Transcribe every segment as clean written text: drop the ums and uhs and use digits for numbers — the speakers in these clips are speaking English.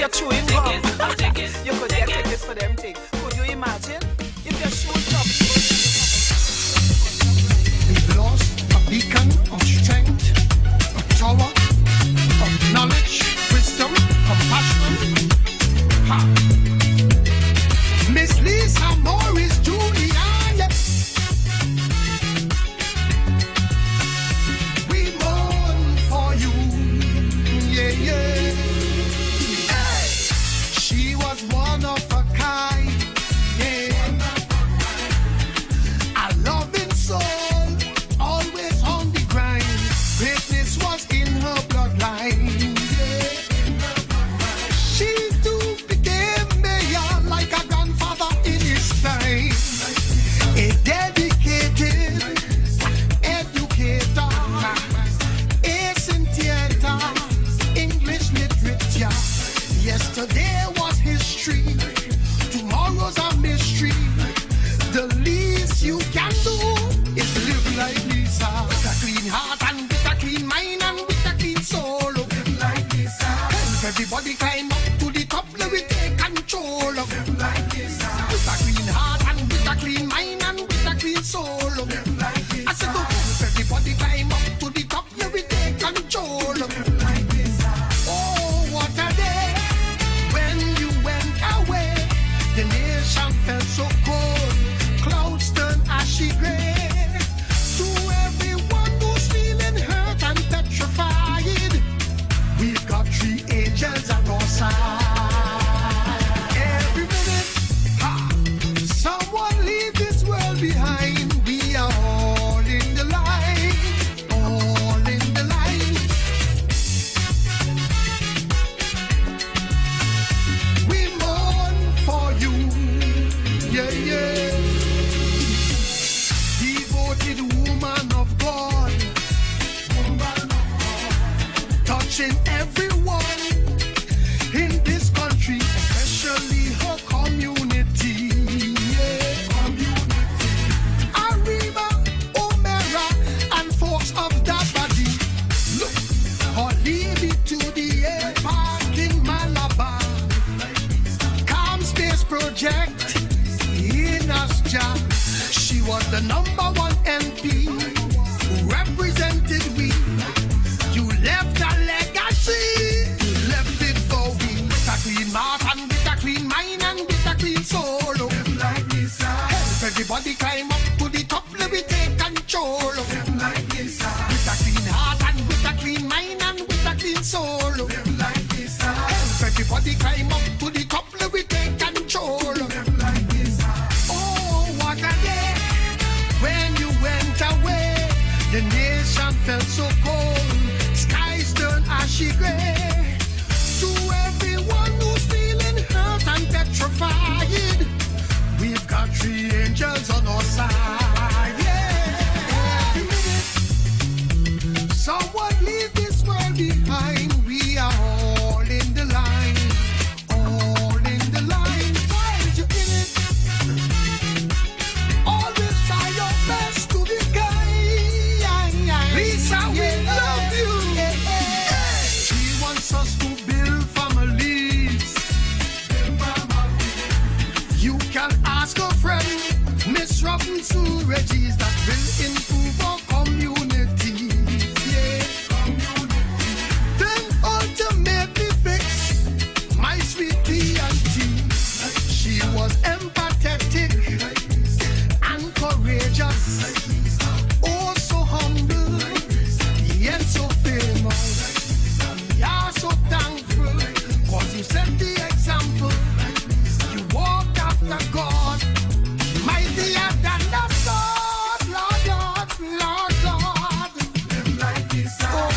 you're chewing gum, you could get tickets for them things. Could you imagine if your shoes stop? We've lost a beacon of strength, a tower of knowledge, wisdom, compassion. Ha. Miss Lisa Morris Julia, we mourn for you, yeah, yeah. Hey. She was one of a kind, yeah. A loving soul, always on the grind. Greatness was in her bloodline. A dedicated educator, ace in theater, English literature. Yesterday was history, tomorrow's a mystery. The least you can do is live like Lisa, with a clean heart and with a clean mind and with a clean soul. Live like Lisa. Help everybody climb up to the top, let me take control of them like Lisa. With a clean heart and with a clean mind and with a clean soul. I said to help everybody climb up to the top, let me take control of them like Lisa. Oh, what a day when you went away. The nation felt so cold, clouds turned ashy gray. To everyone who's feeling hurt and petrified, we've got 3 angels at our side. Every minute, someone leave this world behind. We are all in the line, all in the line. We mourn for you, yeah, yeah. Devoted woman of God, touching everyone in this country, especially her community. Yeah. Arriba, Omera, and folks of that body. Look, or leave it to the air park in Malabar. Calm Space Project in Austria. She was the #1 MP who represented we. You left a legacy, you left it for we. With a clean heart and with a clean mind and with a clean soul. Like Lisa. Help everybody climb up to the top, let me take control. Like Lisa. With a clean heart and with a clean mind and with a clean soul. Like Lisa. Help everybody climb up to the top, let me take control. Like Lisa. Oh, what a day when you went away. The nation felt so cold, skies turned ashy gray. To everyone who's feeling hurt and petrified, we've got 3 angels on our side. Yeah. Every minute, someone leave this world behind. We are all in the line, all in the line. Find you in it. Always try your best to be kind. Lisa, we love you. She wants us to build families. You can ask a friend, Miss Robinson Regis, that will improve our communities. Yeah. Then ultimately fix my sweetie auntie. She was empathetic and courageous. Oh, so humble, yet so famous. We are so thankful, cause you set the example. You walked after God, mightier than the sword, Lord, Lord, Lord, Lord. Live like this, oh,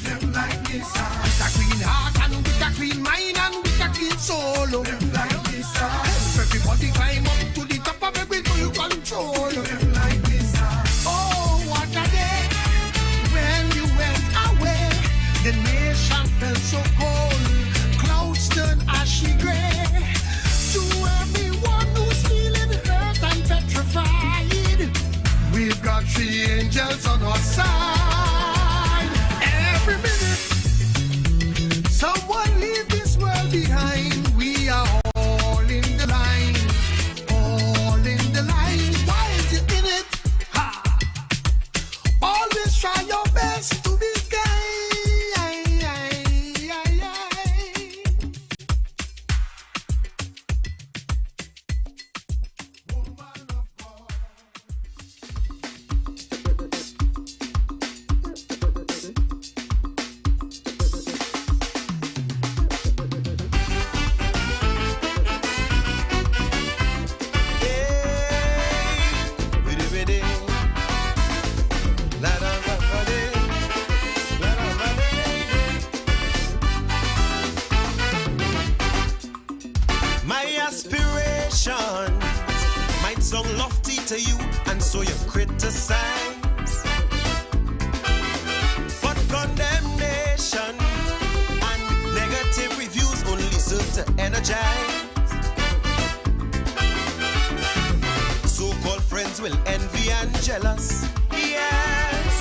live like this. With a clean heart and with a clean mind and with a clean soul. Live like this. Help everybody climb up to the top of every full control. Live like this. Oh, what a day when you went away. The nation felt so cold, clouds turned ashy gray. To everyone who's feeling hurt and petrified, we've got 3 angels on our side. Every minute, song lofty to you, and so you criticize. But condemnation and negative reviews only serve to energize. So-called friends will envy and jealous. Yes,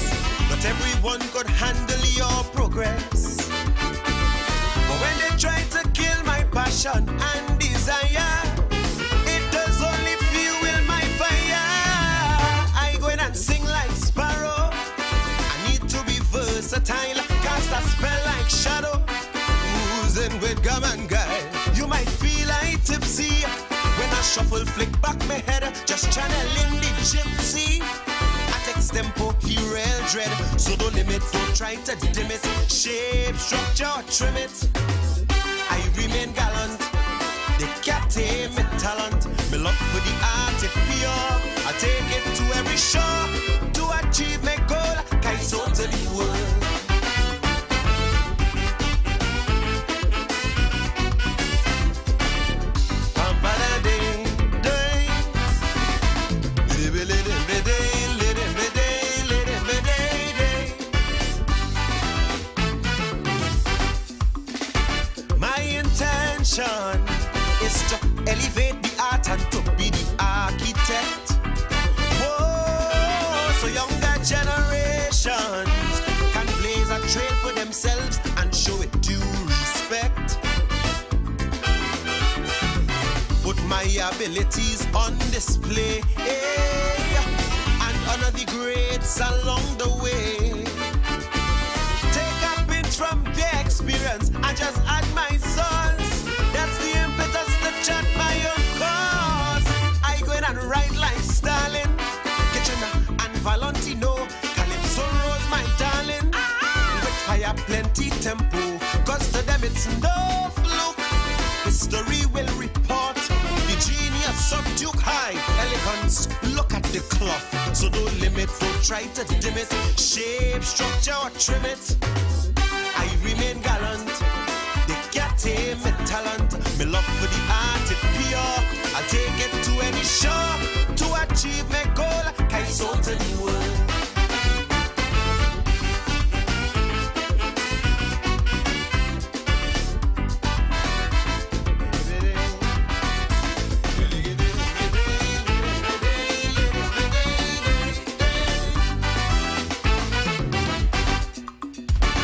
not everyone could handle your progress. But when they try to kill my passion and desire, it does only fuel my fire. I go in and sing like sparrow. I need to be versatile, cast a spell like shadow. Oozing with gum and guile. You might feel I tipsy when I shuffle, flick back my head, just channeling the gypsy. At extempo, he real dread. So don't limit, don't try to dim it. Shape, structure, or trim it. I remain gallant. They can't tame my talent. My love for the art is pure. I take it to every show to achieve my goal. I so to the world. Is to elevate the art and to be the architect. Whoa, so younger generations can blaze a trail for themselves and show it due respect. Put my abilities on display, and honor the greats along the way. Take a pinch from their experience and just add my sons. That's the impetus to chant my own cause. I go in and write like Stalin, Kitchener and Valentino, Calypso Rose, my darling. With fire, plenty tempo, cause to them it's no fluke. History will report the genius of Duke High elegance. Look at the cloth, so don't limit, don't try to dim it. Shape, structure, or trim it. I remain gallant. Can't tame my talent, my love for the art is pure. I take it to any show to achieve my goal. I so to the world.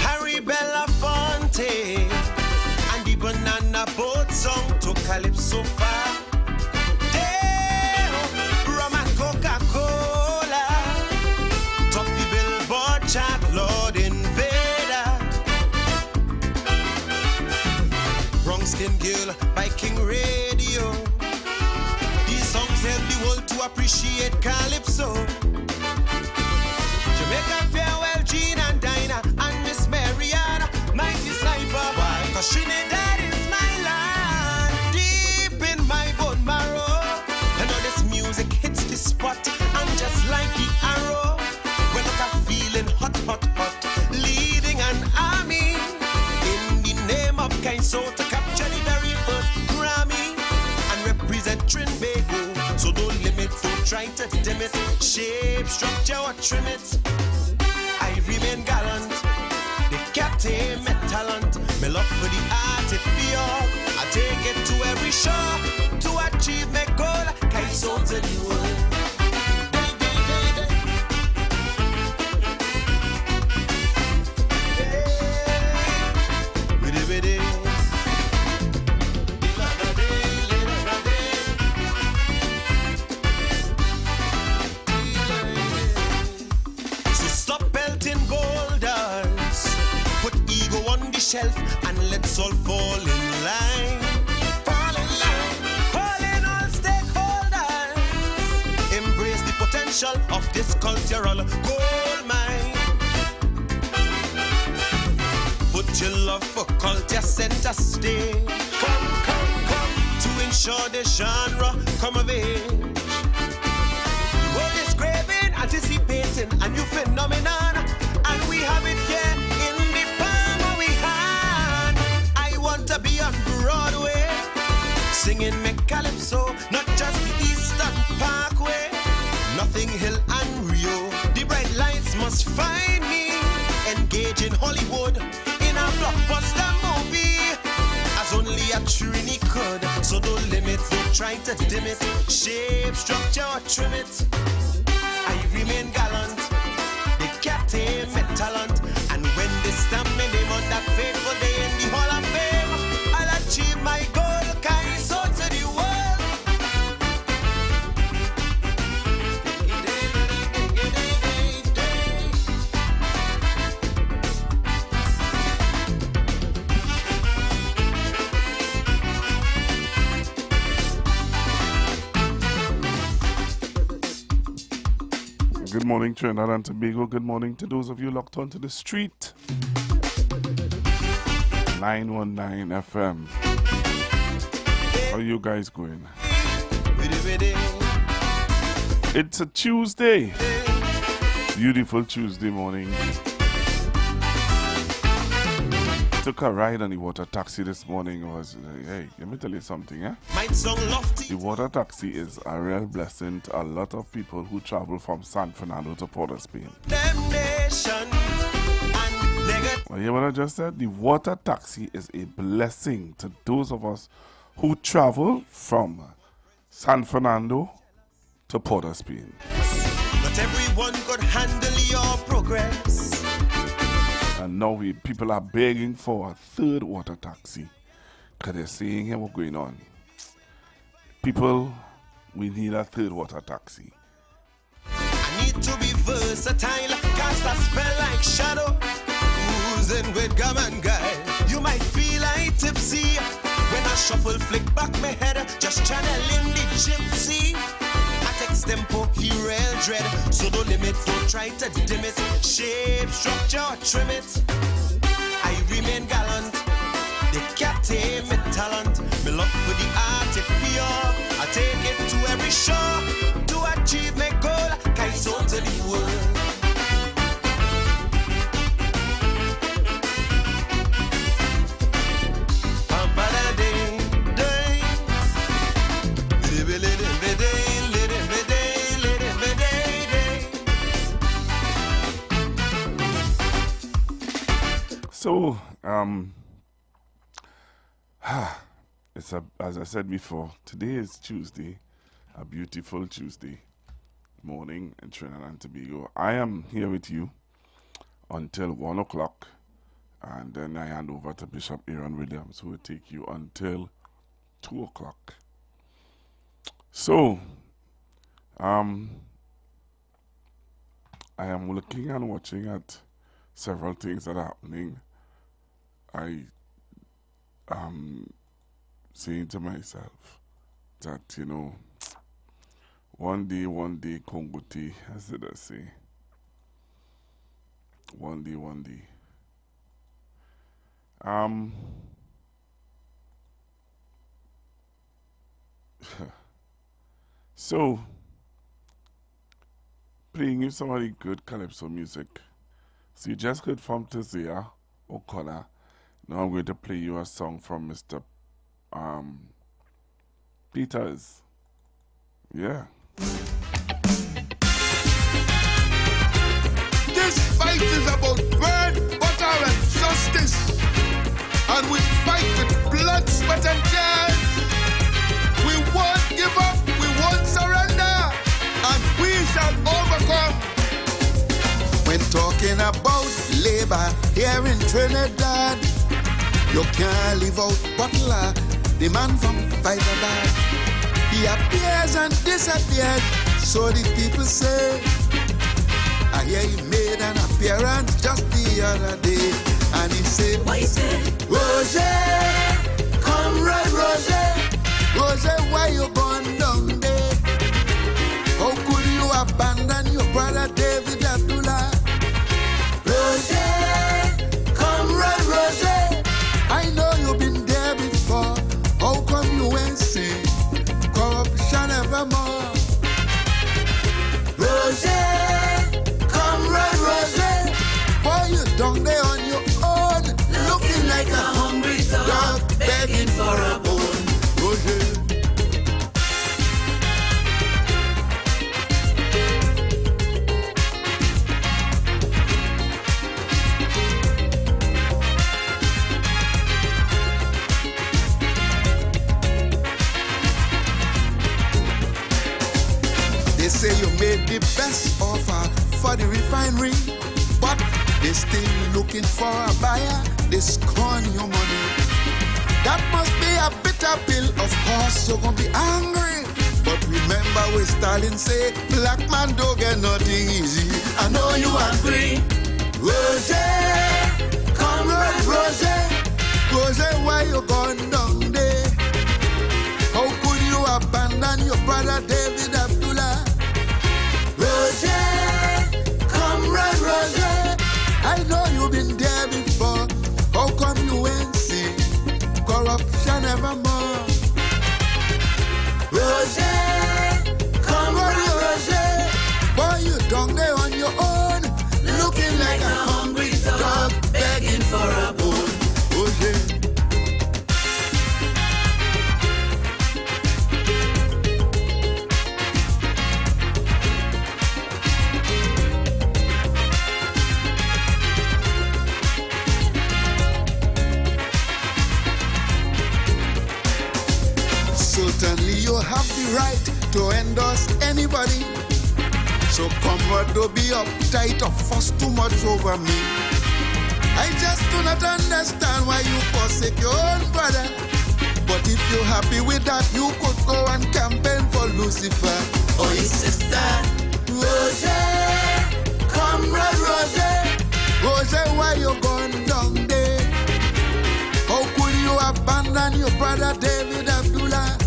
Harry Belafonte Banana boat song to Calypso far. Rum and Coca-Cola, top the Billboard chart, Lord Invader. Brown Skin Girl by King Radio. These songs help the world to appreciate Calypso. Jamaica Farewell, Jean and Dinah, and Miss Mariana, Mighty Sniper. Why? 'Cause Trinidad spot, and just like the arrow, when look I'm feeling hot, hot, hot, leading an army in the name of Kaiso to capture the very first Grammy and represent Trinbago. So don't limit, don't try to dim it. Shape, structure, or trim it. I remain gallant. They can't tame my talent. My love for the art is pure. I take it to every show to achieve my goal. Kaiso to the world. Shelf and let's all fall in line. Fall in line. Calling all stakeholders. Embrace the potential of this cultural gold mine. Put your love for culture center stage. Come, come, come to ensure the genre come of age. The world is craving, anticipating a new phenomenon, and we have it here in to be on Broadway, singing me calypso, not just the Eastern Parkway, Nothing Hill and Rio. The bright lights must find me, engage in Hollywood in a blockbuster movie, as only a Trini could. So don't limit, don't try to dim it, shape, structure, or trim it. I remain gallant, the captain, my talent, and when they stamp my name on that fateful day in the Hall of Fame, I'll achieve my goal, carry so to the world. Good morning, Trinidad and Tobago. Good morning to those of you locked onto the street. 919 FM. How are you guys going? It's a Tuesday. Beautiful Tuesday morning. Took a ride on the water taxi this morning. Hey, let me tell you something, eh? The water taxi is a real blessing to a lot of people who travel from San Fernando to Port of Spain. Well, you hear what I just said? The water taxi is a blessing to those of us who travel from San Fernando to Port of Spain. Not everyone could handle your progress. And now people are begging for a third water taxi because they're saying, hey, what's going on? People, we need a third water taxi. I need to be versatile, cast a spell like shadow, oozing with gum and guile. You might feel like tipsy when I shuffle, flick back my head, just channeling the gypsy. Tempo, he real dread. So don't limit, don't try to dim it, shape, structure, trim it. I remain gallant, the captain, my talent, my love for the art, it pure. I take it to every show to achieve my goal, kite so to the world. So, as I said before, today is Tuesday, a beautiful Tuesday morning in Trinidad and Tobago. I am here with you until 1 o'clock, and then I hand over to Bishop Aaron Williams, who will take you until 2 o'clock. So, I am looking and watching at several things that are happening. I am saying to myself that, you know, one day, Kongote, as did I say. One day. So, playing you some of the good calypso music. So you just heard from Tazia O'Connor. Now I'm going to play you a song from Mr. Peters. Yeah. This fight is about bread, butter, and justice. And we fight with blood, sweat, and tears. We won't give up, we won't surrender, and we shall overcome. When talking about labor here in Trinidad, you can't leave out Butler, the man from Hyderabad. He appears and disappears, so the people say. I hear he made an appearance just the other day, and he said, what he say? Roger, comrade Roger, Roger, why you gone down there? How could you abandon your brother David Abdullah? Roger, comrade Roger, I know you've been there before. How come you ain't seen corruption evermore? Roger, comrade Roger, boy, you down there on your own, looking like a hungry dog begging for a bone. say you made the best offer for the refinery, but they still looking for a buyer. They scorn your money. That must be a bitter pill. Of course you're gonna be angry, but remember what Stalin say, black man don't get nothing easy. I know you agree. Roger, comrade Roger, Roger, why you gone down there? How could you abandon your brother David Abdullah? Roger, comrade Roger, I know you've been there before. How come you ain't seen corruption evermore? Roger, comrade Roger, boy, you down there on your own, looking like a hungry dog begging for a bone. Roger. Certainly you have the right to endorse anybody. So comrade, don't be uptight or fuss too much over me. I just do not understand why you forsake your own brother. But if you're happy with that, you could go and campaign for Lucifer or his sister. Roger, comrade Roger, Roger, why you gone down there? How could you abandon your brother David Abdullah?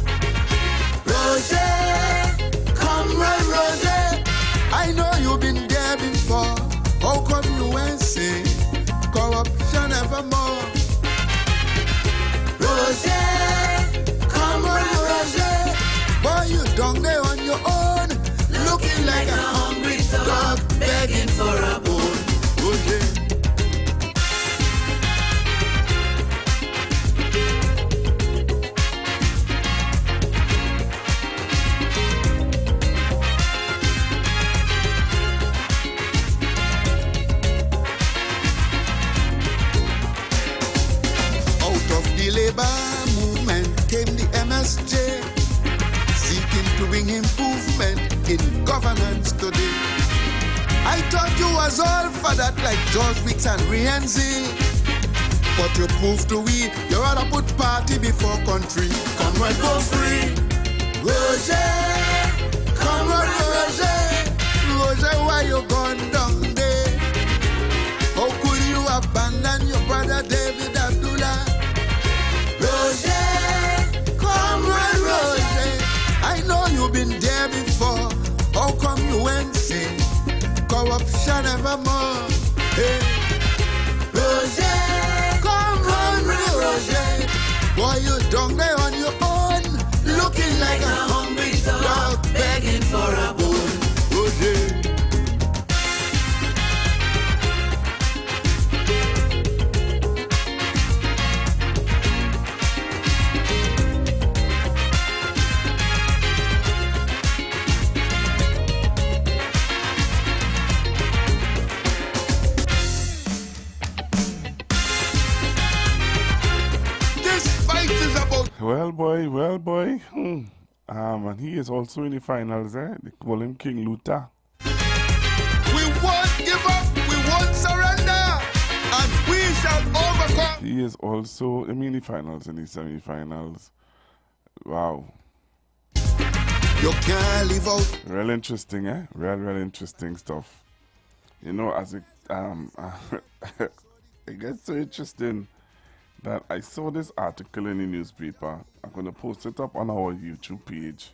Roger, comrade Roger, I know you've been there before. How come you ain't seen corruption evermore? Roger, comrade Roger, boy, you down there on your own, looking like a hungry dog begging for a bone. Roger. Movement came the MSJ, seeking to bring improvement in governance today. I thought you was all for that like George Wicks and Rienzi, but you proved to we you rather put party before country. Comrade, go free. Roger, comrade Roger, Roger, why you gone down there? How could you abandon your brother David Abdullah? Roger, comrade Roger, I know you've been there before. How come you ain't seen corruption evermore? Hey. Roger, comrade Roger, boy, you down there on your own, looking like a hungry dog begging for a bone. Roger. Well, boy. And he is also in the finals, eh? They call him King Luther. We won't give up, we won't surrender, and we shall overcome. He is also in the finals and the semi-finals. Wow. You can't leave out. Real interesting, eh? Real interesting stuff. You know, as it it gets so interesting that I saw this article in the newspaper. I'm going to post it up on our YouTube page.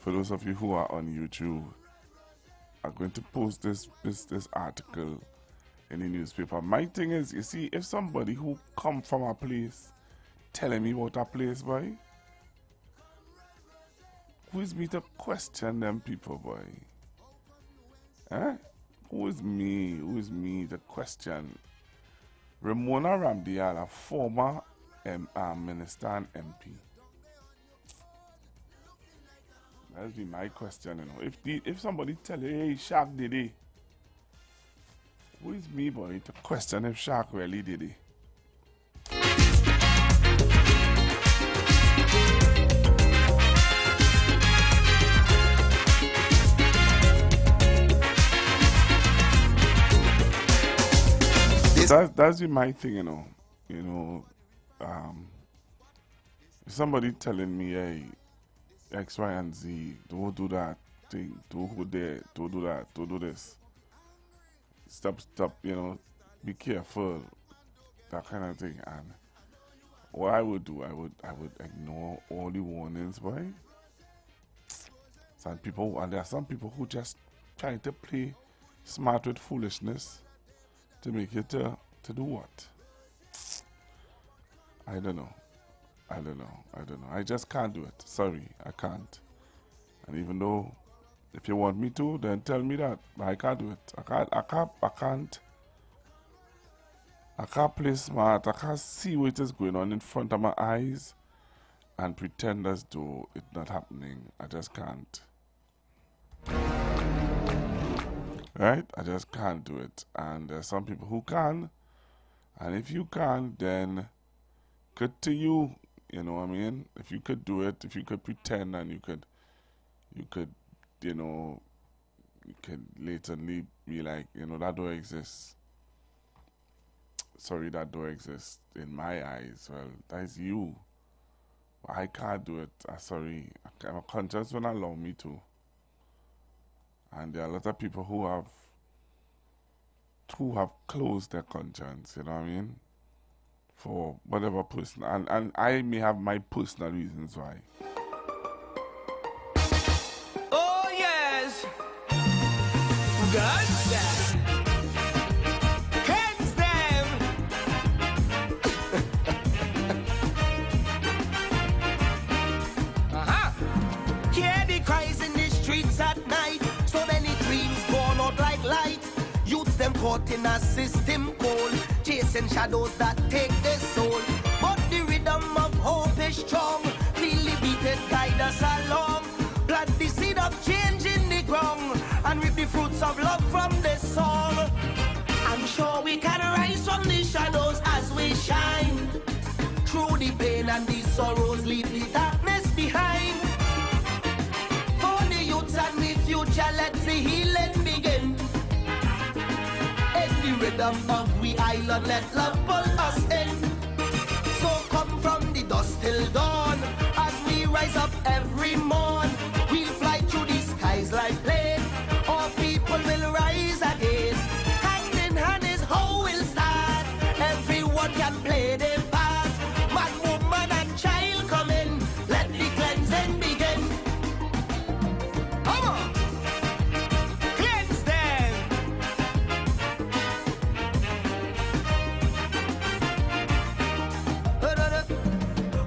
For those of you who are on YouTube, I'm going to post this article in the newspaper. My thing is, you see, if somebody who come from a place telling me about a place, boy, who is me to question them people, boy? Eh? Who is me to question Ramona Ramdial, a former minister and MP? That'll be my question, you know. If somebody tell you, hey, Shark did it, who is me, boy, to question if Shark really did it? that's my thing, you know. You know, if somebody telling me, hey, X, Y, and Z, don't do that thing, don't go there, don't do that, don't do this. Stop, you know, be careful, that kind of thing. And what I would do, I would ignore all the warnings, boy. And there are some people who just trying to play smart with foolishness to make it to do what? I don't know. I just can't do it. Sorry, I can't. And even though if you want me to, then tell me that. But I can't do it. I can't play smart. I can't see what is going on in front of my eyes and pretend as though it's not happening. I just can't. Right? I just can't do it. And there's some people who can. And if you can, then good to you. You know what I mean? If you could do it, if you could pretend, and you could, you know, you could latently be like, you know, that door exists. Sorry, that door exists in my eyes. Well, that is you. But I can't do it. Sorry. My conscience won't allow me to. And there are a lot of people who have closed their conscience, you know what I mean? For whatever person, and I may have my personal reasons why. Oh yes, gotcha. Hands them. Hear the cries in the streets at night. So many dreams born out like light. Youths them caught in a system cold, chasing shadows that take their soul. But the rhythm of hope is strong. Feel the beat it guide us along. Plant the seed of change in the ground and reap the fruits of love from this song. I'm sure we can rise from the shadows as we shine. Through the pain and the sorrows, leave the darkness behind. For the youths and the future, let the healing begin. The rhythm of we island, let love pull us in. So come from the dusk till dawn, as we rise up every morn. We'll fly through the skies like plane, all people will rise again. Hand in hand is how we'll start. Everyone can play their part. Man, woman and child come in, let the cleansing begin. Come on, cleanse them.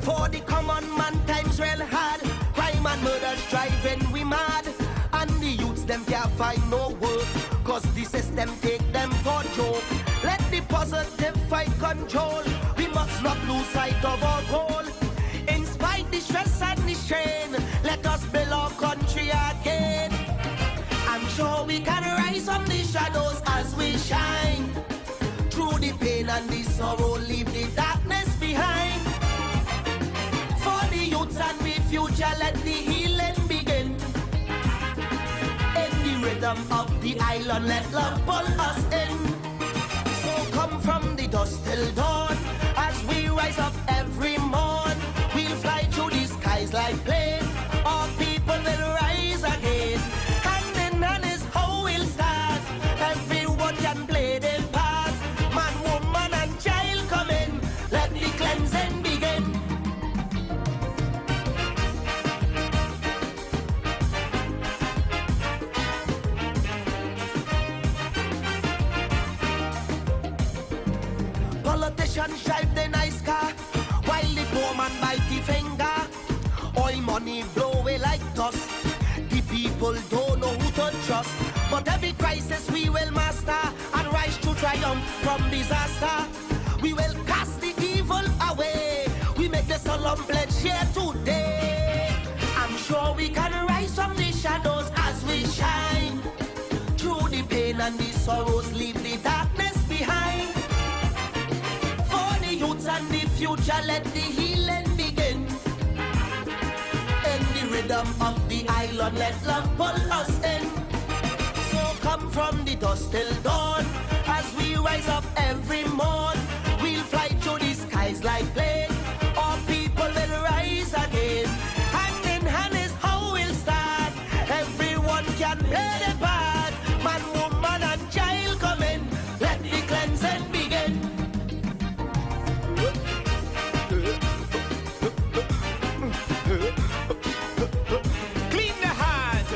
For the common man, times real hard. Crime and murder's driving we mad. And the youths them can't find no work, cause the system take them for joke. Let the positive fight control. We must not lose sight of our goal. In spite the stress and the strain, let us build our country again. I'm sure we can rise from the shadows as we shine. Through the pain and the sorrow, leave the darkness behind. And the future, let the healing begin. In the rhythm of the island, let love pull us in. So come from the dusk till dawn, as we rise up every morn. We'll fly through the skies like plane, all people will rise again. Hand in hand is how we'll start. Everyone can play their part. Man, woman and child come in, let the cleansing begin. Politicians drive the nice car, while the poor man bite the finger. Oil money blow away like dust. The people don't know who to trust. But every crisis we will master and rise to triumph from disaster. We will cast the evil away. We make the solemn pledge here today. I'm sure we can rise from the shadows as we shine. Through the pain and the sorrows, leave the darkness behind. Youths and the future, let the healing begin. In the rhythm of the island, let love pull us in. So come come from the dust till dawn. As we rise up every morn, we'll fly through the skies like plane. All people will rise again. Hand in hand is how we'll start. Everyone can play the part. Man, woman, and child come in. Let the cleansing begin. Clean the heart.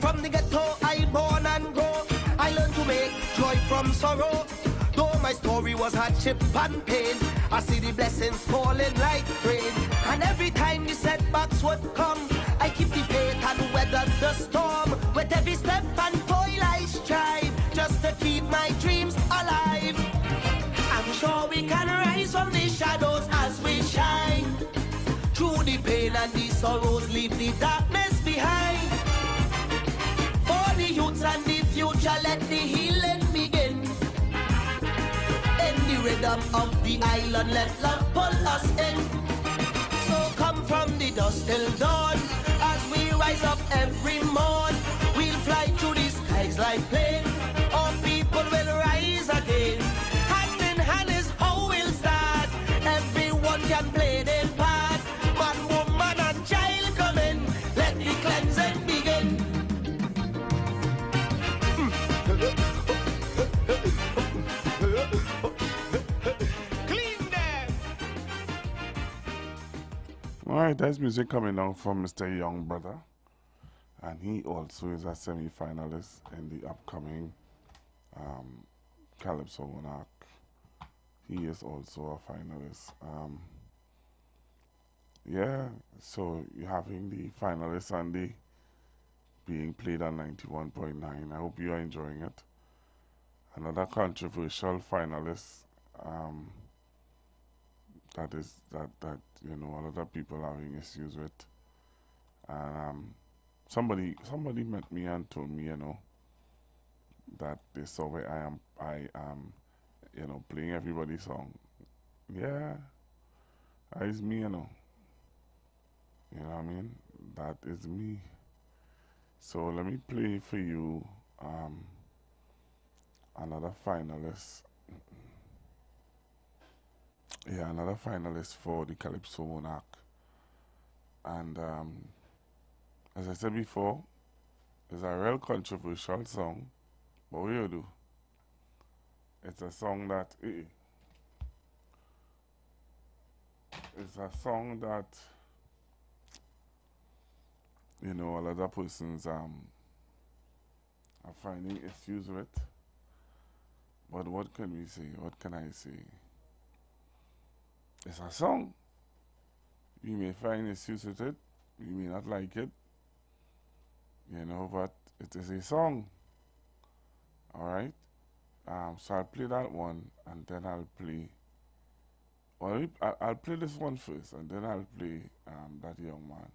From the ghetto I born and grow, I learned to make joy from sorrow. Though my story was hardship and pain, I see the blessings falling like rain. And every time the setbacks would come, I keep the faith and weather the storm. With every step and toil I strive, just to keep my dreams alive. I'm sure we can rise from the shadows as we shine. Through the pain and the sorrows, leave the darkness behind. For the youths and the future, let the healing begin. In the rhythm of the island, let love pull us in. So come from the dust till dawn. As we rise up every morn, we'll fly through the skies like plane. All people will rise again. Hand in hand is how we'll start. Everyone can play their part. Man, woman, and child come in. Let the cleansing begin. Clean them. All right, there's music coming out from Mr. Young Brother, and he also is a semi-finalist in the upcoming Calypso Monarch. He is also a finalist. Yeah, so you're having the finalist Sunday being played on 91.9. I hope you are enjoying it. Another controversial finalist that you know a lot of people are having issues with. And somebody met me and told me, you know, that they saw where I am, you know, playing everybody's song. Yeah, that is me, you know. You know what I mean? That is me. So let me play for you another finalist. Yeah, another finalist for the Calypso Monarch. And as I said before, it's a real controversial song. But what you do? It's a song that it's a song that, you know, a lot of persons are finding issues with. But what can we say? What can I say? It's a song. You may find issues with it. You may not like it. You know, but it is a song. Alright? So I'll play that one, and then I'll play. Well, I'll play this one first, and then I'll play That Young Man.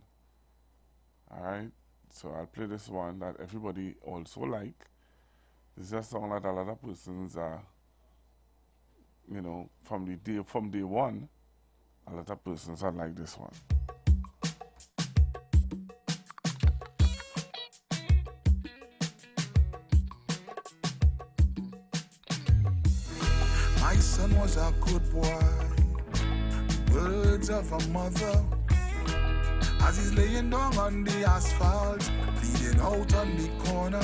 Alright? So I'll play this one that everybody also like. This is a song that a lot of persons are, you know, from day one, a lot of persons are like this one. My son was a good boy, words of a mother. As he's laying down on the asphalt, bleeding out on the corner,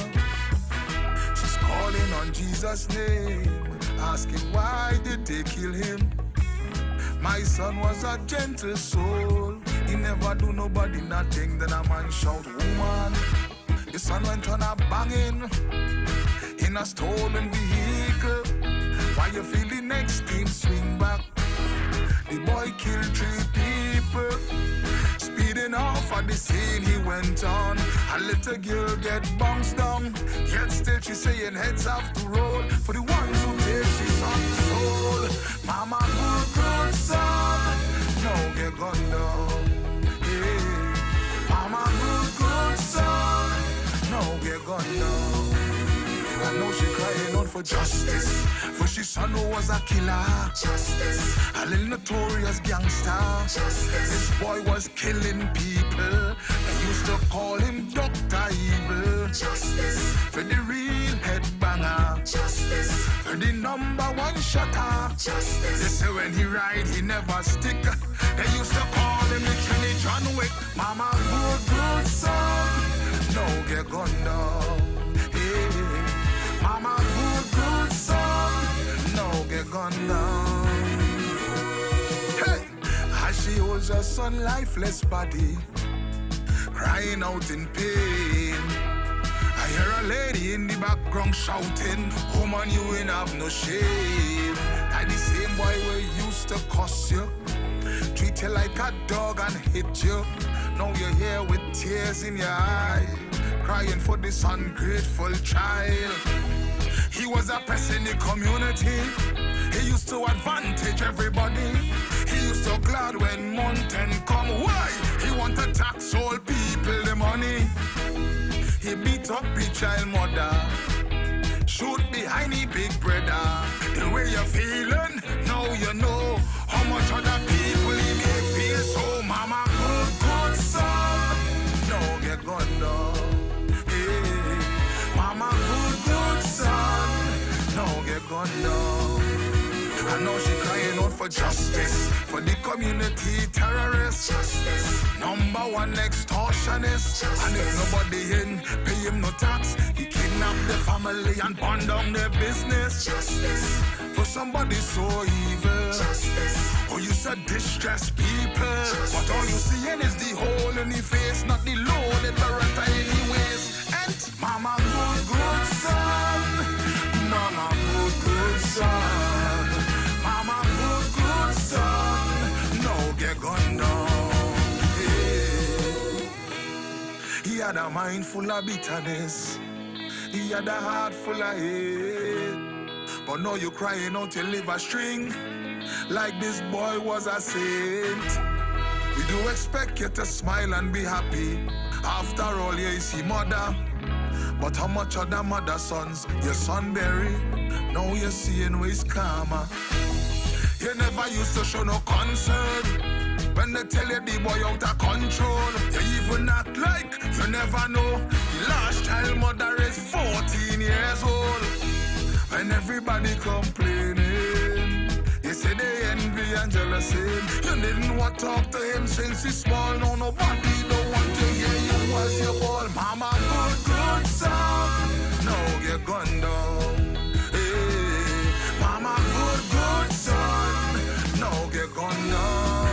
she's calling on Jesus' name, asking why did they kill him. My son was a gentle soul, he never do nobody nothing. Then a man shout, woman. The son went on a banging in a stolen vehicle. Why you feel the next team swing back? The boy killed 3 people. Speeding off at the scene he went on. A little girl get bounced down. Yet still she saying heads have to roll for the ones who take she's on the soul. Mama good son, no get gunned down. Hey. Mama good son, no get gunned down. I know she crying out for for justice. For she son who was a killer. Justice. A little notorious gangster. Justice. This boy was killing people. They used to call him Dr. Evil. Justice. For the real headbanger. Justice. For the #1 shutter. Justice. They say when he ride, he never stick. They used to call him the Trinity John Wick. Mama, good son. No get gunned down. Hey. Mama, good son. No get gunned down. Hey. As she holds her son lifeless body, crying out in pain. I hear a lady in the background shouting, woman, you ain't have no shame. Like the same boy we used to cuss you, treat you like a dog and hit you. Now you're here with tears in your eye, crying for this ungrateful child. He was a pest in the community. He used to advantage everybody. He used to glad when mountain come. Why? He want to tax all people the money. He beat up the child mother, shoot behind the big brother. The way you're feeling, now you know how much other people he may feel. So mama, good son, no get gunned down. Hey, mama, good son, no get gunned down. I know she crying out for justice, for the community terrorists. Justice. #1 extortionist. Justice. And if nobody in, pay him no tax. He kidnapped the family and burn down their business. Justice. For somebody so evil. Justice. Oh, you said distress people. Justice. But all you seeing is the hole in the face, not the loaded Beretta anyways. And mama, good son. Mama, good son. Mama, good son. No get gunned down. Hey. He had a mind full of bitterness. He had a heart full of hate. But now you crying out your liver string, like this boy was a saint. We do expect you to smile and be happy. After all, you see mother. But how much other mother sons your son bury? Now you're seeing ways karma. You never used to show no concern when they tell you the boy out of control. You even act like you never know. The last child mother is 14 years old. When everybody complaining, you say they envy and jealous him. You didn't want to talk to him since he's small. No, nobody don't want to hear you as you call. Mama, good son. No, get gunned down. Hey, mama, good son. No, get gunned down.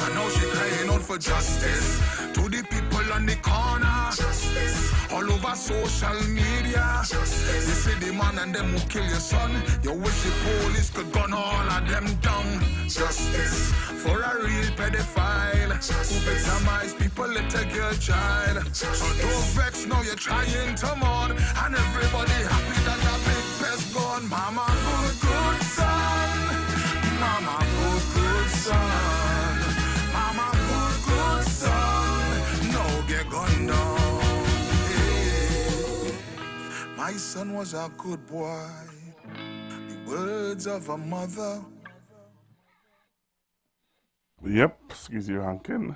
I know she crying out for justice to the people on the corner. Justice. All over social media. Justice. You see the man and them who kill your son. You wish the police could gun all of them down. Justice for a real pedophile. Justice. Who victimize people, little girl child. Justice. So don't vex, now you're trying to mourn, and everybody happy that the big pest gone. Mama, good son. Mama, good son. Mama, good son. No get gunned down. My son was a good boy. The words of a mother. Yep, excuse your hankin.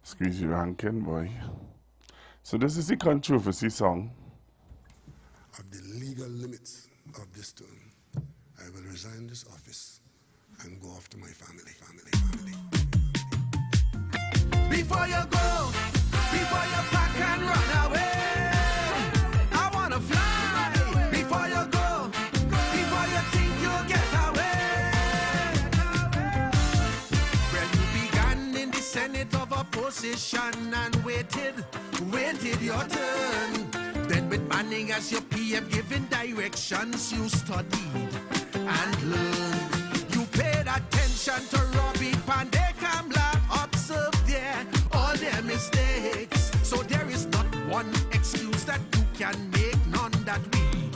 Excuse your hankin, boy. So this is the controversy song. Of the legal limits of this term, I will resign this office and go off to my family. Before you go, before you pack and run away. Before you go, before you think you'll get away. Well, you began in the Senate of opposition and waited your turn. Then with Manning as your PM giving directions, you studied and learned. You paid attention to Robbie Pandey Kamla, observed all their mistakes. So there is not one excuse that you can make, none that we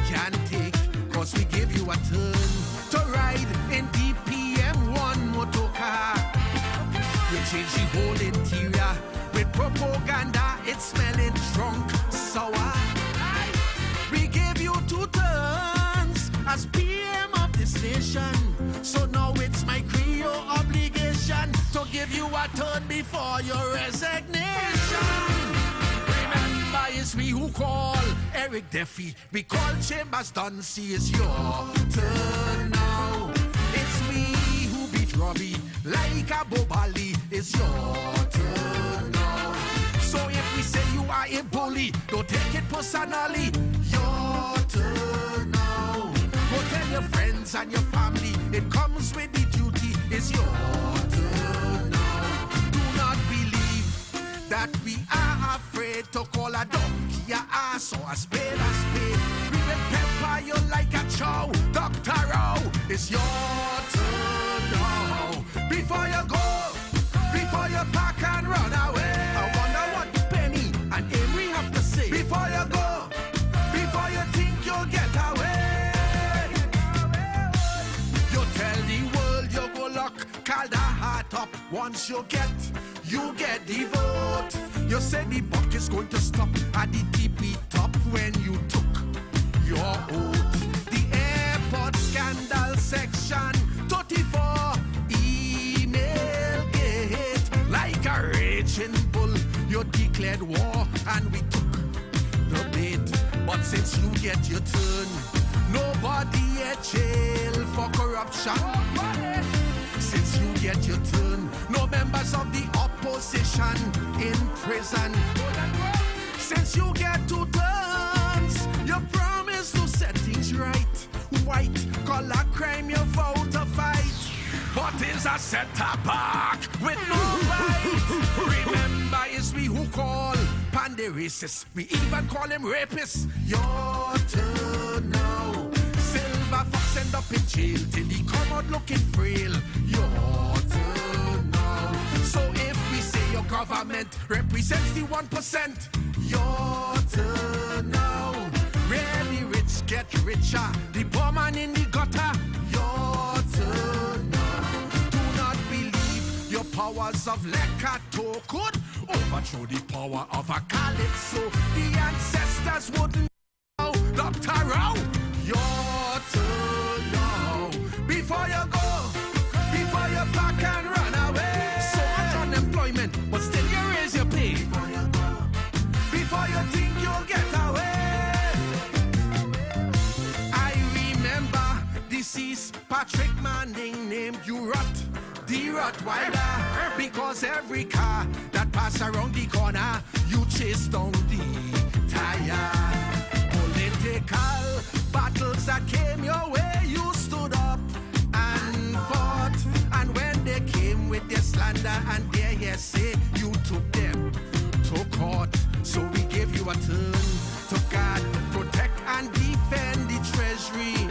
can take, cause we give you a turn to ride in DPM1 motor car. You change the whole interior with propaganda, it's smelling drunk, sour. We give you 2 give you a turn before your resignation. Remember, it's me who call Eric Duffy. We call Chambers Duncy. It's your turn now. It's me who beat Robbie like a Bobali. It's your turn now. So if we say you are a bully, don't take it personally. Your turn now. Go tell your friends and your family, it comes with the duty. It's your turn now. Do not believe that we are afraid to call a donkey a ass or a spade a spade. We will pepper you like a chow. Dr. Row, it's your turn now. Before you go, before you pack and run away, I wonder what Penny and Amy have to say. Before you go, before you think you'll get away, you tell the world you go lock, call the heart up. Once you get the vote. You said the buck is going to stop at the TP top when you took your oath. The airport scandal section 34 email gate. Like a raging bull, you declared war and we took the bait. But since you get your turn, nobody at jail for corruption. Since you get your turn, no members of the opposition in prison. Since you get 2 turns, you promise to set things right. White collar crime you vow to fight. What is a setup back with no right? Remember, it's we who call Pandy racist. We even call him rapists. Your turn now. Silver Fox end up in jail till he come out looking frail. Your turn now. So if we say your government represents the 1%, your turn now. Really rich get richer, the poor man in the gutter. Your turn now. Do not believe your powers of Lekato could overthrow the power of a Calypso. The ancestors wouldn't know. Dr. Row, your turn now. Before you go, before you pack and run away. So much unemployment, but still you raise your pay. Before you go, before you think you'll get away. I remember deceased Patrick Manning named you Rot, the Rottweiler, because every car that passed around the corner, you chased down the tire. Political battles that came your way, you stood up and fought. And when they came with their slander and their hearsay, you took them to court. So we gave you a turn to guard, protect and defend the treasury.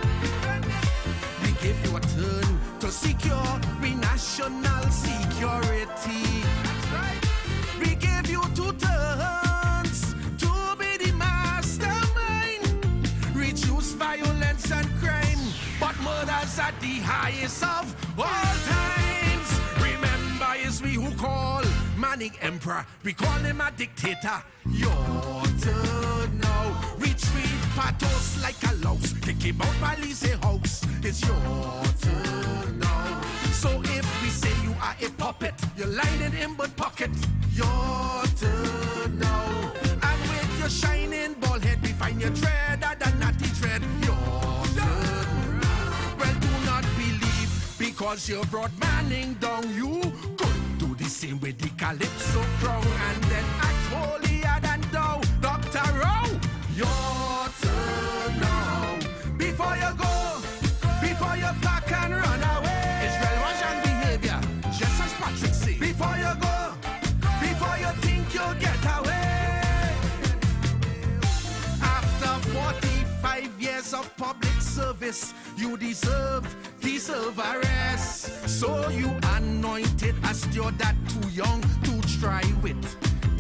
We gave you a turn to secure national security. We gave you 2 turns to be the mastermind, reduce violence and crime, but murder's at the highest of all times. Remember, it's we who call Manning emperor, we call him a dictator. Your turn now. We treat patos like a louse, kick him out by Lise house. It's your turn now. So if we say you are a puppet, you're lying in but pocket. Your turn now. And with your shining bald head, we find your dread at the natty dread. Your turn. Well, do not believe because you brought Manning down, you could do the same with the Calypso crown and then act holier than thou. Dr. Row, your turn now. Before you go, before you pack and run away. Israel was on behavior, just as Patrick said. Before you go, before you think you'll get away. After 45 years of public service, you deserve arrest. So you anointed a steward that too young to try with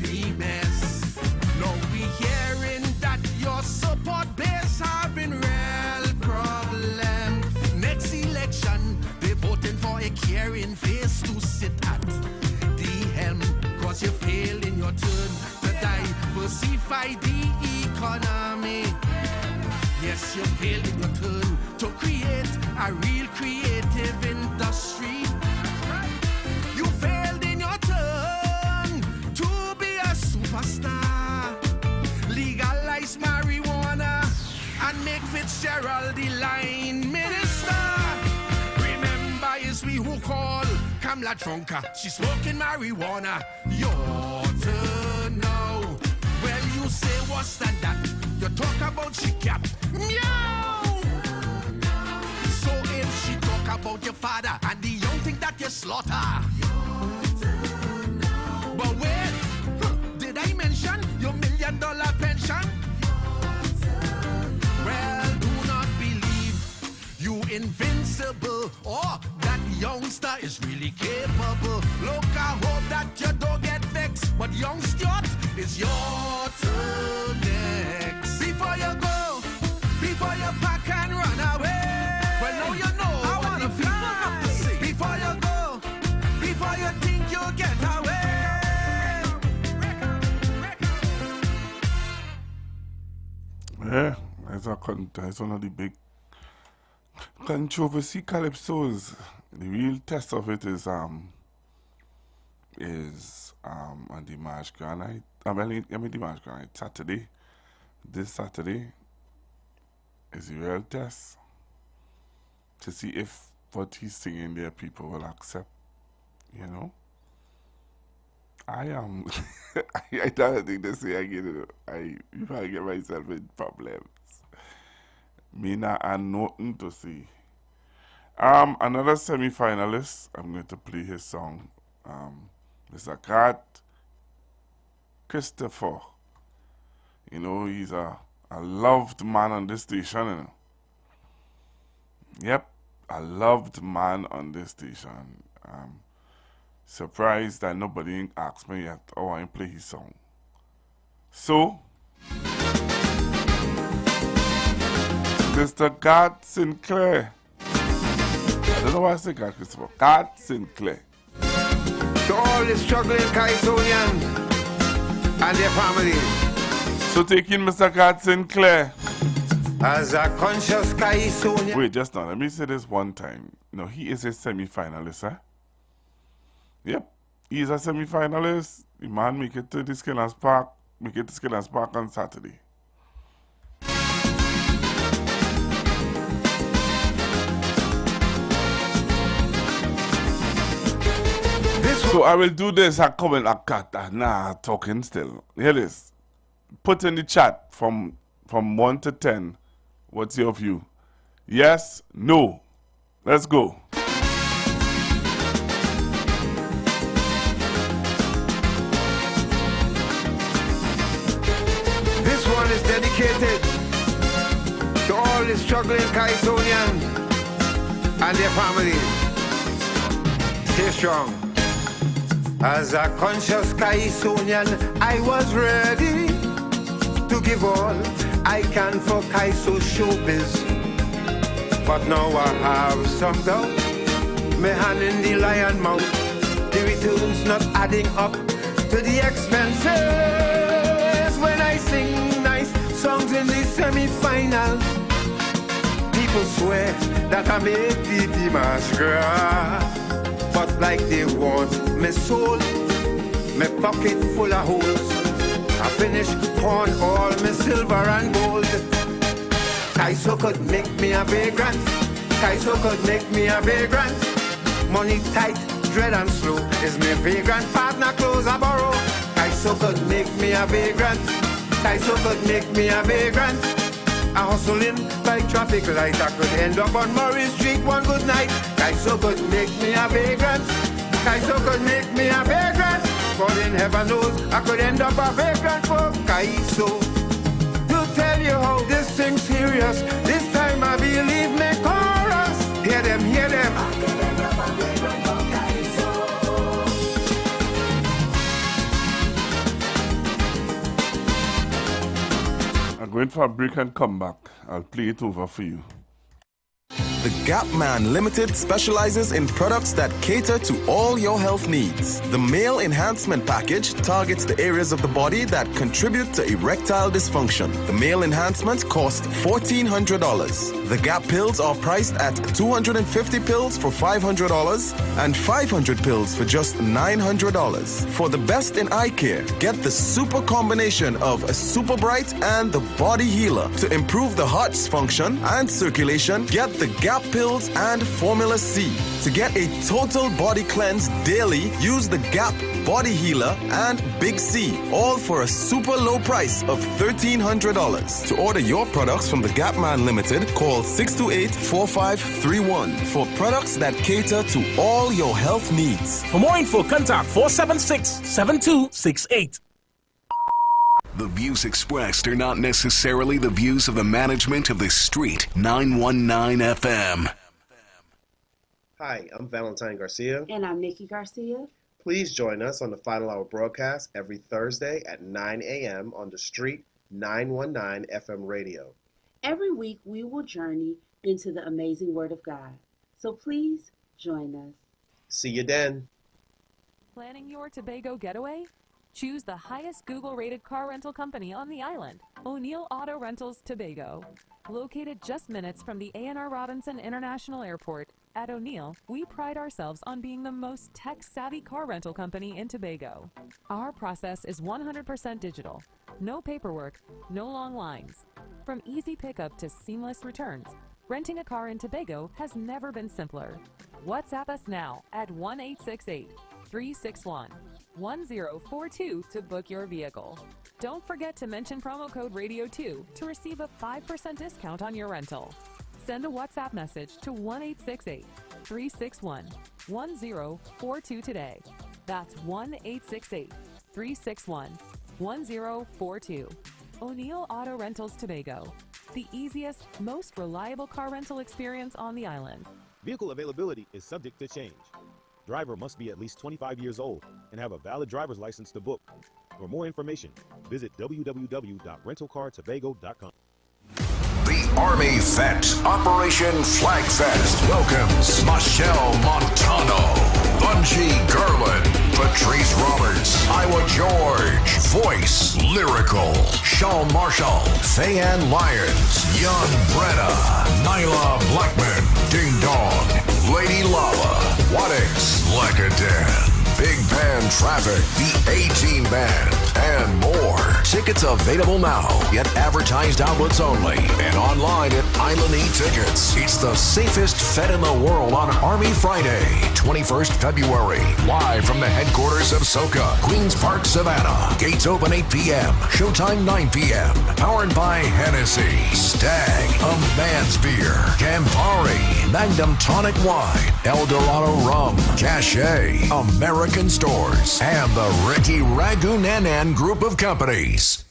the mess. Now we hearing that your support base having real problem. Next election, they voting for a caring face to sit at the helm. Cause you failed in your turn to diversify the economy. Yes, you failed in your turn to create a real creative industry. You failed Geraldine Minister. Remember, it's we who call Kamla Trunka. She's smoking marijuana. Your turn now. Well, you say what's that? You talk about she cap. Meow. So if she talk about your father and the young thing that you slaughter. But wait, did I mention your $1 million pension? Well, do not believe you invincible or that youngster is really capable. Look, I hope that you don't get vexed, but young Stuart, it's your turn next. Before you go, before you pack and run away. Well, now you know I wanna fly. Before you go, before you think you'll get away. Yeah, that's one of the big controversy calypsos. The real test of it is on the March Grand Night. I mean the March Grand Night, Saturday. This Saturday is the real test to see if what he's singing there people will accept, you know. I am I don't think they say I get it. If I get myself in problems. Me not and nothing to see. Another semi-finalist, I'm going to play his song. Mr. Cat Christopher. You know, he's a loved man on this station, you know. Yep, a loved man on this station. Surprised that nobody asked me yet how I play his song. So, Mr. Cat Sinclair. I don't know why I say Cat Christopher. Cat Sinclair. To all the struggling Kaisonian and their family. So taking Mr. Cat Sinclair. As a conscious Kaisonian. Wait, just now. Let me say this one time. No, he is a semi-finalist, eh? Yep. He is a semi-finalist. The man make it to the Skinners Park. Make it to Skinners Park on Saturday. So I will do this. I comment a cat. Nah, talking still. Hear this. Put in the chat from 1 to 10. What's your view? Yes, no. Let's go. This one is dedicated to all the struggling Kaisonian and their family. Stay strong. As a conscious Kaisonian, I was ready to give all I can for Kaiso showbiz. But now I have some doubt. My hand in the lion mouth. The returns not adding up to the expenses. When I sing nice songs in the semi-final, people swear that I make the Dimash graph. But like they want my soul, my pocket full of holes. I finish pawn all my silver and gold. Kaiso could make me a vagrant. Kaiso could make me a vagrant. Money tight, dread and slow is my vagrant partner clothes I borrow. Kaiso could make me a vagrant. Kaiso could make me a vagrant. I hustling by traffic light. I could end up on Murray Street one good night. Kaiso could make me a vagrant. Kaiso could make me a vagrant. But in heaven knows I could end up a vagrant for Kaiso. To tell you how this thing's serious, this time I believe me chorus. Hear them, hear them. I could end up a vagrant for Kaiso. I'm going for a break and come back. I'll play it over for you. The Gap Man Limited specializes in products that cater to all your health needs. The Male Enhancement Package targets the areas of the body that contribute to erectile dysfunction. The Male Enhancement costs $1,400. The Gap pills are priced at 250 pills for $500 and 500 pills for just $900. For the best in eye care, get the super combination of a Super Bright and the Body Healer. To improve the heart's function and circulation, get the Gap pills and Formula C. To get a total body cleanse daily, use the Gap Body Healer and Big C, all for a super low price of $1,300. To order your products from the Gap Man Limited, call 628-4531 for products that cater to all your health needs. For more info, contact 476-7268. The views expressed are not necessarily the views of the management of the Street 919 FM. Hi, I'm Valentine Garcia. And I'm Nikki Garcia. Please join us on the Final Hour broadcast every Thursday at 9 a.m. on the Street 919 FM radio. Every week we will journey into the amazing Word of God. So please join us. See you then. Planning your Tobago getaway? Choose the highest Google-rated car rental company on the island, O'Neill Auto Rentals Tobago. Located just minutes from the A&R Robinson International Airport, at O'Neill, we pride ourselves on being the most tech-savvy car rental company in Tobago. Our process is 100% digital. No paperwork, no long lines. From easy pickup to seamless returns, renting a car in Tobago has never been simpler. WhatsApp us now at 1-868-361-1042 to book your vehicle. Don't forget to mention promo code RADIO2 to receive a 5% discount on your rental. Send a WhatsApp message to 1-868-361-1042 today. That's 1-868-361-1042. O'Neill Auto Rentals Tobago, the easiest, most reliable car rental experience on the island. Vehicle availability is subject to change. Driver must be at least 25 years old and have a valid driver's license to book. For more information, visit www.rentalcartobago.com. The Army Fete Operation Flag Fest welcomes Michelle Montano, Bungie Garland, Patrice Roberts, Iowa George, Voice, Lyrical, Shawn Marshall, Fayan Lyons, Young Brenna, Nyla Blackman, Ding Dong, Lady Lava, Waddix, Lekadan, Big Band Traffic, the A-Team Band, and more. Tickets available now, yet advertised outlets only, and online at Island E-Tickets. It's the safest fete in the world on Army Friday, 21st February. Live from the headquarters of SoCA, Queens Park, Savannah. Gates open 8 p.m. Showtime 9 p.m. Powered by Hennessy, Stag, A Man's Beer, Campari, Magnum Tonic Wine, El Dorado Rum, Cache, American Stores, and the Ricky Ragunanan Group of Companies.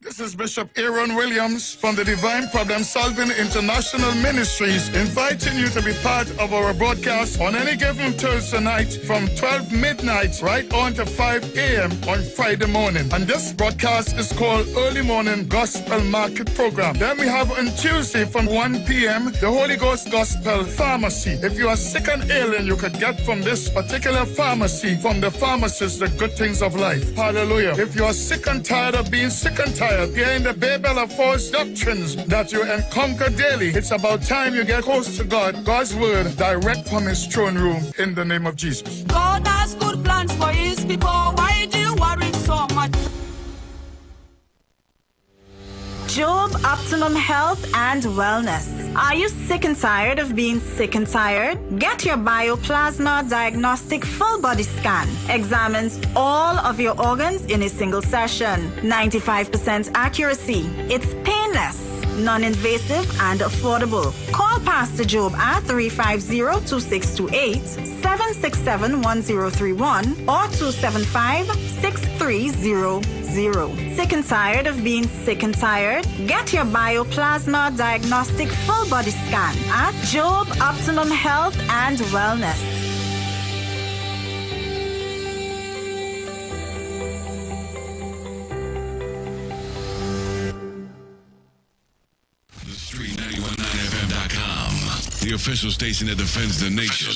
This is Bishop Aaron Williams from the Divine Problem Solving International Ministries, inviting you to be part of our broadcast on any given Thursday night from 12 midnight right on to 5 a.m. on Friday morning. And this broadcast is called Early Morning Gospel Market Program. Then we have on Tuesday from 1 p.m. the Holy Ghost Gospel Pharmacy. If you are sick and ailing, you could get from this particular pharmacy, from the pharmacist, the good things of life. Hallelujah. If you are sick and tired of being sick and tired, hearing the babel of false doctrines that you encounter daily, it's about time you get close to God, God's word, direct from his throne room, in the name of Jesus. God has good plans for his people. Why do you worry so much? Job Optimum Health and Wellness. Are you sick and tired of being sick and tired? Get your Bioplasma Diagnostic Full Body Scan. Examines all of your organs in a single session. 95% accuracy. It's painless, non-invasive, and affordable. Call Pastor Job at 350-2628, 767-1031, or 275-6300. Sick and tired of being sick and tired? Get your Bioplasma Diagnostic Full Body Scan at Job Optimum Health and Wellness. The Street 919FM.com. The official station that defends the nation.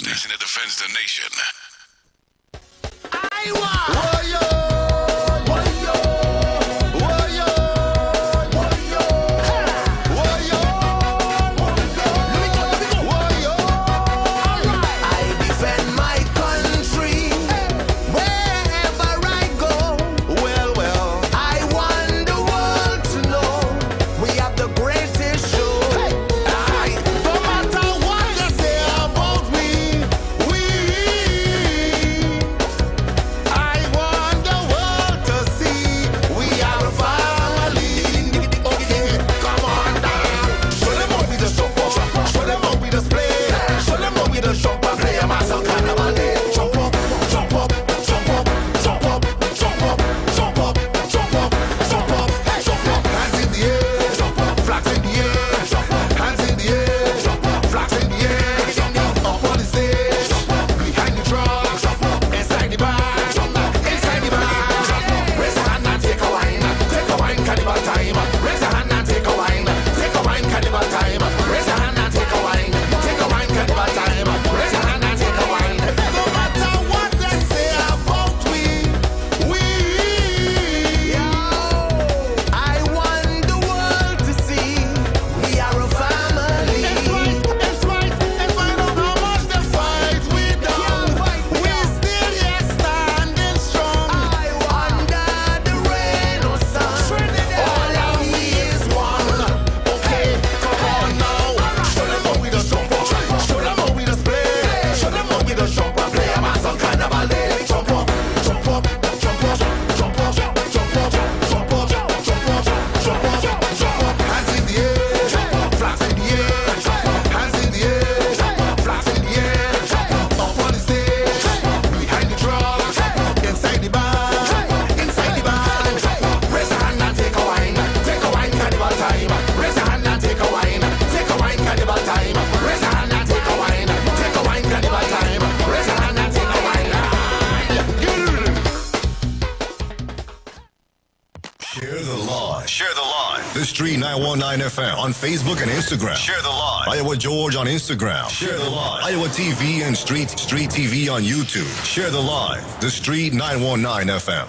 The Street 919 FM on Facebook and Instagram. Share the live. Iowa George on Instagram. Share the live. Iowa TV and Street TV on YouTube. Share the live. The Street 919 FM.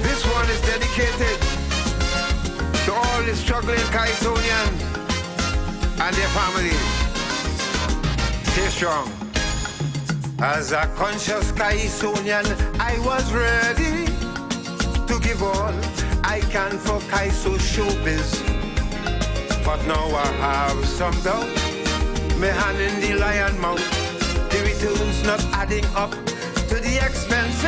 This one is dedicated to all the struggling Kaisonian and their families. Stay strong. As a conscious Kaisonian, I was ready to give all I can for Kaiso showbiz. But now I have some doubt. My hand in the lion mouth. The returns not adding up to the expenses.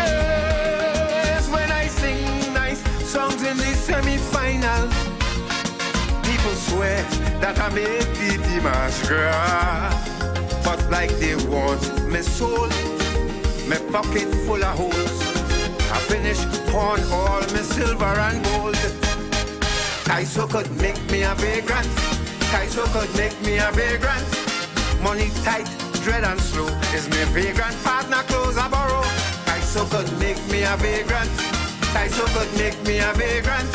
When I sing nice songs in the semi-finals, people swear that I make the mascara. But like they want my soul, my pocket full of holes. I finish pawn all my silver and gold. Kaiso could make me a vagrant. Kaiso could make me a vagrant. Money tight, dread and slow is my vagrant partner clothes I borrow. Kaiso could make me a vagrant. Kaiso could make me a vagrant.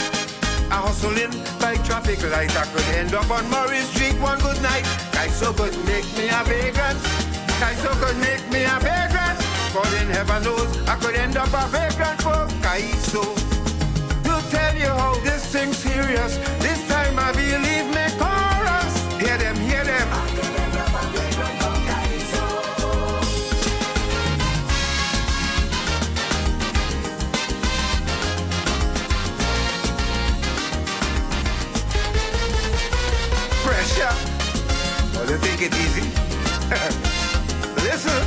I hustling by traffic light. I could end up on Murray Street one good night. Kaiso could make me a vagrant. Kaiso could make me a vagrant. God in heaven knows I could end up a vagrant for Kaiso. To tell you how this thing's serious, this time I believe me chorus. Hear them, hear them. I could end up a vagrant for Kaiso. Pressure. Well, you think it easy? Listen.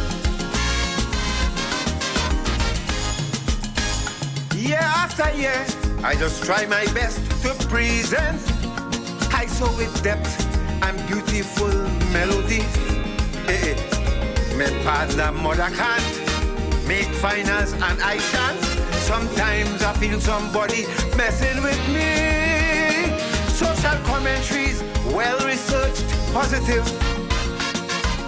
Year after year, I just try my best to present Kaiso with depth and beautiful melody. Hey, my partner mother can't make finals and I shan't. Sometimes I feel somebody messing with me. Social commentaries, well-researched, positive,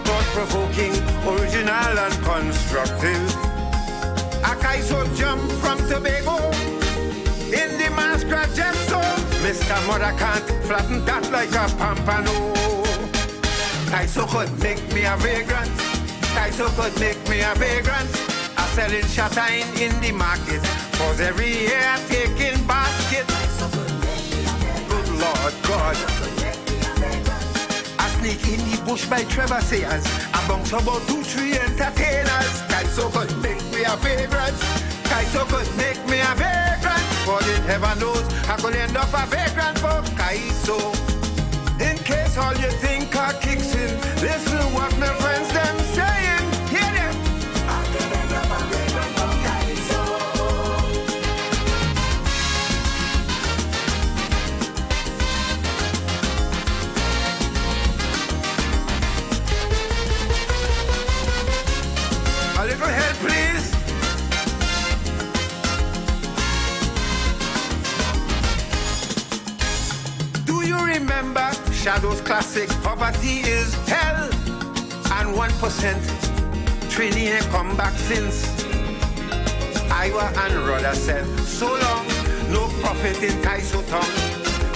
thought-provoking, original and constructive. A Kaiso jump from Tobago in the masquerade gesso. Mr. Mother can't flatten that like a pampano. Kaiso could make me a vagrant. Kaiso could make me a vagrant. I selling shine in the market. Cause every year taking basket. Good Lord God. I sneak in the bush by Trevor Sayers. I bounce about 2-3 entertainers. Kaiso could make me a vagrant. Kaiso could make me a vagrant. But in heaven knows I could end up a vagrant for Kaiso. In case all you think are kicks in, listen what my friends them saying. Hear them. I could end up a vagrant for Kaiso. A little help, please. Do you remember Shadow's classic? Poverty is hell, and 1% Trini ain't come back since. IWER and Rudder said, so long, no profit in Kaiso tongue.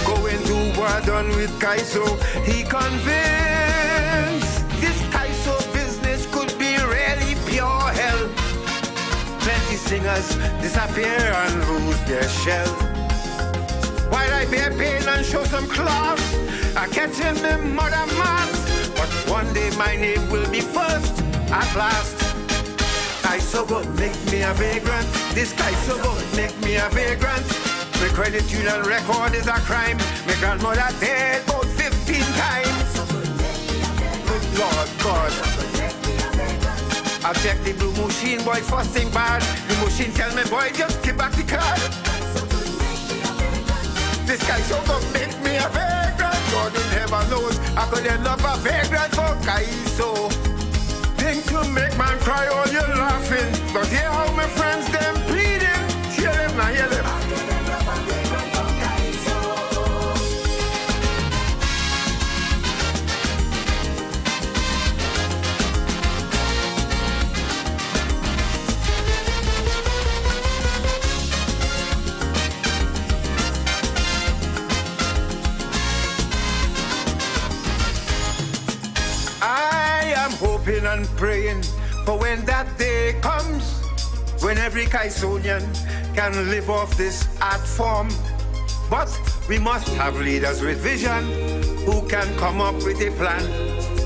Going to war done with Kaiso, he convinced this Kaiso business could be really pure hell. Plenty singers disappear and lose their shell. While I bear pain and show some class, I catch him in mother mass. But one day my name will be first at last. Kaiso go make me a vagrant. This Kaiso go make me a vagrant. My credit union record is a crime. My grandmother dead about 15 times. Good Lord God. I check the blue machine, boy, first thing bad. The machine tell me, boy, just give back the card. This Kaiso gonna make me a vagrant. God in heaven knows I could end up a vagrant for Kaiso. Think to make man cry, all you laughing. But hear how my friends them pleading. Hear them now, hear them. Hoping and praying for when that day comes, when every Kaisonian can live off this art form. But we must have leaders with vision who can come up with a plan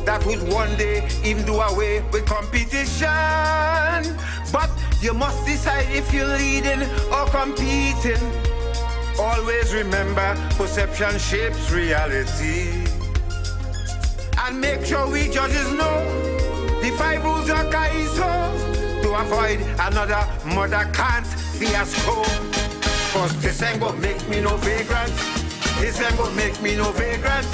that would one day even do away with competition. But you must decide if you're leading or competing. Always remember, perception shapes reality. And make sure we judges know the 5 rules of Kaiso to avoid another mother can't fiasco. Cause this ain't gonna make me no vagrant. This ain't gonna make me no vagrant.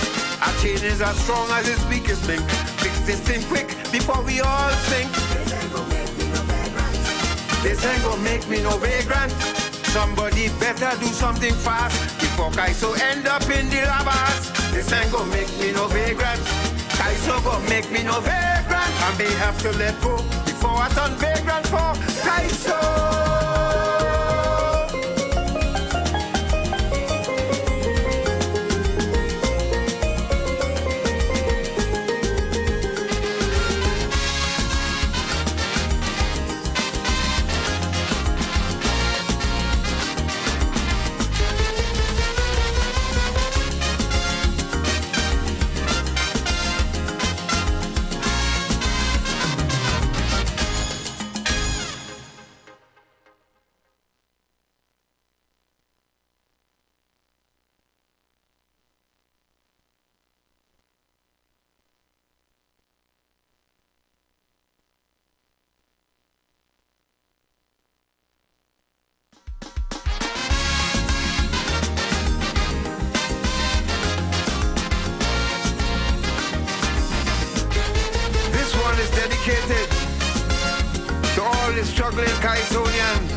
Our chain is as strong as its weakest link. Fix this thing quick before we all sink. This ain't gonna make me no vagrant. This ain't gonna make me no vagrant. Somebody better do something fast before Kaiso end up in the lavas. This ain't gonna make me no vagrant. Kaiso gonna make me no vagrant. I may have to let go before I turn vagrant for Kaiso. Dedicated to all the struggling Kaisonians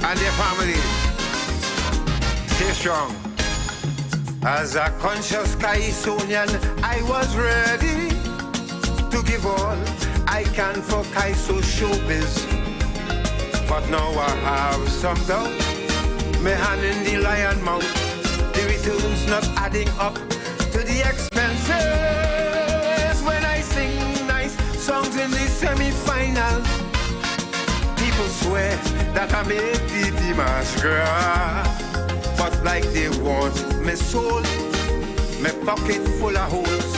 and their families. Stay strong. As a conscious Kaisonian, I was ready to give all I can for Kaiso showbiz. but now I have some doubt. Me hand in the lion mouth, the returns not adding up to the expenses. When I sing nice songs in the semi-final, people swear that I made the masquerade. But like they want me soul, me pocket full of holes.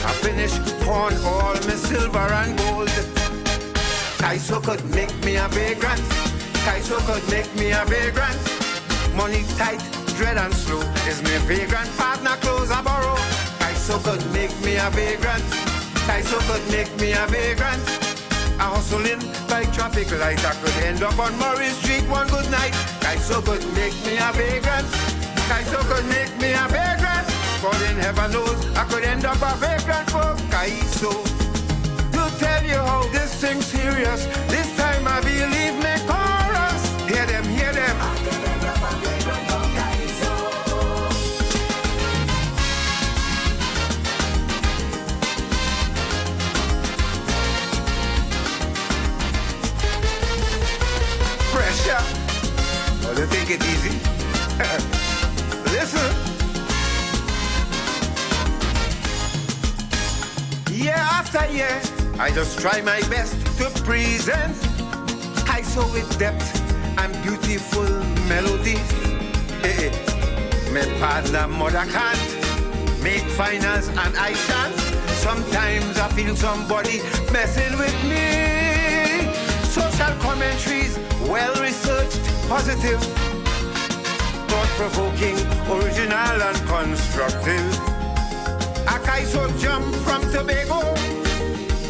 I finish pawn all me silver and gold. Kaiso could make me a vagrant. Kaiso could make me a vagrant. Money tight, dread and slow is me vagrant partner clothes I borrow. Kaiso could make me a vagrant. Kaiso could make me a vagrant. I hustling by traffic light. I could end up on Murray Street one good night. Kaiso could make me a vagrant. Kaiso could make me a vagrant. God in heaven knows I could end up a vagrant for Kaiso. To tell you how this thing's serious, this time I believe me chorus. Hear them, hear them. I could end up a vagrant for Kaiso. Pressure. Oh, they take it easy. Listen. Year after year, I just try my best to present Kaiso with depth and beautiful melodies. Hey, my partner mother can't make finals and I shan't. Sometimes I feel somebody messing with me. Social commentaries, well-researched, positive, thought-provoking, original and constructive. A Kaiso jump from Tobago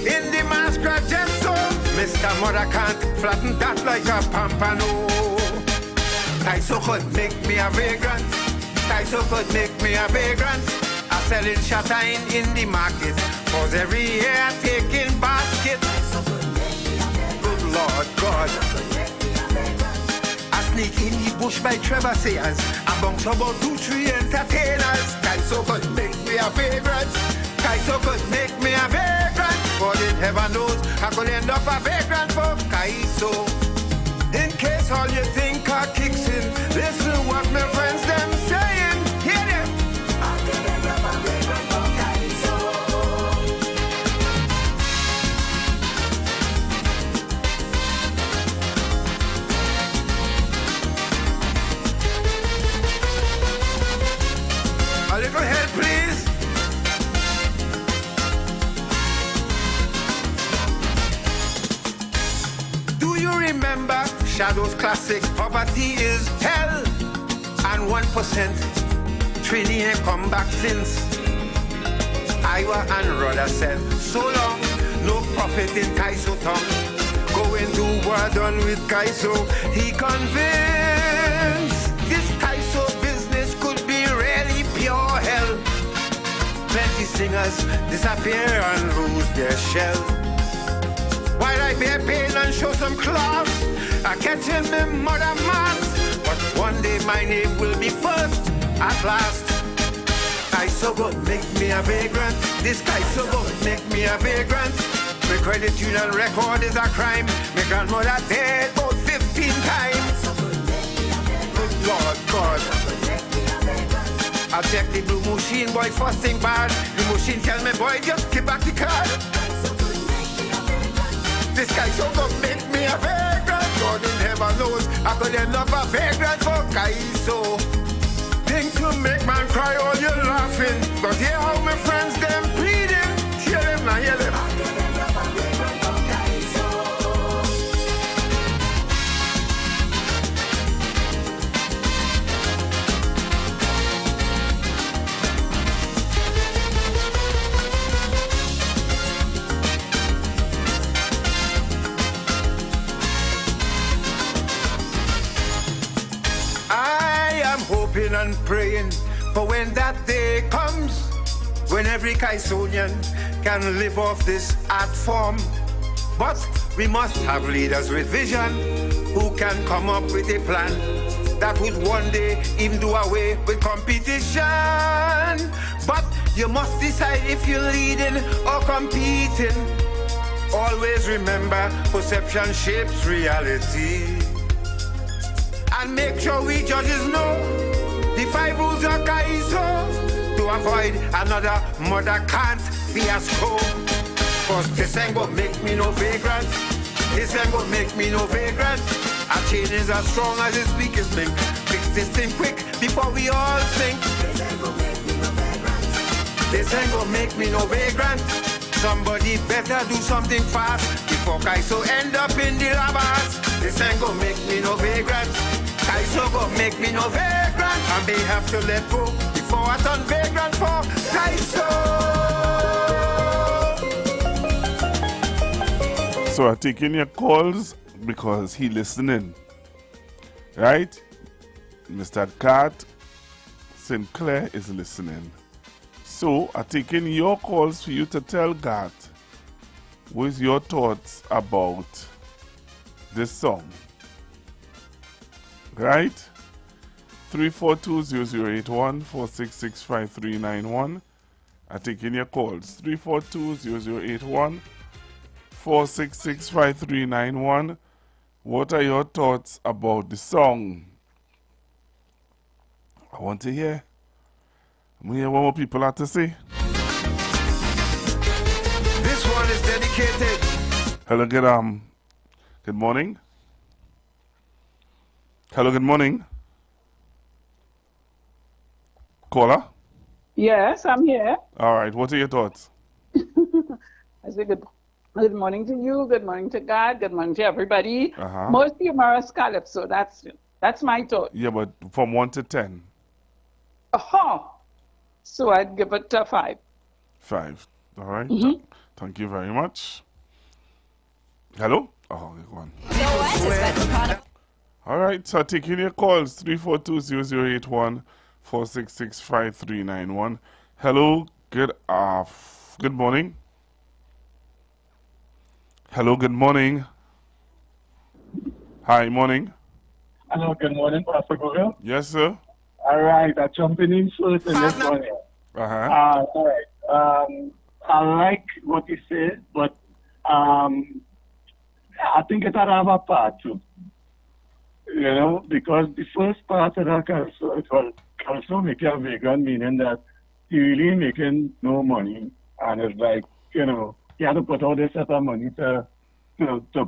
in the masquerade gesto. Mr. Mother can't flatten that like a pampano. Kaiso could make me a vagrant. Kaiso could make me a vagrant. I selling chatine in the market, cause every year taking basket. Good Lord God. I sneak in the bush by Trevor Sayers. I bounce about 2-3 entertainers. Kaiso could make me a vagrant. Kaiso could make me a vagrant. God in heaven knows I could end up a vagrant for Kaiso. In case all you think are kicks in, listen what my friends them saying. Hear them. I could end up a vagrant for Kaiso. A little help, please. Do you remember Shadow's classic? Poverty is hell, and 1% Trini ain't come back since. IWER and Rudder said, so long, no profit in Kaiso tongue. Going to war done with Kaiso, he convinced this Kaiso business could be really pure hell. Plenty singers disappear and lose their shell. While I bear pain and show some class, I catch in me mother mass. But one day my name will be first at last. Kaiso go make me a vagrant. This Kaiso go make me a vagrant. My credit union record is a crime. My grandmother dead about 15 times. Good Lord God. I check the blue machine, boy, first thing bad. The machine tell me, boy, just give back the card. This Kaiso go make me a vagrant. God in heaven knows I could end up a vagrant for Kaiso. Think to make man cry, all you laughing. But hear how my friends them pleading. Hear them now, hear them. Hoping and praying for when that day comes, when every Kaisonian can live off this art form. But we must have leaders with vision who can come up with a plan that would one day even do away with competition. But you must decide if you're leading or competing. Always remember, perception shapes reality. And make sure we judges know the 5 rules of Kaiso to avoid another mother can't fiasco. Cause this ain't gonna make me no vagrant. This ain't gonna make me no vagrant. A chain is as strong as its weakest link. Fix this thing quick before we all sink. This ain't gonna make me no vagrant. This ain't gonna make me no vagrant. Somebody better do something fast before Kaiso end up in the labas. This ain't gonna make me no vagrant. Kaiso gonna make me no vagrant. I may have to let go before I turn vagrant for Kaiso. So I'm taking your calls because he listening. Right? Mr. Cat Sinclair is listening. So I'm taking your calls for you to tell Gat what is your thoughts about this song. Right? 342-0081 4665391. I'm taking your calls. 342-0081 4665391. What are your thoughts about the song? I want to hear. I'm hear what more people have to say. This one is dedicated. Hello, good morning. Hello, good morning. Caller? Yes, I'm here. All right, what are your thoughts? I say good morning to you, good morning to God, good morning to everybody. Uh-huh. Most humorous calypso, that's my thought. Yeah, but from 1 to 10? So I'd give it a 5. 5. All right. Mm-hmm. Thank you very much. Hello? Oh, go on. All right, so taking your calls, 342-0081 4665391. Hello, good morning. Hello, good morning. Hi, morning. Hello, good morning, Pastor Google. Yes, sir. All right, I'm jumping in first in this one. Uh-huh. All right. I like what you said, but I think it had have a part too. You know, because the first part of that also make you a vegan, meaning that you really making no money, and it's like, you know, you have to put all this set of money to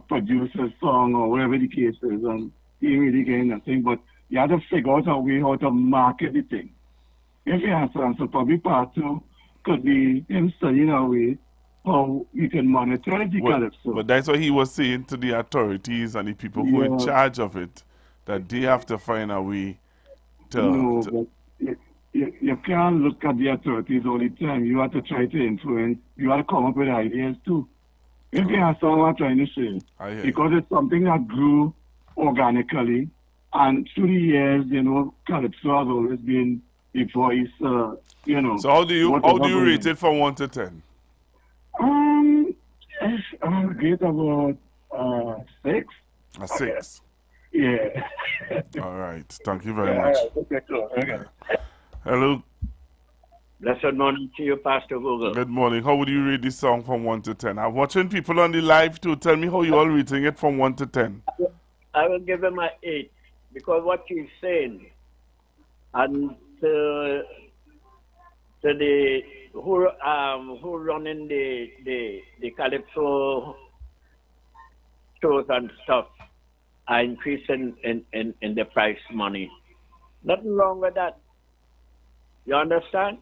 produce a song or whatever the case is, and you ain't really getting nothing, but you have to figure out a way how to market the thing. If you have some, so probably part 2 could be him studying a way how you can monetize the calypso. But that's what he was saying to the authorities and the people who are in charge of it, that they have to find a way to... But you can't look at the authorities all the time. You have to try to influence. You have to come up with ideas too. If you have someone trying to say, because it's something that grew organically, and through the years, you know, calypso has always been the voice, you know. So how do you rate it from 1 to 10? I rate about 6. A 6? Yeah. All right. Thank you very much. Okay, cool. Okay. Hello. Blessed morning to you, Pastor Google. Good morning. How would you rate this song from 1 to 10? I'm watching people on the live too. Tell me how you all rating it from 1 to 10. I will give him an 8 because what he's saying, and to the who running the calypso shows and stuff are increasing in the price money. Nothing wrong with that. You understand?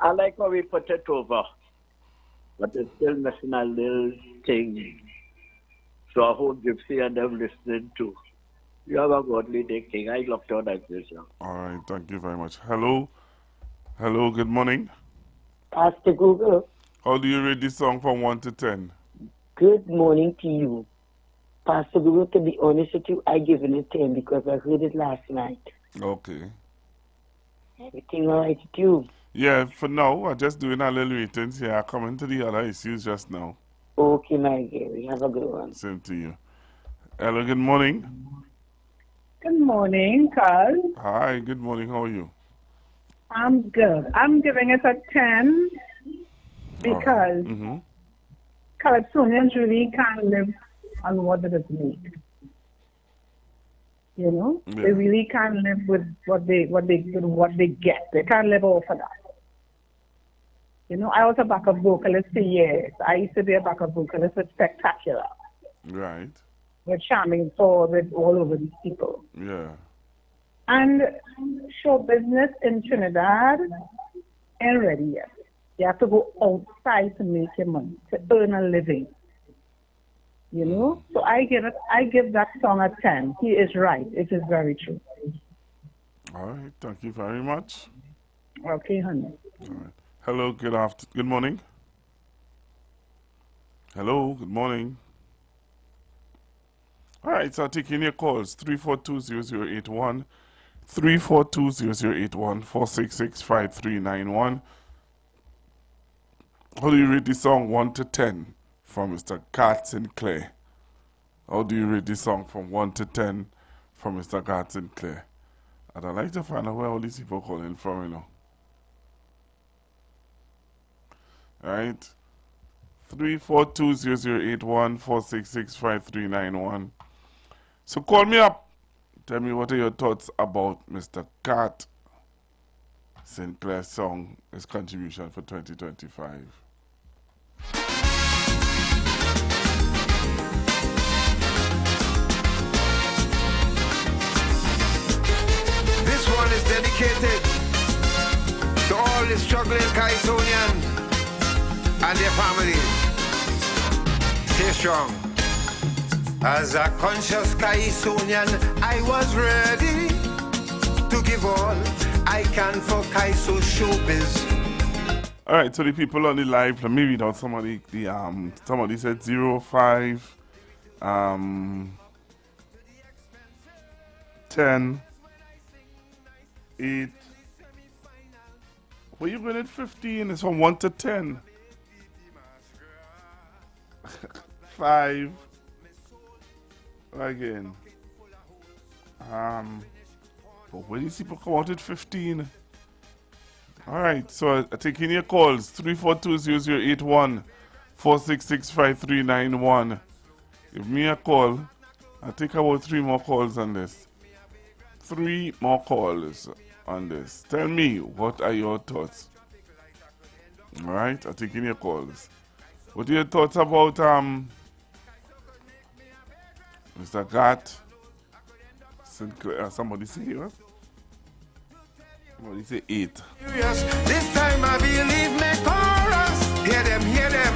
I like how we put it over, but it's still missing a little thing. So I hope Gypsy and them listening too. You have a godly day, King. I love to like this. All right, thank you very much. Hello. Hello, good morning. Pastor Google. How do you rate this song from 1 to 10? Good morning to you. Pastor Google, to be honest with you, I give it a 10 because I heard it last night. Okay. Everything all right with you? Yeah, for now, I'm just doing a little ratings here. I'm coming to the other issues just now. Okay, my dear. Have a good one. Same to you. Hello, good morning. Good morning, Carl. Hi, good morning. How are you? I'm good. I'm giving it a 10 because Calypsonians really can't live on what it is made. You know, they really can't live with what they get. They can't live off of that. You know, I was a backup vocalist for years. I used to be a backup vocalist with Spectacular. Right. With Charming Paul, with all over these people. Yeah. And show business in Trinidad ain't ready yet. You have to go outside to make your money, to earn a living. You know? So I give that song a 10. He is right. It is very true. All right. Thank you very much. Okay, honey. All right. Hello, good morning. Hello, good morning. All right, so taking your calls, 342-0081, 342-0081, 466-5391. How do you rate the song 1 to 10 from Mr. Cat Sinclair? How do you rate the song from 1 to 10 from Mr. Cat Sinclair? And I'd like to find out where all these people calling from, you know. All right, 342-0081, 466-5391. So call me up. Tell me what are your thoughts about Mr. Cat Sinclair's song, his contribution for 2025. This one is dedicated to all the struggling Kaisonian and their families. Stay strong. As a conscious Kaisonian, I was ready to give all I can for Kaiso showbiz. All right, so the people on the live, let me read out somebody. Somebody said 05, 10, 8. Well, you going at 15? It's from 1 to 10. 5 again. But where these people come out at 15? Alright, so taking your calls, 342-0081, 466-5391. Give me a call. I'll take about 3 more calls on this. 3 more calls on this. Tell me, what are your thoughts? Alright, I'm taking your calls. What are your thoughts about Mr. Gat Sinclair? Somebody say what? Somebody say 8. This time I believe me chorus. Hear them, hear them.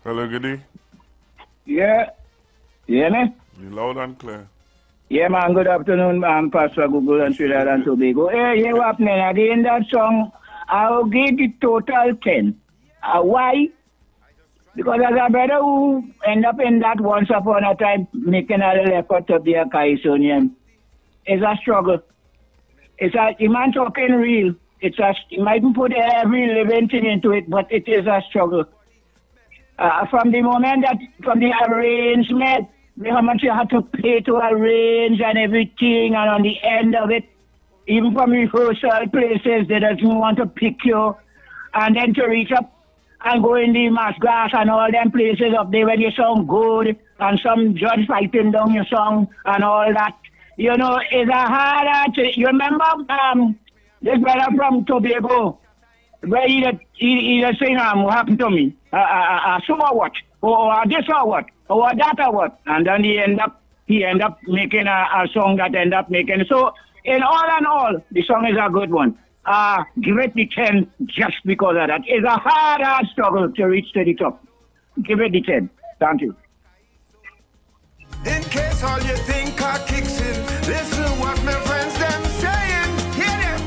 Hello, Goody. Yeah. You hear me? You loud and clear. Yeah, man. Good afternoon, man. Pastor Google and Trinidad and Tobago. Hey, you happening again? That song, I'll give it total 10. Why? Because as a brother who end up in that once upon a time, making a little effort to be a Kaisonian, it's a struggle. You man talking real. You mightn't put every living thing into it, but it is a struggle. From the moment from the arrangement, how much you have to pay to arrange and everything, and on the end of it, even from rehearsal places, they doesn't want to pick you, and then to reach up and go in the mass grass and all them places up there when you sound good, and some judge fighting down your song and all that. You know, it's a hard thing. You remember this brother from Tobago, where he just saying, what happened to me? So what? Or this or what? Or that or what? And then he end up making a song that end up making. So, in all, the song is a good one. Give it the 10 just because of that. It's a hard struggle to reach to the top. Give it the 10. Thank you. In case all you think kicks in, listen what my friends them saying. Hear them.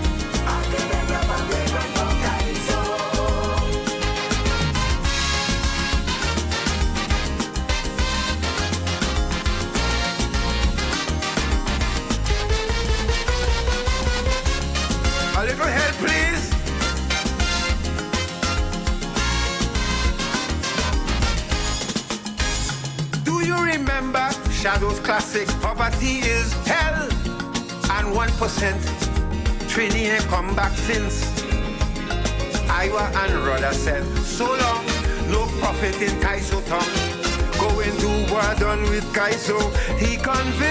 A little help, please. Do you remember Shadow's classic, Poverty is Hell? and 1%. Trini ain't come back since. IWER and Rudder said, so long, no profit in Kaiso tongue. Going to war done with Kaiso. He convinced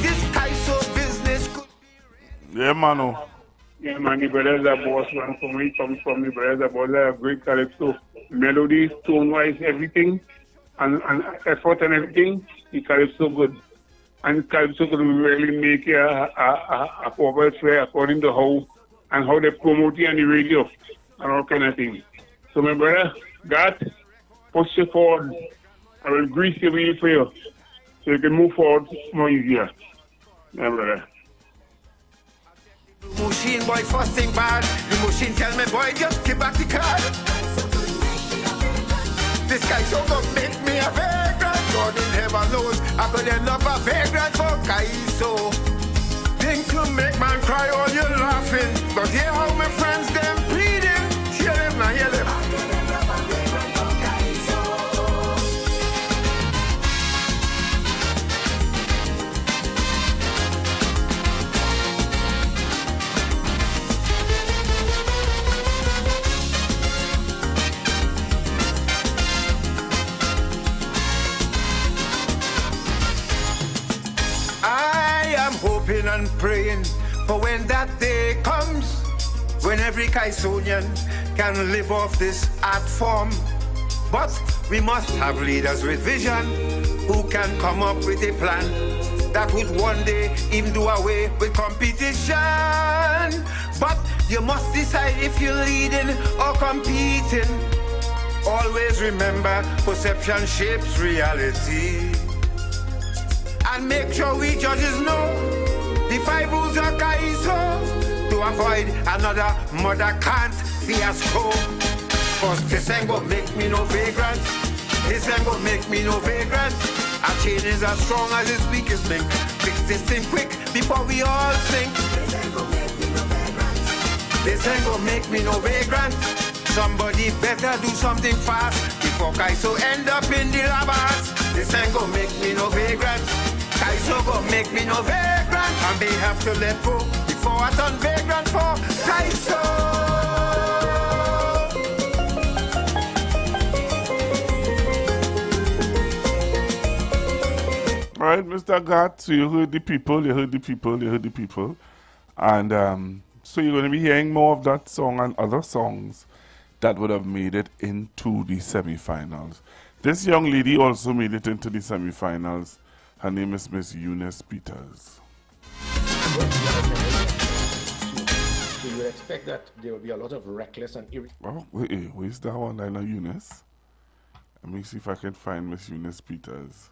this Kaiso business could be... Yeah, Mano. Yeah, man, the brothers are boss one for me, comes from the brothers are boss, are great calypso. Melody, tone-wise, everything, and effort and everything, the calypso good. And calypso could really make a forward fair according to how they promote it on the radio and all kind of things. So my brother, God, push you forward. I will grease your wheel for you so you can move forward more easier. My brother. Machine boy first thing bad. The machine tell me, boy, just give back the card. This guy so gonna make me a vagrant. God in heaven knows I could end up a vagrant for Kaiso. Think to make man cry all you laughing. But hear how my friends them pleading. Hear them now, hear them. Hoping and praying for when that day comes, when every Kaisonian can live off this art form. But we must have leaders with vision who can come up with a plan that would one day even do away with competition. But you must decide if you're leading or competing. Always remember, perception shapes reality. And make sure we judges know the 5 rules of Kaiso to avoid another mother can't fiasco. Cause this ain't gonna make me no vagrant. This ain't gonna make me no vagrant. Our chain is as strong as its weakest link. Fix this thing quick before we all sink. This ain't gonna make me no vagrant. This ain't gonna make me no vagrant. Somebody better do something fast before Kaiso end up in the labas. This ain't gonna make me no vagrant. Kaiso gonna make me no vagrant. I may have to let go before I turn vagrant for Kaiso. All right, Mr. Gat, so you heard the people. And so you're going to be hearing more of that song and other songs that would have made it into the semifinals. This young lady also made it into the semifinals. Her name is Miss Eunice Peters. So you would expect that there will be a lot of reckless and Oh, where's that one? I know Eunice. Let me see if I can find Miss Eunice Peters.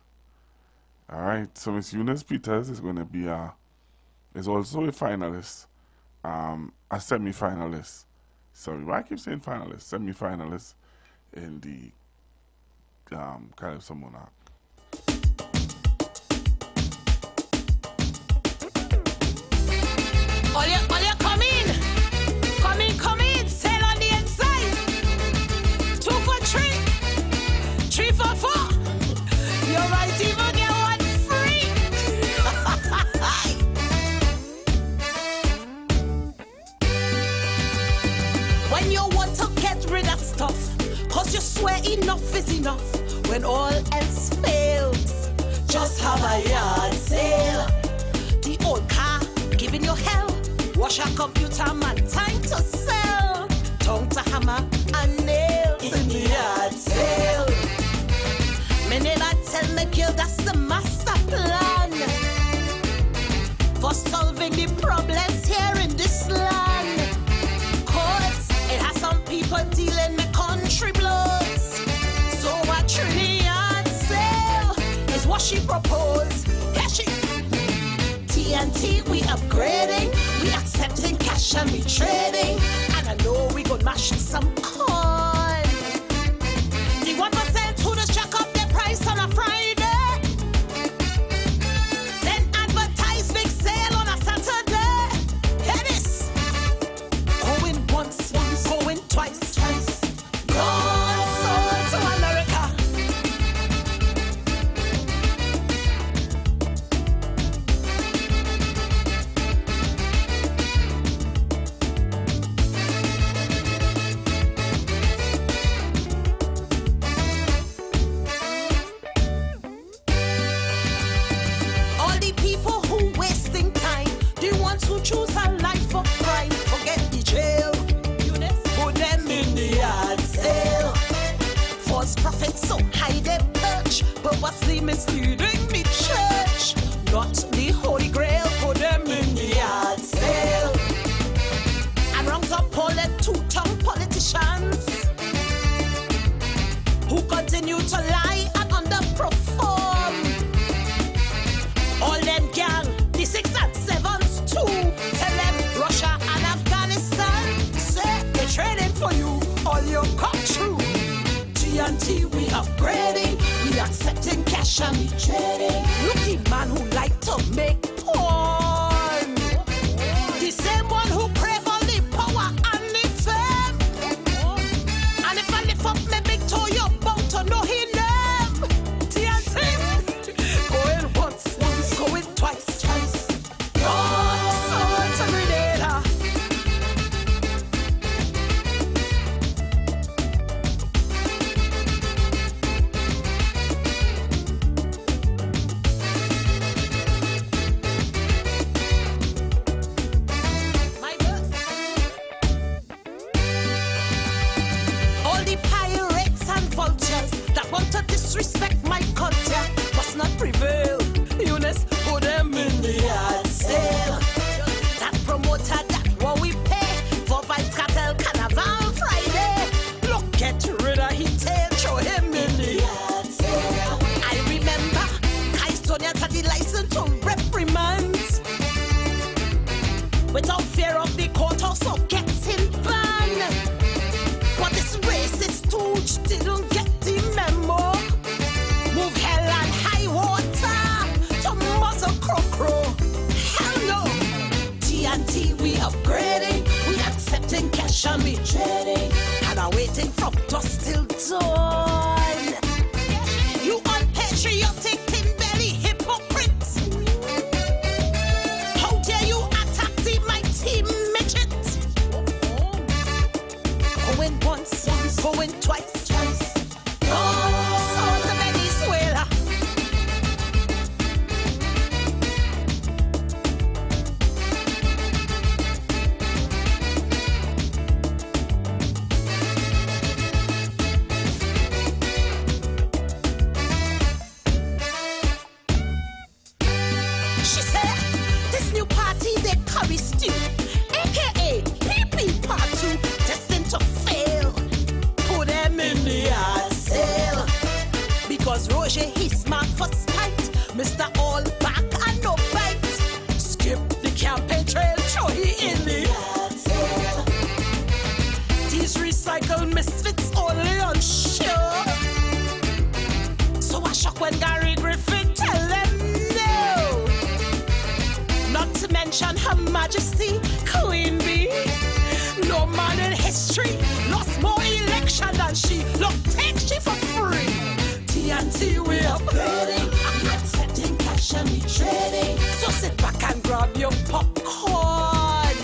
All right, so Miss Eunice Peters is going to be is also a finalist, a semi-finalist. Sorry, why I keep saying finalist? Semi-finalist in the Calypso Monarch. All you come in, sail on the inside. 2 for 3, 3 for 4. You might even get one free. When you want to get rid of stuff, cause you swear enough is enough. When all else fails, just have a yard sale. The old car giving you hell. Wash a computer, man, time to sell. Tongue to hammer and nails in the yard sale. Me neighbor tell me, girl, that's the master plan for solving the problems here in this land. Cause it has some people dealing with country bloods. So a Trinidad sale is what she proposed. Yeah, she TNT, we upgrading. We accepting cash and we trading. And I know we gon' mash some coin. The 1% who just jack up their price on a Friday, then advertise big sale on a Saturday. Hear this. Going once, going twice. Gone sold to America. prophets so high they perch, purposely misleading me church. Not the Holy Grail, put them in the yard sale. And rounds up all them two-tongue politicians who continue to lie and underperform. All them gang, the 6 and 7s too. Tell them Russia and Afghanistan say they're trading for you. All your come true. TNT we upgrading, we accepting cash and we trading. Look the man who like to make porn, the same one who pray for the power and the fame. And if I lift up my big toe, you're bound to know his name. TNT, going once, going twice. God, so Grenada. All the pirates and vultures that want to disrespect my culture must not prevail. Eunice, put them in the yard sale. That promoter, that what we pay for Vibes Cartel Carnival Friday. Look, get rid of his tail, throw him in the yard sale. I remember Kaistonia had the license to reprimand without fear of the court, also gets him banned. But this racist stooge didn't get the memo. Move hell and high water to muzzle crow. Hell no. TNT we upgrading, we accepting cash and we trading, and are waiting from dusk till dawn. You unpatriotic tin belly hypocrites, how dare you attack the mighty midget? Going once, going twice. Oh, the Venezuela. She said, this new party they curry stew, aka PP Part 2, destined to fail. Put them in the yard sale. Because Roger, he's smart for spite. Mr. All back and no bite. Skip the campaign trail, throw he in the yard sale. These recycled misfits only on show. So I shock when Gary Griffin tell them no. Not to mention Her Majesty Queen Bee. No man in history lost more election than she. Look, take she for free. TNT we upgrading, accepting cash and we trading. So sit back and grab your popcorn.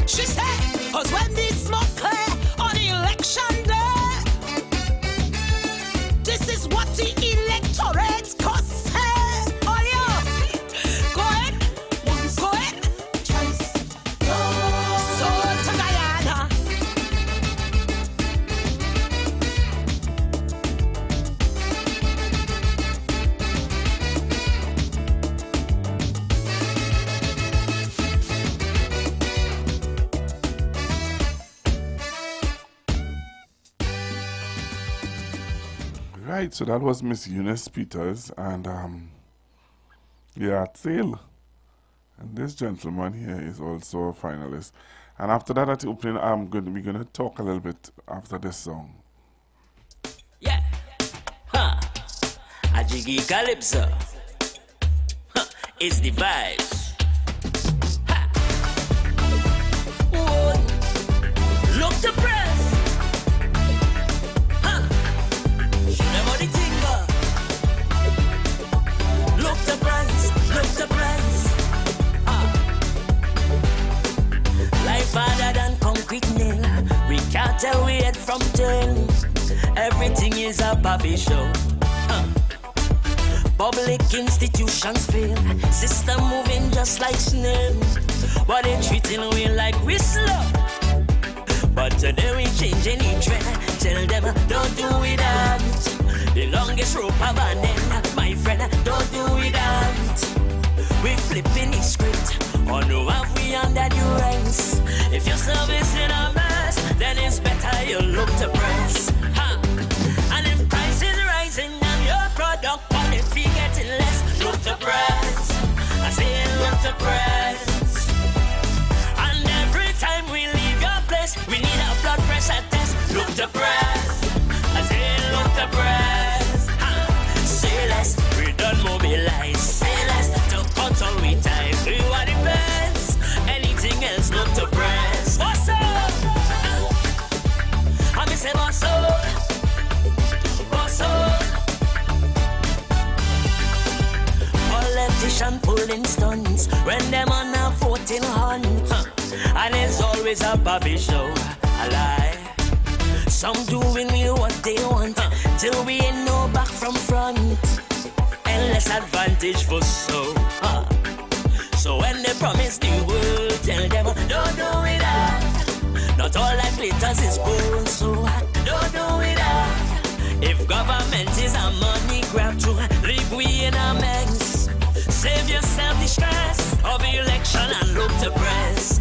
She said, cause when the smoke clear on election day, this is what the electorate cause say. Oh yeah, go ahead, twice. So to Guyana. Right, so that was Miss Eunice Peters and yard sale. And this gentleman here is also a finalist. And after that, at the opening, we're gonna talk a little bit after this song. Yeah, a jiggy calypso. It's the vibes. Look the press. Remember the tinker. Look the price. Life harder than concrete nail. We can't tell we head from tail. Everything is a puppy show. Public institutions fail. System moving just like snails. But they treating we like we slow. But today we change any trend. Tell them don't do it that. troop of an end. My friend, don't do it that. We flipping the script. Or no have we under duress. If your service in a mess, then it's better you look to press. Ha. And if price is rising and your product quality getting less, look to press. I say look to press. And every time we leave your place, we need a blood pressure test. Look to press. I say look to press. Say less, we don't mobilize. Say less, to cut all we time. We want the best. Anything else, look to press. What's up? I say what's up? What's up? Politician pulling stunts when them on a voting hunt. And it's always a Bobby show. A lie. Some doing me what they want till we ain't no back from front. Endless advantage for so. So when they promise the world, tell them don't do it that. Not all that glitters is gold, so don't do it that. If government is a money grab to leave we in a mess. Save yourself the stress of the election and look to press.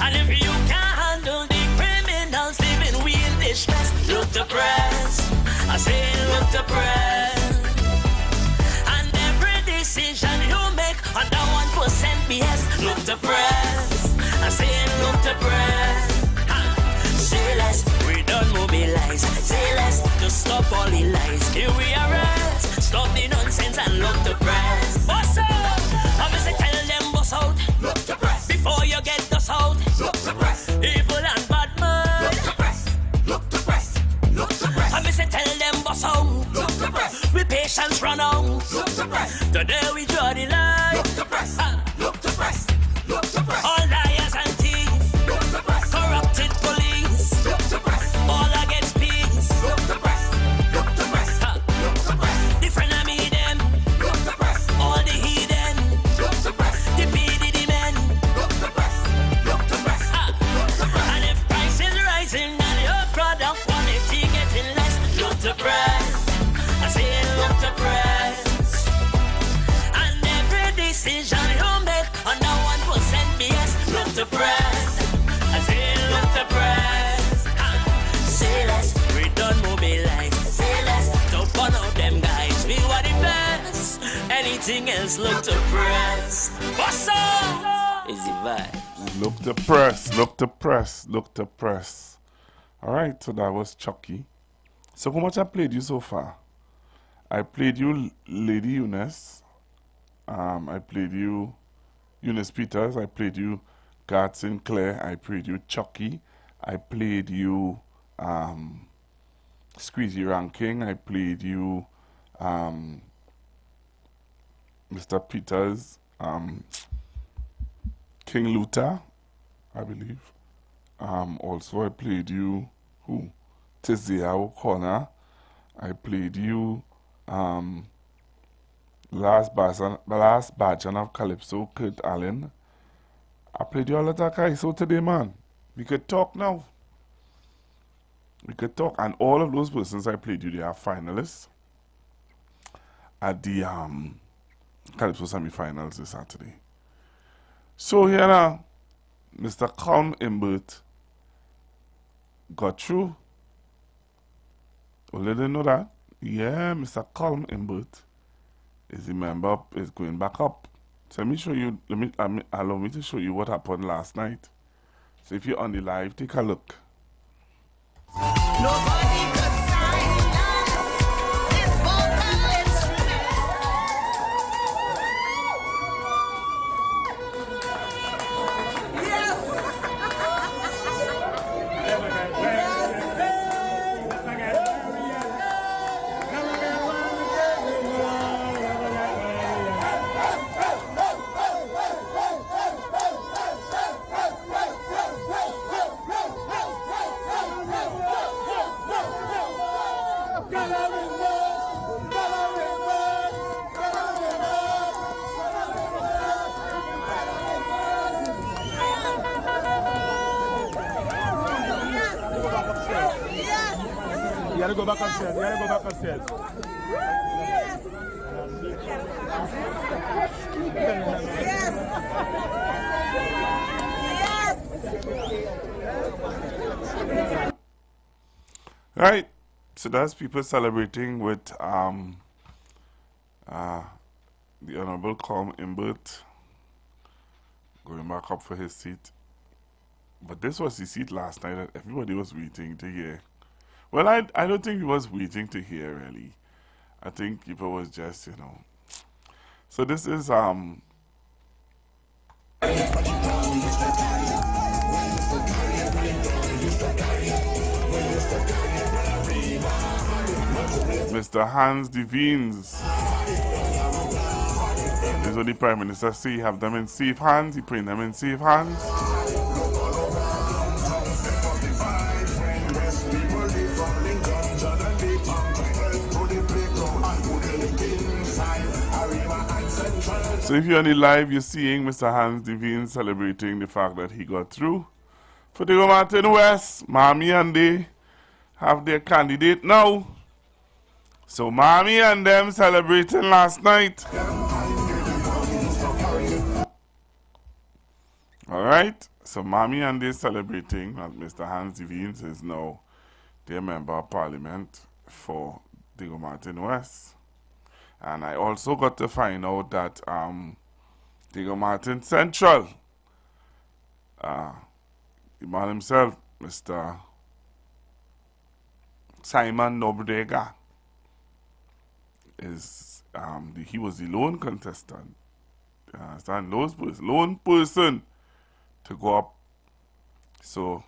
And if you can't handle the criminals living we in distress, look to press. I say look to press. And every decision you make under 1% BS, look to press. I say look to press. Say less, we don't mobilize. Say less to stop all the lies. Here we arrest, stop the nonsense and look to press. Boss out, I say tell them boss out. Look to press. Before you get us out. Look to press. Evil and bad man. Look to press. Look to press. Look to press. I say tell them boss out. Look to press. With patience run out. Look to press. Today we draw the line. Look to press. Look to press. Look to press. All liars and thieves. Look to press. Corrupted police. Look to press. All against peace. Look to press. Look to press. Look to press. The friend of me them. Look to press. All the heathen. Look to press. The PDD men. Look to press. Look to press. Look to press. And if price is rising and your product quality getting less, look to press. I say look to press. And every decision you make under 1% BS, look to press. I say look to press. Say less, we don't mobilize. Say less, don't burn out them guys. We want the best. Anything else, look to press. What's up? Is the vibe. Look to press, look to press, look to press. Alright, so that was Chucky. So how much I played you so far? I played you Lady Eunice. I played you Eunice Peters. I played you Gart Sinclair. I played you Chucky. I played you Squeezy Ranking. I played you Mr. Peters. King Luther, I believe. Also I played you Tizia O'Connor. I played you the last Bajan of Calypso, Kurt Allen. I played you all of that guys. So today, man, we could talk now. We could talk. And all of those persons I played you, they are finalists at the Calypso semi-finals this Saturday. So here now, Mr. Colm Imbert got through. Well, they didn't know that. Yeah, Mr. Colm Imbert is a member, is going back up. So let me show you, allow me to show you what happened last night. So if you're on the live, take a look. Nobody could silence this vocal instrument. You gotta go back upstairs. You gotta go back upstairs. Right. So that's people celebrating with the Honorable Com Imbert going back up for his seat. But this was the seat last night that everybody was waiting to hear. Well, I don't think he was waiting to hear, really. I think people was just, you know. So this is Mr. Hans Devines. This is what the Prime Minister say, have them in safe hands, he putting them in safe hands. So if you're on the live, you're seeing Mr. Hans Devine celebrating the fact that he got through. For the Martin West, Mommy and they have their candidate now. So Mommy and them celebrating last night. Alright, so Mommy and they celebrating that Mr. Hans Devine is now their member of parliament for Diego Martin West. And I also got to find out that Diego Martin Central, the man himself, Mr. Simon Nobrega, is he was the lone contestant, lone person to go up. So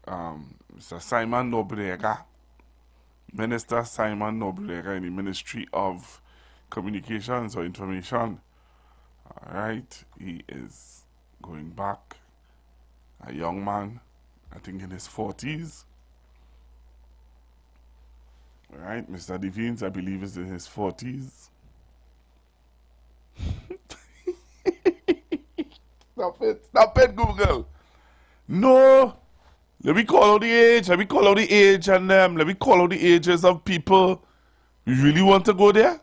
Mr. Simon Nobrega, Minister Simon Nobrega in the Ministry of Communications or Information. Alright, he is going back, a young man, I think in his 40s. Alright, Mr. Devines, I believe, is in his 40s. Stop it, Google. No, let me call out the age, and let me call out the ages of people. You really want to go there?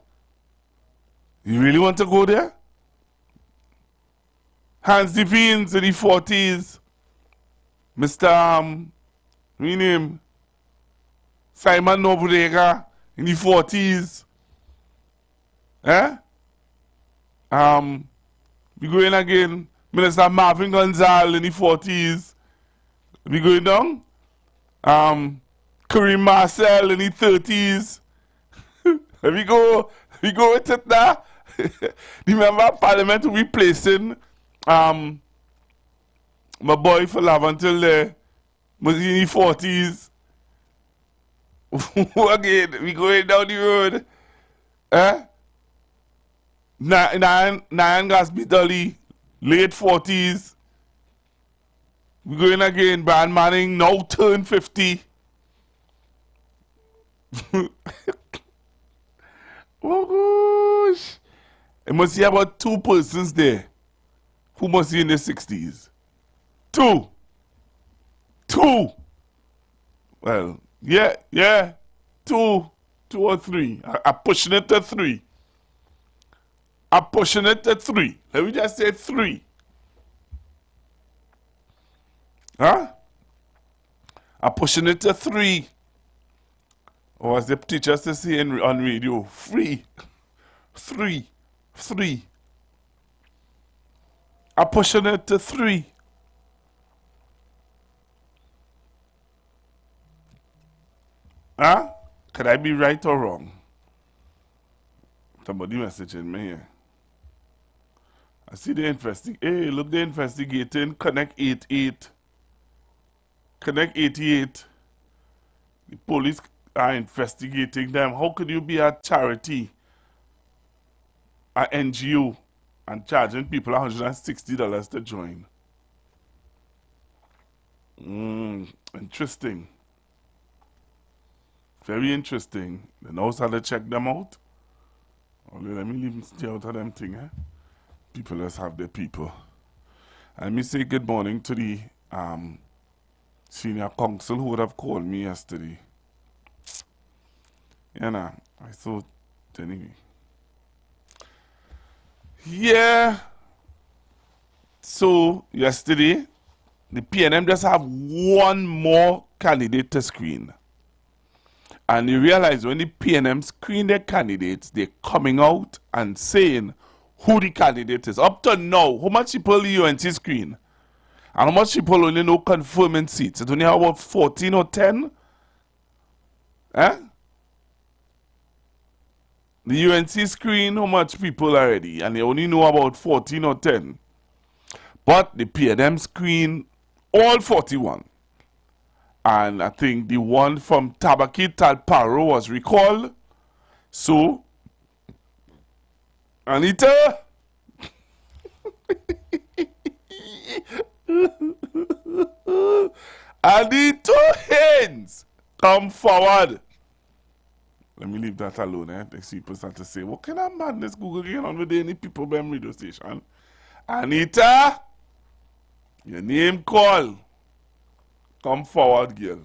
You really want to go there? Hans Devines in the 40s. Mr. What's name? Simon Nobrega in the 40s. Eh? We going again. Minister Marvin Gonzalez in the 40s. We going down. Kareem Marcel in the 30s. We go with it now. The member of parliament will be placing my boy for love until there was in the 40s. Again, we going down the road. Eh? Nyan Gasby Dolly, late 40s. We going again. Brian Manning now turned 50. Oh gosh. It must be about 2 persons there who must be in their 60s. 2. Well, yeah. 2 or 3. I'm pushing it to 3. Let me just say 3. Huh? I'm pushing it to 3. Or as the teachers to say on radio, 3. I'm pushing it to 3. Huh? Could I be right or wrong? Somebody messaging me here. I see the investigating. Hey, look, they're investigating Connect 88. Connect 88. The police are investigating them. How could you be a charity, a NGO, and charging people $160 to join? Interesting. Very interesting. They know how to check them out. Only let me leave them stay out of them thing, eh? People just have their people. And let me say good morning to the senior counsel who would have called me yesterday. You know, I thought, anyway. Yeah. So, yesterday, the PNM just have one more candidate to screen. And you realize when the PNM screen their candidates, they're coming out and saying who the candidate is. Up to now, how much people the UNC screen? And how much people only know confirming seats? It only have about 14 or 10? Eh? The UNC screen, how much people already? And they only know about 14 or 10. But the PNM screen, all 41. And I think the one from Tabakit Talparo was recalled. So, Anita, Anita Haynes, come forward. Let me leave that alone. Next people start to say, what kind of madness Google getting on with any people by radio station? Anita, your name call. Come forward, girl.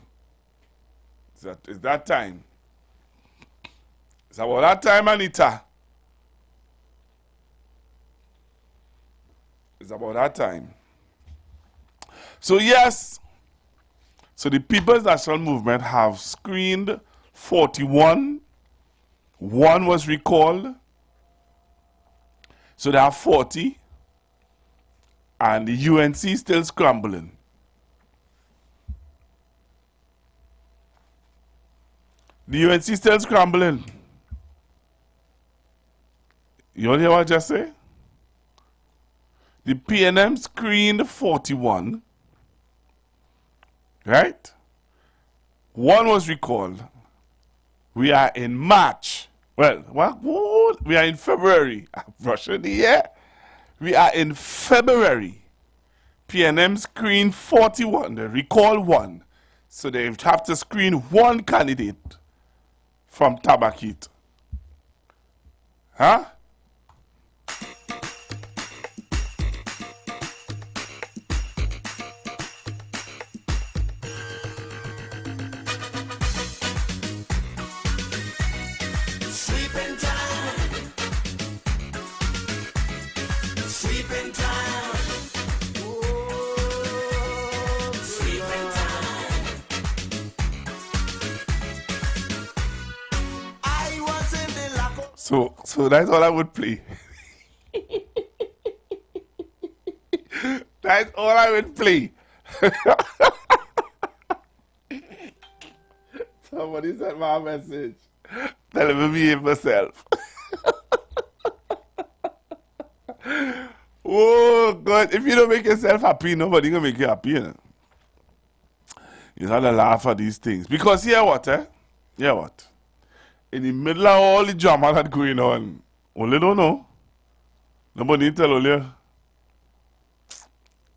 Is that time? It's about that time, Anita. It's about that time. So, yes. So, the People's National Movement have screened 41. One was recalled. So, they have 40. And the UNC still scrambling. The UNC still scrambling. You want to hear what I just say? The PNM screened 41. Right? One was recalled. We are in March. Well, what? We are in February. I'm rushing the year. We are in February. PNM screened 41. They recall one. So they have to screen one candidate from Tabakit. Huh? Sleeping time. Sleeping time. Oh, sleeping time. I was in the lock. So that's all I would play. That's all I would play. Somebody sent me a message. Tell me to behave myself. Oh, God. If you don't make yourself happy, nobody gonna make you happy. You know? You have to laugh at these things. Because hear what, eh? Hear what? In the middle of all the drama that's going on, only don't know. Nobody tell Ole.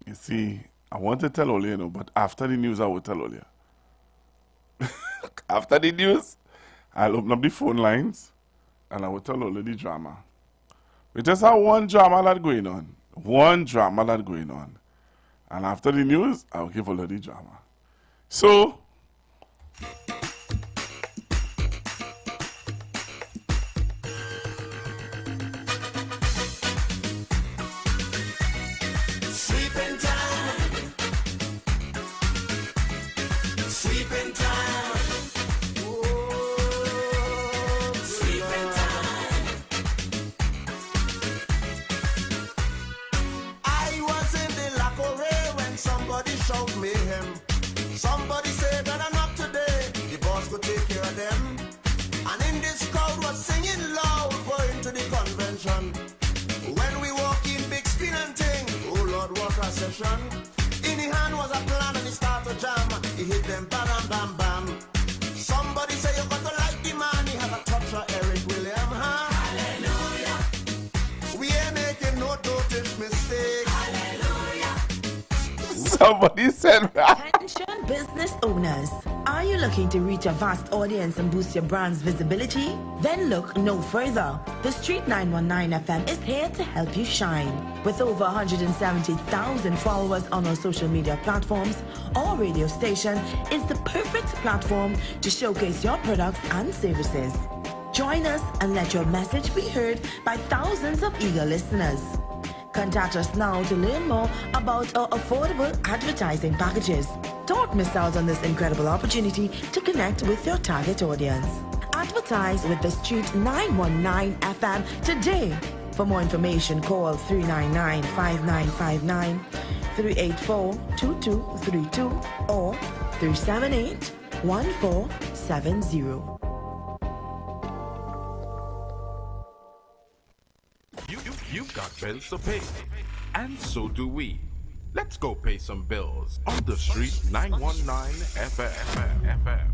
You see, I want to tell Ole, you know, but after the news, I will tell Ole. After the news, I'll open up the phone lines and I will tell Ole the drama. We just have one drama that's going on. One drama that's going on. And after the news, I'll give Ole the drama. So, Sleeping time. Sleeping time. Oh, sleeping time. I was in the Lacqueray when somebody showed me him. Somebody said that I'm up today. The Somebody said that. Attention business owners. Are you looking to reach a vast audience and boost your brand's visibility? Then look no further. The Street 919 FM is here to help you shine. With over 170,000 followers on our social media platforms, our radio station is the perfect platform to showcase your products and services. Join us and let your message be heard by thousands of eager listeners. Contact us now to learn more about our affordable advertising packages. Don't miss out on this incredible opportunity to connect with your target audience. Advertise with the Street 919 FM today. For more information, call 399-5959, 384-2232, or 378-1470. You've got bills to pay, and so do we. Let's go pay some bills on the Street 919 FM.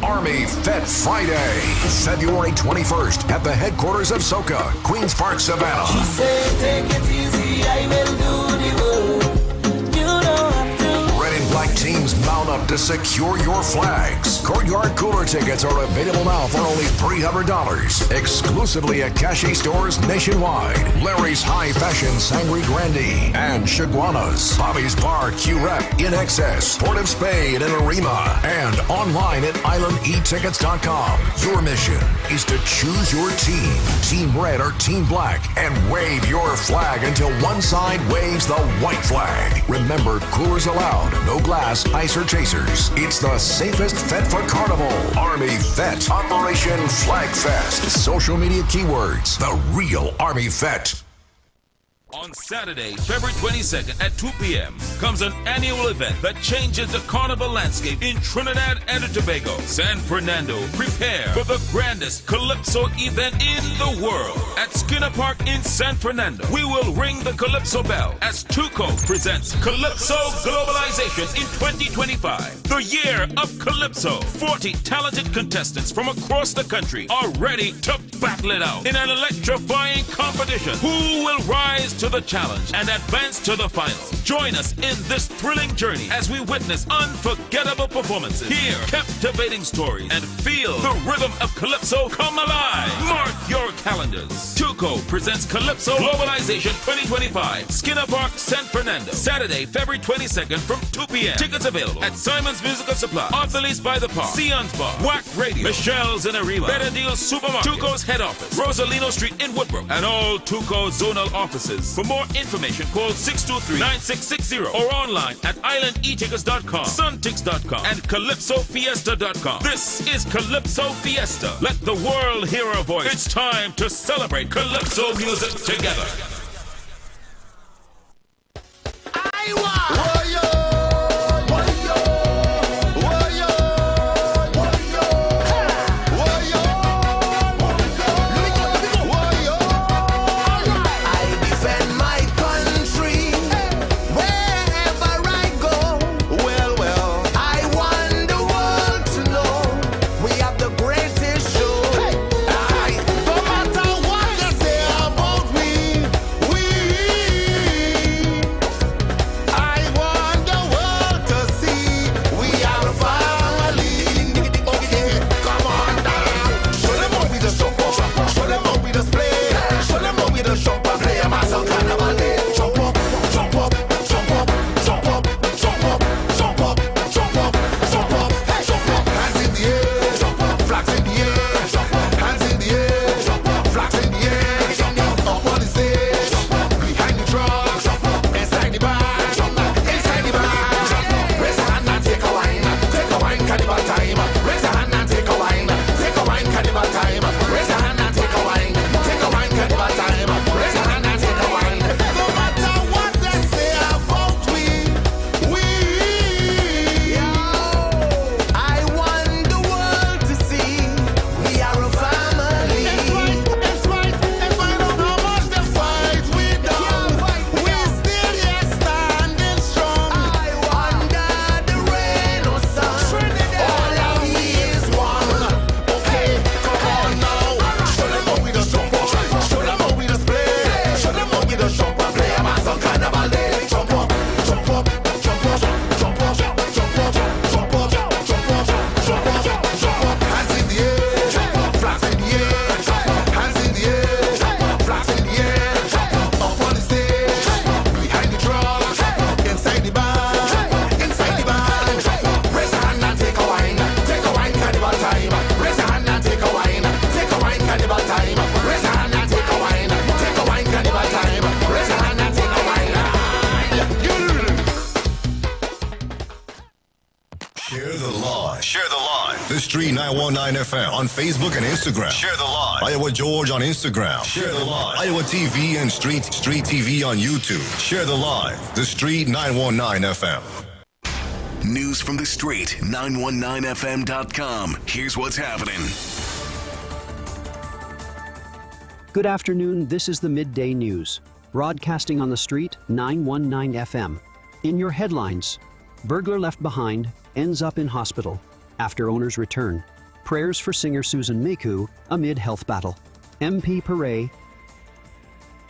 Army Fet Friday, February 21st at the headquarters of SOCA, Queens Park, Savannah. She said, take it easy, I will do the work. You don't have to. Red and black teams mount up to secure your flags. Courtyard Cooler tickets are available now for only $300, exclusively at Cache stores nationwide. Larry's High Fashion Sangre Grande and Shaguanas, Bobby's Bar Q-Rep, In Excess, Port of Spain and Arima, and online at islandetickets.com. Your mission is to choose your team, Team Red or Team Black, and wave your flag until one side waves the white flag. Remember, coolers allowed, no glass, ice, or chasers. It's the safest Fet for Carnival. Army Fet. Operation Flag Fest. Social media keywords. The real Army Fet. On Saturday, February 22nd at 2 p.m. comes an annual event that changes the carnival landscape in Trinidad and Tobago. San Fernando, prepare for the grandest Calypso event in the world. At Skinner Park in San Fernando, we will ring the Calypso bell as Tuco presents Calypso Globalization in 2025. The year of Calypso. 40 talented contestants from across the country are ready to battle it out in an electrifying competition. Who will rise to the challenge and advance to the final? Join us in this thrilling journey as we witness unforgettable performances, hear captivating stories, and feel the rhythm of Calypso come alive. Mark your calendars. Tuco presents Calypso Globalization 2025, Skinner Park, San Fernando. Saturday, February 22nd from 2 p.m. Tickets available at Simon's Musical Supply, Off the Lease by the Park, Sion's Bar, Whack Radio, Michelle's in Arriva, Better Deal Supermarket, Tuco's head office, Rosalino Street in Woodbrook, and all Tuco zonal offices. For more information, call 623-9660 or online at islandetickets.com, suntix.com, and calypsofiesta.com. This is Calypso Fiesta. Let the world hear our voice. It's time to celebrate Calypso music together. Share the live. Share the live. The Street 919 FM on Facebook and Instagram. Share the live. Iowa George on Instagram. Share the live. Iowa TV and Street TV on YouTube. Share the live. The Street 919 FM. News from the Street, 919fm.com. Here's what's happening. Good afternoon. This is the Midday News. Broadcasting on the Street, 919 FM. In your headlines, burglar left behind, ends up in hospital after owner's return. Prayers for singer Susan Meku amid health battle. MP Pare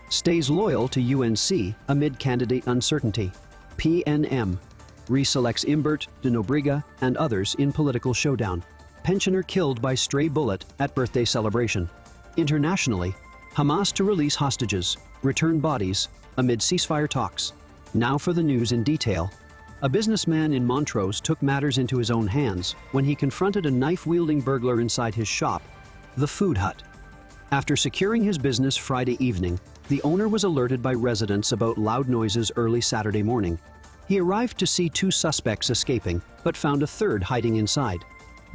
stays loyal to UNC amid candidate uncertainty. PNM reselects Imbert, de Nobrega, and others in political showdown. Pensioner killed by stray bullet at birthday celebration. Internationally, Hamas to release hostages, return bodies amid ceasefire talks. Now for the news in detail. A businessman in Montrose took matters into his own hands when he confronted a knife-wielding burglar inside his shop, the Food Hut. After securing his business Friday evening, the owner was alerted by residents about loud noises early Saturday morning. He arrived to see two suspects escaping, but found a third hiding inside.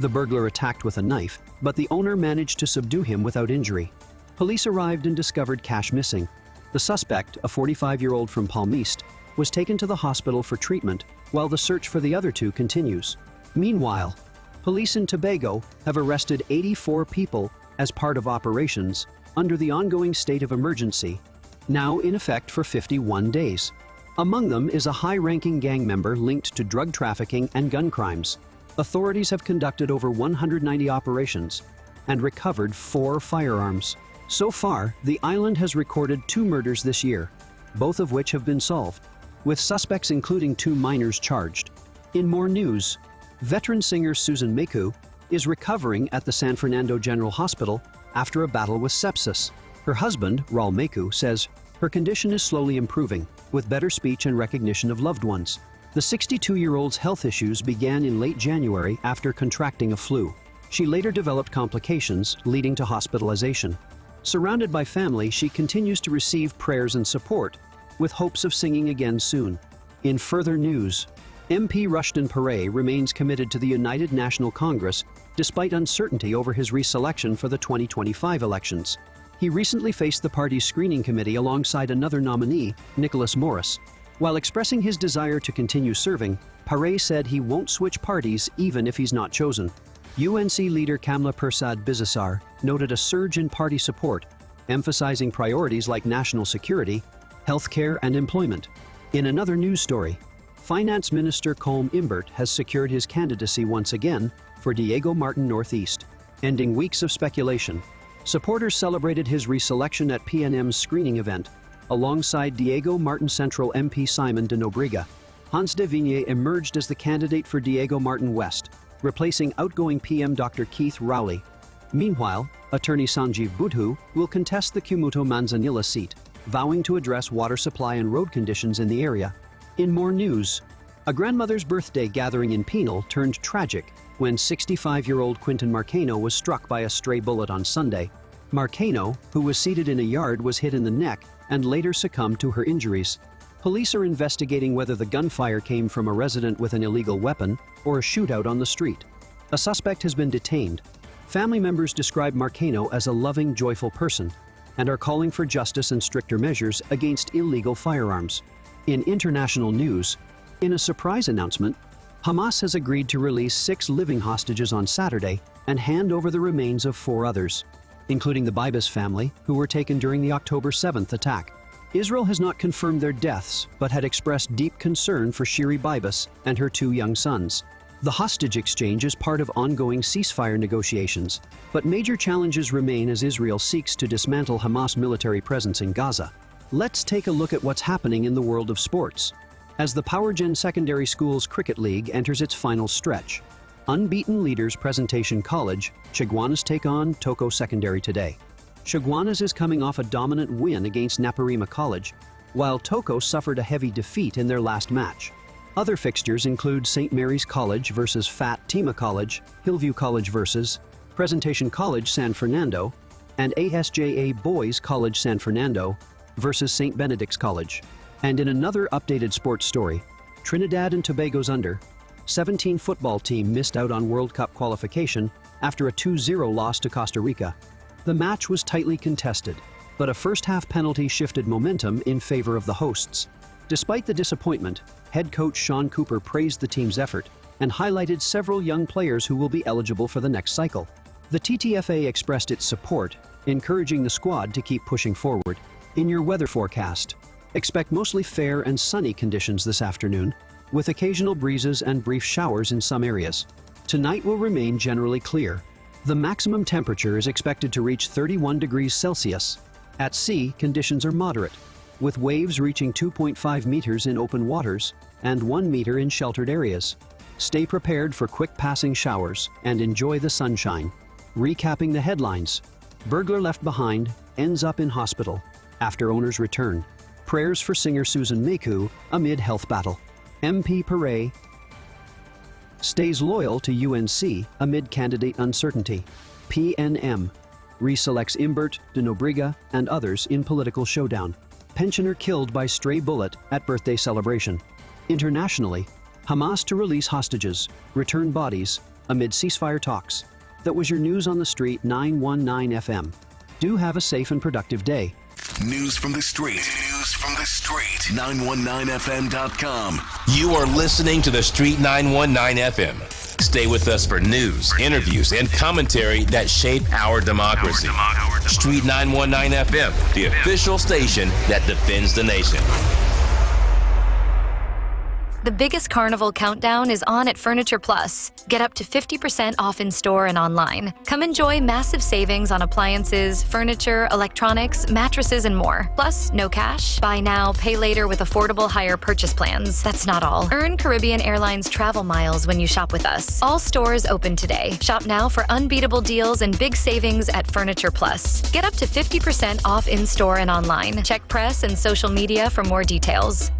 The burglar attacked with a knife, but the owner managed to subdue him without injury. Police arrived and discovered cash missing. The suspect, a 45-year-old from Palm East, was taken to the hospital for treatment while the search for the other two continues. Meanwhile, police in Tobago have arrested 84 people as part of operations under the ongoing state of emergency, now in effect for 51 days. Among them is a high-ranking gang member linked to drug trafficking and gun crimes. Authorities have conducted over 190 operations and recovered 4 firearms. So far, the island has recorded 2 murders this year, both of which have been solved, with suspects including 2 minors charged. In more news, veteran singer Susan Meku is recovering at the San Fernando General Hospital after a battle with sepsis. Her husband, Raul Meku, says her condition is slowly improving, with better speech and recognition of loved ones. The 62-year-old's health issues began in late January after contracting a flu. She later developed complications, leading to hospitalization. Surrounded by family, she continues to receive prayers and support, with hopes of singing again soon. In further news, MP Rushton Pare remains committed to the United National Congress despite uncertainty over his reselection for the 2025 elections. He recently faced the party's screening committee alongside another nominee, Nicholas Morris. While expressing his desire to continue serving, Pare said he won't switch parties even if he's not chosen. UNC leader Kamla Persad Bizasar noted a surge in party support, emphasizing priorities like national security, healthcare, and employment. In another news story, Finance Minister Colm Imbert has secured his candidacy once again for Diego Martin Northeast, ending weeks of speculation. Supporters celebrated his reselection at PNM's screening event, alongside Diego Martin Central MP Simon de Nobrega. Hans de Vigne emerged as the candidate for Diego Martin West, replacing outgoing PM Dr. Keith Rowley. Meanwhile, attorney Sanjeev Budhu will contest the Kumuto Manzanilla seat, vowing to address water supply and road conditions in the area. In more news, a grandmother's birthday gathering in Penal turned tragic when 65-year-old Quinton Marcano was struck by a stray bullet on Sunday. Marcano, who was seated in a yard, was hit in the neck and later succumbed to her injuries. Police are investigating whether the gunfire came from a resident with an illegal weapon or a shootout on the street. A suspect has been detained. Family members describe Marcano as a loving, joyful person and are calling for justice and stricter measures against illegal firearms. In international news, in a surprise announcement, Hamas has agreed to release 6 living hostages on Saturday and hand over the remains of 4 others, including the Bibas family, who were taken during the October 7th attack. Israel has not confirmed their deaths, but had expressed deep concern for Shiri Bibas and her 2 young sons. The hostage exchange is part of ongoing ceasefire negotiations, but major challenges remain as Israel seeks to dismantle Hamas military presence in Gaza. Let's take a look at what's happening in the world of sports. As the PowerGen Secondary Schools Cricket League enters its final stretch, unbeaten leaders Presentation College, Chaguanas take on Toko Secondary today. Chaguanas is coming off a dominant win against Naparima College, while Toko suffered a heavy defeat in their last match. Other fixtures include St. Mary's College versus Fat Tima College, Hillview College versus Presentation College San Fernando, and ASJA Boys College San Fernando versus St. Benedict's College. And in another updated sports story, Trinidad and Tobago's under 17 football team missed out on World Cup qualification after a 2-0 loss to Costa Rica. The match was tightly contested, but a first-half penalty shifted momentum in favor of the hosts. Despite the disappointment, head coach Sean Cooper praised the team's effort and highlighted several young players who will be eligible for the next cycle. The TTFA expressed its support, encouraging the squad to keep pushing forward. In your weather forecast, expect mostly fair and sunny conditions this afternoon, with occasional breezes and brief showers in some areas. Tonight will remain generally clear. The maximum temperature is expected to reach 31 degrees Celsius. At sea, conditions are moderate, with waves reaching 2.5 meters in open waters and 1 meter in sheltered areas. Stay prepared for quick passing showers and enjoy the sunshine. Recapping the headlines: burglar left behind, ends up in hospital after owner's return. Prayers for singer Susan Meku amid health battle. MP Pare stays loyal to UNC amid candidate uncertainty. PNM reselects Imbert, de Nobriga, and others in political showdown. Pensioner killed by stray bullet at birthday celebration. Internationally, Hamas to release hostages, return bodies amid ceasefire talks. That was your News on the Street 919 FM. Do have a safe and productive day. News from the street. News from the street. 919fm.com. You are listening to the Street 919 FM. Stay with us for news, interviews, and commentary that shape our democracy. Street 919 FM, the official station that defends the nation. The biggest carnival countdown is on at Furniture Plus. Get up to 50% off in store and online. Come enjoy massive savings on appliances, furniture, electronics, mattresses, and more. Plus, no cash. Buy now, pay later with affordable hire purchase plans. That's not all. Earn Caribbean Airlines travel miles when you shop with us. All stores open today. Shop now for unbeatable deals and big savings at Furniture Plus. Get up to 50% off in store and online. Check press and social media for more details.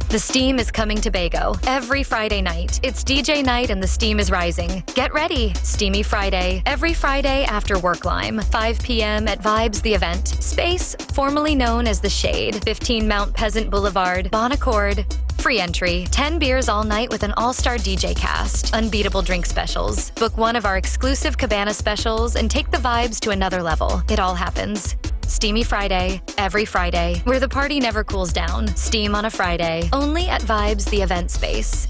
The Steam is coming to Bago every Friday night. It's DJ night and the steam is rising. Get ready. Steamy Friday. Every Friday after Work Lime. 5 p.m. at Vibes The Event. Space, formerly known as The Shade. 15 Mount Pleasant Boulevard. Bon Accord. Free entry. 10 beers all night with an all-star DJ cast. Unbeatable drink specials. Book one of our exclusive Cabana specials and take the vibes to another level. It all happens. Steamy Friday, every Friday, where the party never cools down. Steam on a Friday, only at Vibes The Event Space.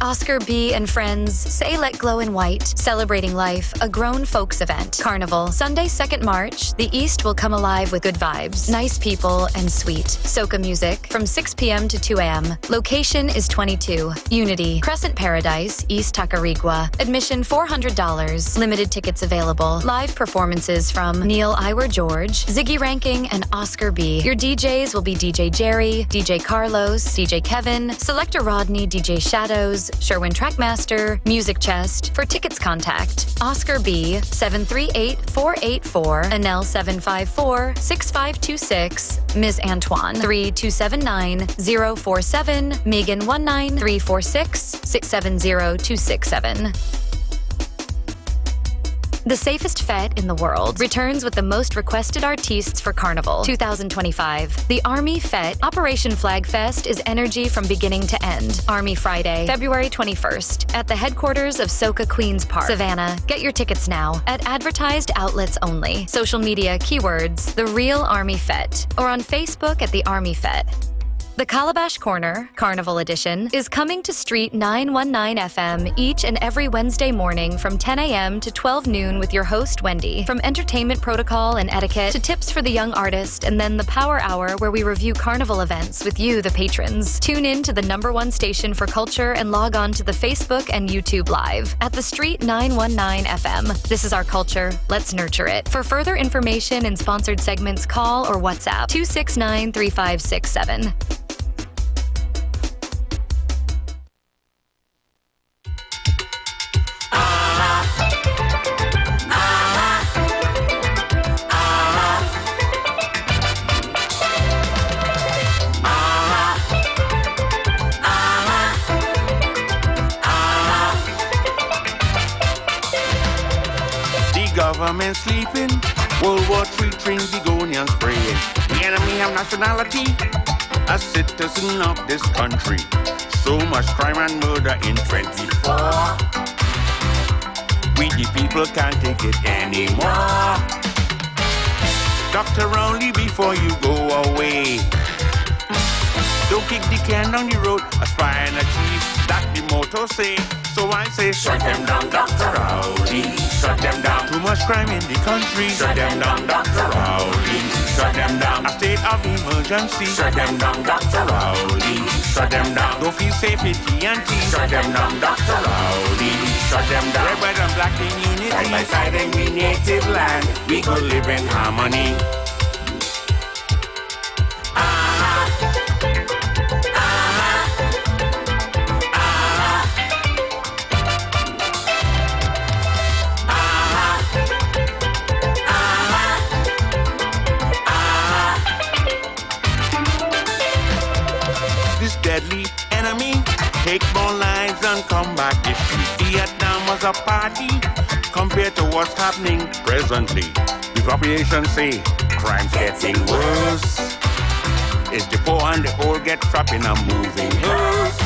Oscar B. and Friends Say Let Glow in White, celebrating life, a grown folks event. Carnival, Sunday 2nd March. The East will come alive with good vibes, nice people, and sweet. Soca music from 6 p.m. to 2 a.m. Location is 22 Unity, Crescent Paradise, East Tacarigua. Admission $400. Limited tickets available. Live performances from Neil IWER George, Ziggy Ranking, and Oscar B. Your DJs will be DJ Jerry, DJ Carlos, DJ Kevin, Selector Rodney, DJ Shadows, Sherwin Trackmaster, Music Chest. For tickets, contact Oscar B 738-484, Anel 754-6526, Ms. Antoine 3279-047, Megan 19346-670267. The safest fete in the world returns with the most requested artistes for Carnival 2025. The Army Fete Operation Flag Fest is energy from beginning to end. Army Friday, February 21st, at the headquarters of Soca Queens Park, Savannah. Get your tickets now at advertised outlets only. Social media keywords, The Real Army Fete, or on Facebook at The Army Fete. The Calabash Corner, Carnival Edition, is coming to Street 919 FM each and every Wednesday morning from 10 a.m. to 12 noon with your host, Wendy. From entertainment protocol and etiquette to tips for the young artist, and then the Power Hour where we review Carnival events with you, the patrons. Tune in to the #1 station for culture and log on to the Facebook and YouTube Live at the Street 919 FM. This is our culture. Let's nurture it. For further information and sponsored segments, call or WhatsApp 269-3567. Government sleeping, World War III train Begonian spraying. The enemy have nationality, a citizen of this country. So much crime and murder in 24. We the people can't take it anymore. Doctor, only before you go away. Don't kick the can down the road, aspire and achieve. That the motto say. So I say, shut them down, Dr. Rowley. Shut them down. Too much crime in the country. Shut them down, Dr. Rowley. Shut them down. A state of emergency. Shut them down, Dr. Rowley. Shut them down. Don't feel safe with TNT. Shut them down, Dr. Rowley. Shut them down. Red, white, and black in unity. Side by side in we native land. We go live in harmony. Deadly enemy, take more lives and come back. If Vietnam was a party compared to what's happening presently, the population say crime's getting worse. It's the poor and the old get trapped in a moving hearse.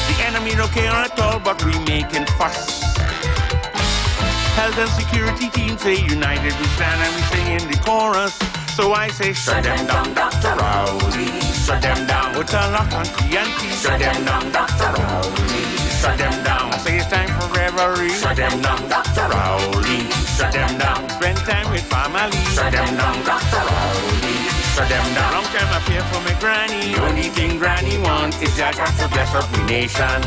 The enemy don't care at all, but we making fuss. Health and security team say united we stand, and we sing in the chorus. So I say, shut them down, Dr. Rowley. Shut them down. Put a lock on TNT. Shut them down, Dr. Rowley. Shut them down. I say it's time for revelry. Shut them down, Dr. Rowley. Shut them down. Spend time with family. Shut them down, Dr. Rowley. Shut them down. Long time I pay for my granny. The only thing granny wants is just to bless up the nation.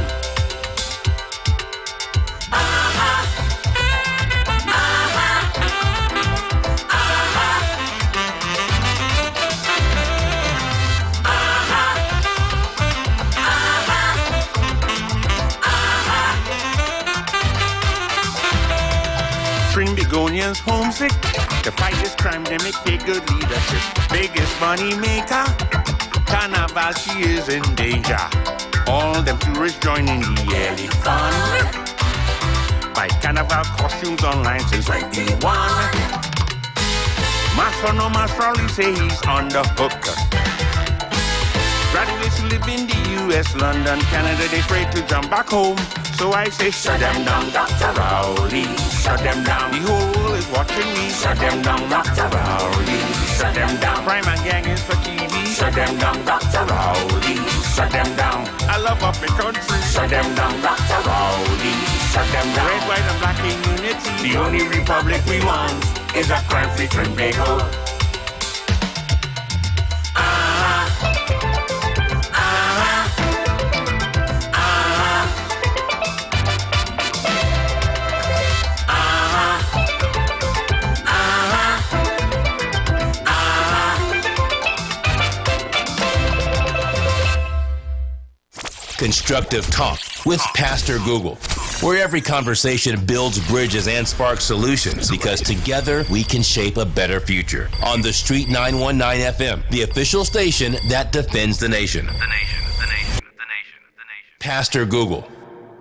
Begonians homesick. To fight this crime, they make good leadership. Biggest money maker. Carnival, she is in danger. All them tourists joining the yearly fun. Buy carnival costumes online since 91. Master no master, Rowley say he's on the hook. Graduates who live in the US, London, Canada, they afraid to jump back home. So I say, shut them down, Dr. Rowley. Shut them down. The whole world is watching me. Shut them down, Dr. Rowley. Shut them down. Crime and gang is for TV. Shut them down, Dr. Rowley. Shut them down. I love up the country. Shut them down, Dr. Rowley. Shut them down. Red, white, and black in unity. The only republic we want is a crime-free Trinbago. Constructive Talk with Pastor Google, where every conversation builds bridges and sparks solutions, because together we can shape a better future. On the Street 919 FM, the official station that defends the nation. Pastor Google.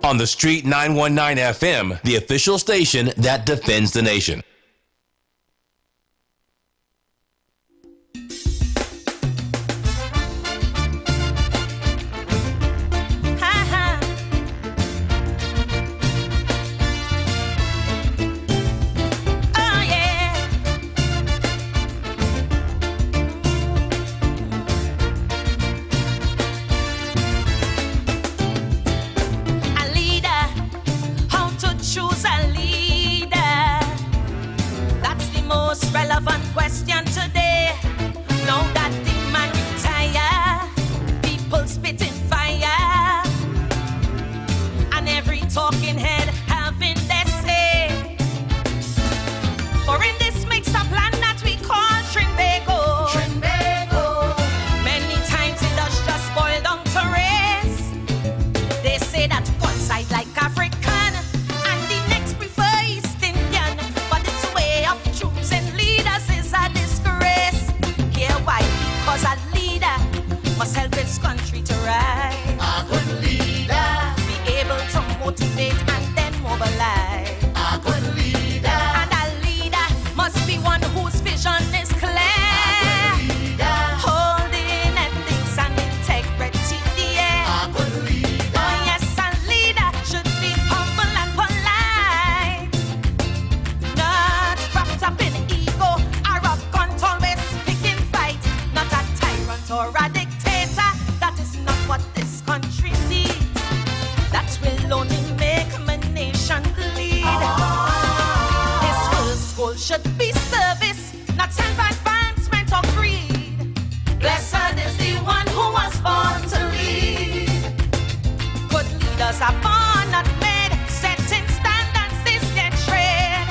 On the Street 919 FM, the official station that defends the nation. Is should be service, not self-advancement or greed. Blessed is the one who was born to lead. Good leaders are born, not made, setting standards is their trade.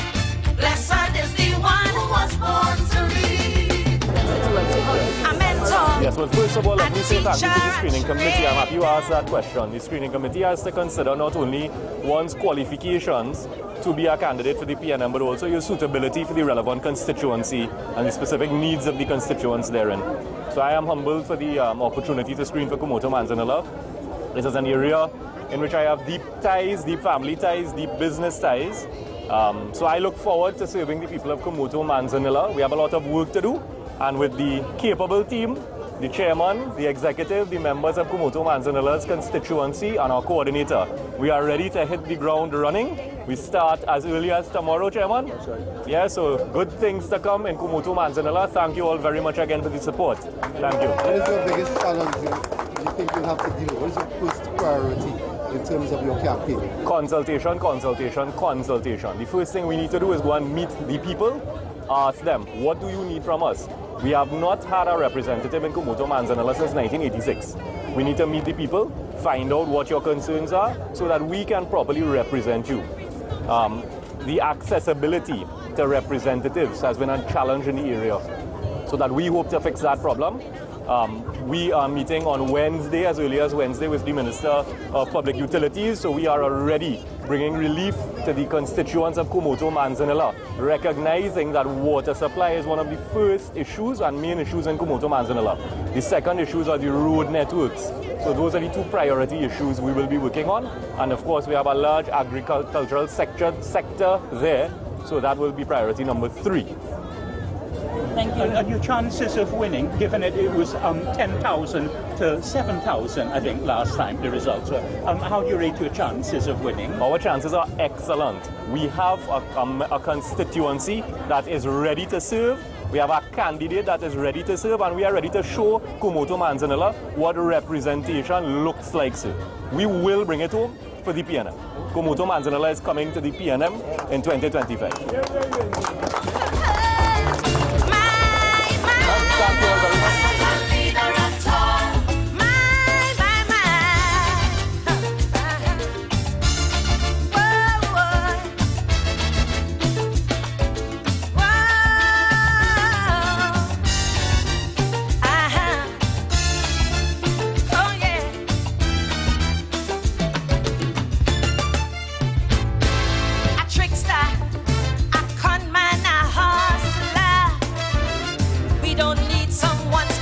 Blessed is the one who was born to lead. A mentor. Yes, well, first of all, let me say thank you to the screening committee. I'm happy you asked that question. The screening committee has to consider not only one's qualifications to be a candidate for the PNM, but also your suitability for the relevant constituency and the specific needs of the constituents therein. So I am humbled for the opportunity to screen for Kumoto Manzanilla. This is an area in which I have deep ties, deep family ties, deep business ties. So I look forward to serving the people of Kumoto Manzanilla. We have a lot of work to do, and with the capable team, the chairman, the executive, the members of Kumoto Manzanilla's constituency, and our coordinator, we are ready to hit the ground running. We start as early as tomorrow, Chairman. That's right. Yeah, so good things to come in Kumoto Manzanilla. Thank you all very much again for the support. Thank you. What is your biggest challenge you think you have to deal with? What is your first priority in terms of your campaign? Consultation, consultation, consultation. The first thing we need to do is go and meet the people, ask them, what do you need from us? We have not had a representative in Kumoto Manzanilla since 1986. We need to meet the people, find out what your concerns are, so that we can properly represent you. The accessibility to representatives has been a challenge in the area, so that we hope to fix that problem. We are meeting on Wednesday, as early as Wednesday, with the Minister of Public Utilities, so we are already bringing relief to the constituents of Kumoto Manzanilla, recognizing that water supply is one of the first issues and main issues in Kumoto Manzanilla. The second issues are the road networks. So those are the two priority issues we will be working on. And of course, we have a large agricultural sector there, so that will be priority number 3. Thank you. And your chances of winning, given it was 10,000 to 7,000, I think, last time the results were. How do you rate your chances of winning? Our chances are excellent. We have a constituency that is ready to serve. We have a candidate that is ready to serve, and we are ready to show Kumoto Manzanilla what representation looks like, sir. We will bring it home for the PNM. Kumoto Manzanilla is coming to the PNM in 2025. Thank you all very much.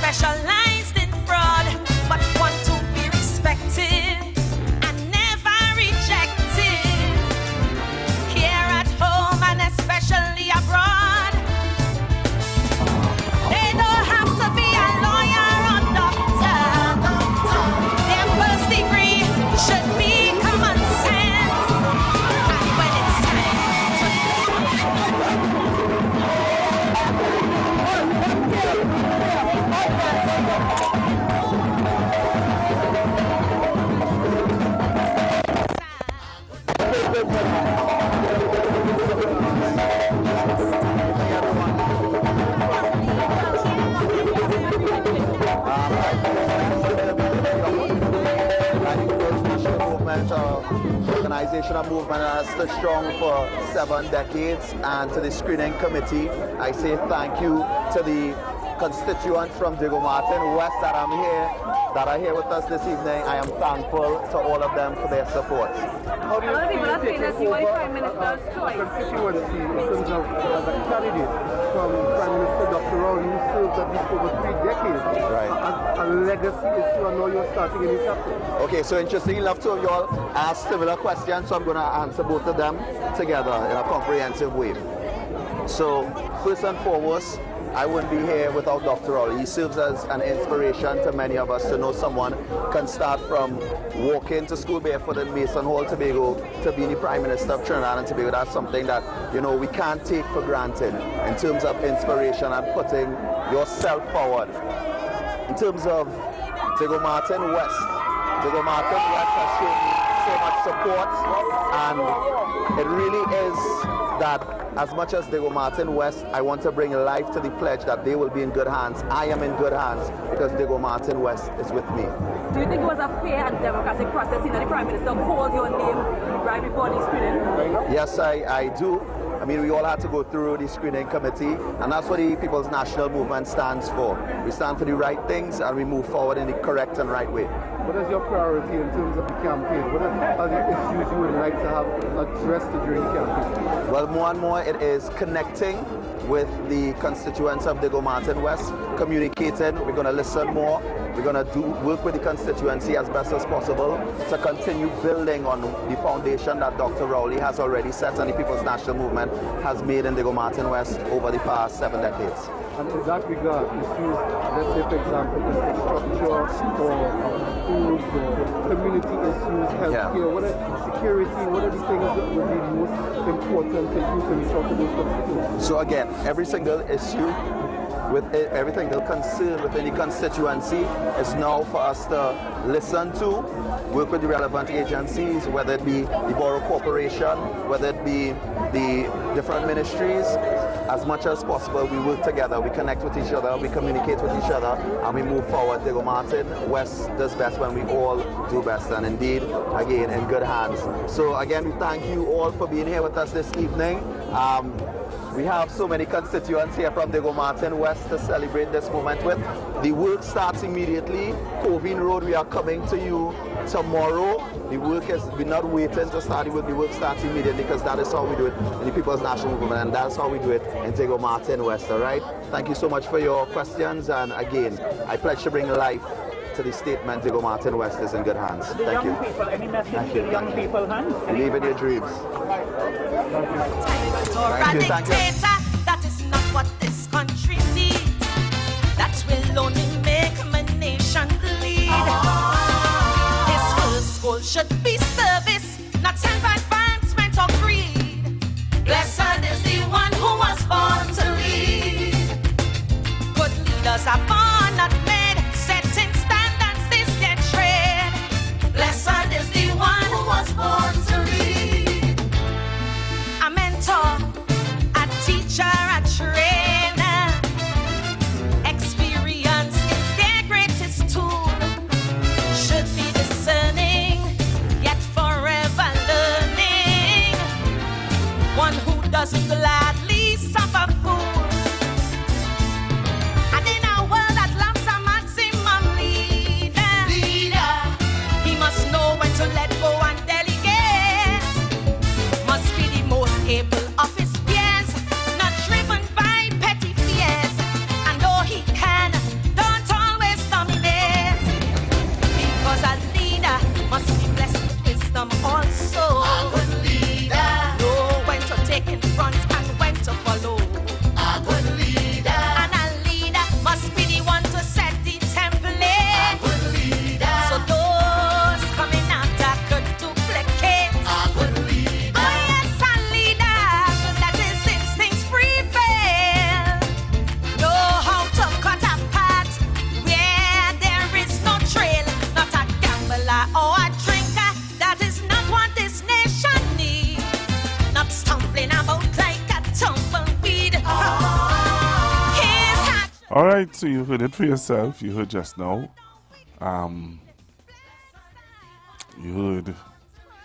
Specialized in fraud, but want to be respected and never rejected. Here at home and especially abroad, they don't have to be a lawyer or doctor. Their first degree should be common sense. And when it's time organization and movement has stood strong for 7 decades, and to the screening committee, I say thank you to the constituents from Diego Martin West that are here with us this evening. I am thankful to all of them for their support. How do you take over a constituency in terms of the candidate from Prime Minister Dr. Rowley, who served at least over 3 decades? Right. A legacy issue, and now you're starting a new chapter. Okay, so interestingly enough, two of you all asked similar questions, so I'm going to answer both of them together in a comprehensive way. So, first and foremost, I wouldn't be here without Dr. Rowley. He serves as an inspiration to many of us to know someone can start from walking to school barefoot in Mason Hall, Tobago, to being the Prime Minister of Trinidad and Tobago. That's something that, you know, we can't take for granted in terms of inspiration and putting yourself forward. In terms of Diego Martin West has shown me so much support, and it really is that as much as Diego Martin West, I want to bring life to the pledge that they will be in good hands. I am in good hands because Diego Martin West is with me. Do you think it was a fair and democratic process in that the Prime Minister called your name right before the screening? Yes, I do. I mean, we all had to go through the screening committee, and that's what the People's National Movement stands for. We stand for the right things, and we move forward in the correct and right way. What is your priority in terms of the campaign? What are the issues you would like to have addressed during the campaign? Well, more and more it is connecting with the constituents of Diego Martin West, communicating. We're going to listen more. We're going to work with the constituency as best as possible to continue building on the foundation that Dr. Rowley has already set and the People's National Movement has made in Diego Martin West over the past 7 decades. And in that regard, issues, let's say for example, infrastructure or schools or community issues, healthcare, what are security, what are the things that would be most important to you when you talk to those constituents? So again, every single issue with every single concern within the constituency is now for us to listen to, work with the relevant agencies, whether it be the Borough Corporation, whether it be the different ministries. As much as possible, we work together, we connect with each other, we communicate with each other, and we move forward. Diego Martin West does best when we all do best, and indeed, again, in good hands. So again, we thank you all for being here with us this evening. We have so many constituents here from Diego Martin West to celebrate this moment with. The work starts immediately. Covine Road, we are coming to you tomorrow. The work is, we're not waiting to start the work. The work starts immediately because that is how we do it in the People's National Movement, and that's how we do it in Diego Martin West, all right? Thank you so much for your questions, and again, I pledge to bring life to the statement Diego Martin West is in good hands. Thank you. People, any message to young people, Hans? Believe in your dreams. Thank you. That is not what this country needs. That will only make my nation bleed. His first goal should be service, not self-advancement or greed. Blessed is the one who was born to lead. Good leaders are born, not made. Setting standards is their trade. Blessed is the one who was born to lead. A mentor, a teacher, a trainer. Experience is their greatest tool. Should be discerning, yet forever learning. One who doesn't gladly suffer fools. And in a world that loves a maximum leader, he must know when to let go and delegate. Must be the most able of his peers, not driven by petty fears. And though he can, don't always dominate. Because a leader must be blessed with wisdom also. A good leader know when to take in front and when to follow. A good leader. And a leader must be the one to set the template. A good leader. So those coming after could duplicate. A good leader. Oh yes, a leader that his instincts prevail. Know how to cut a path where there is no trail. Not a gambler or a drinker. That is not what this nation needs. Not stumbling about like a tumbleweed. All right, so you heard it for yourself. You heard just now. You heard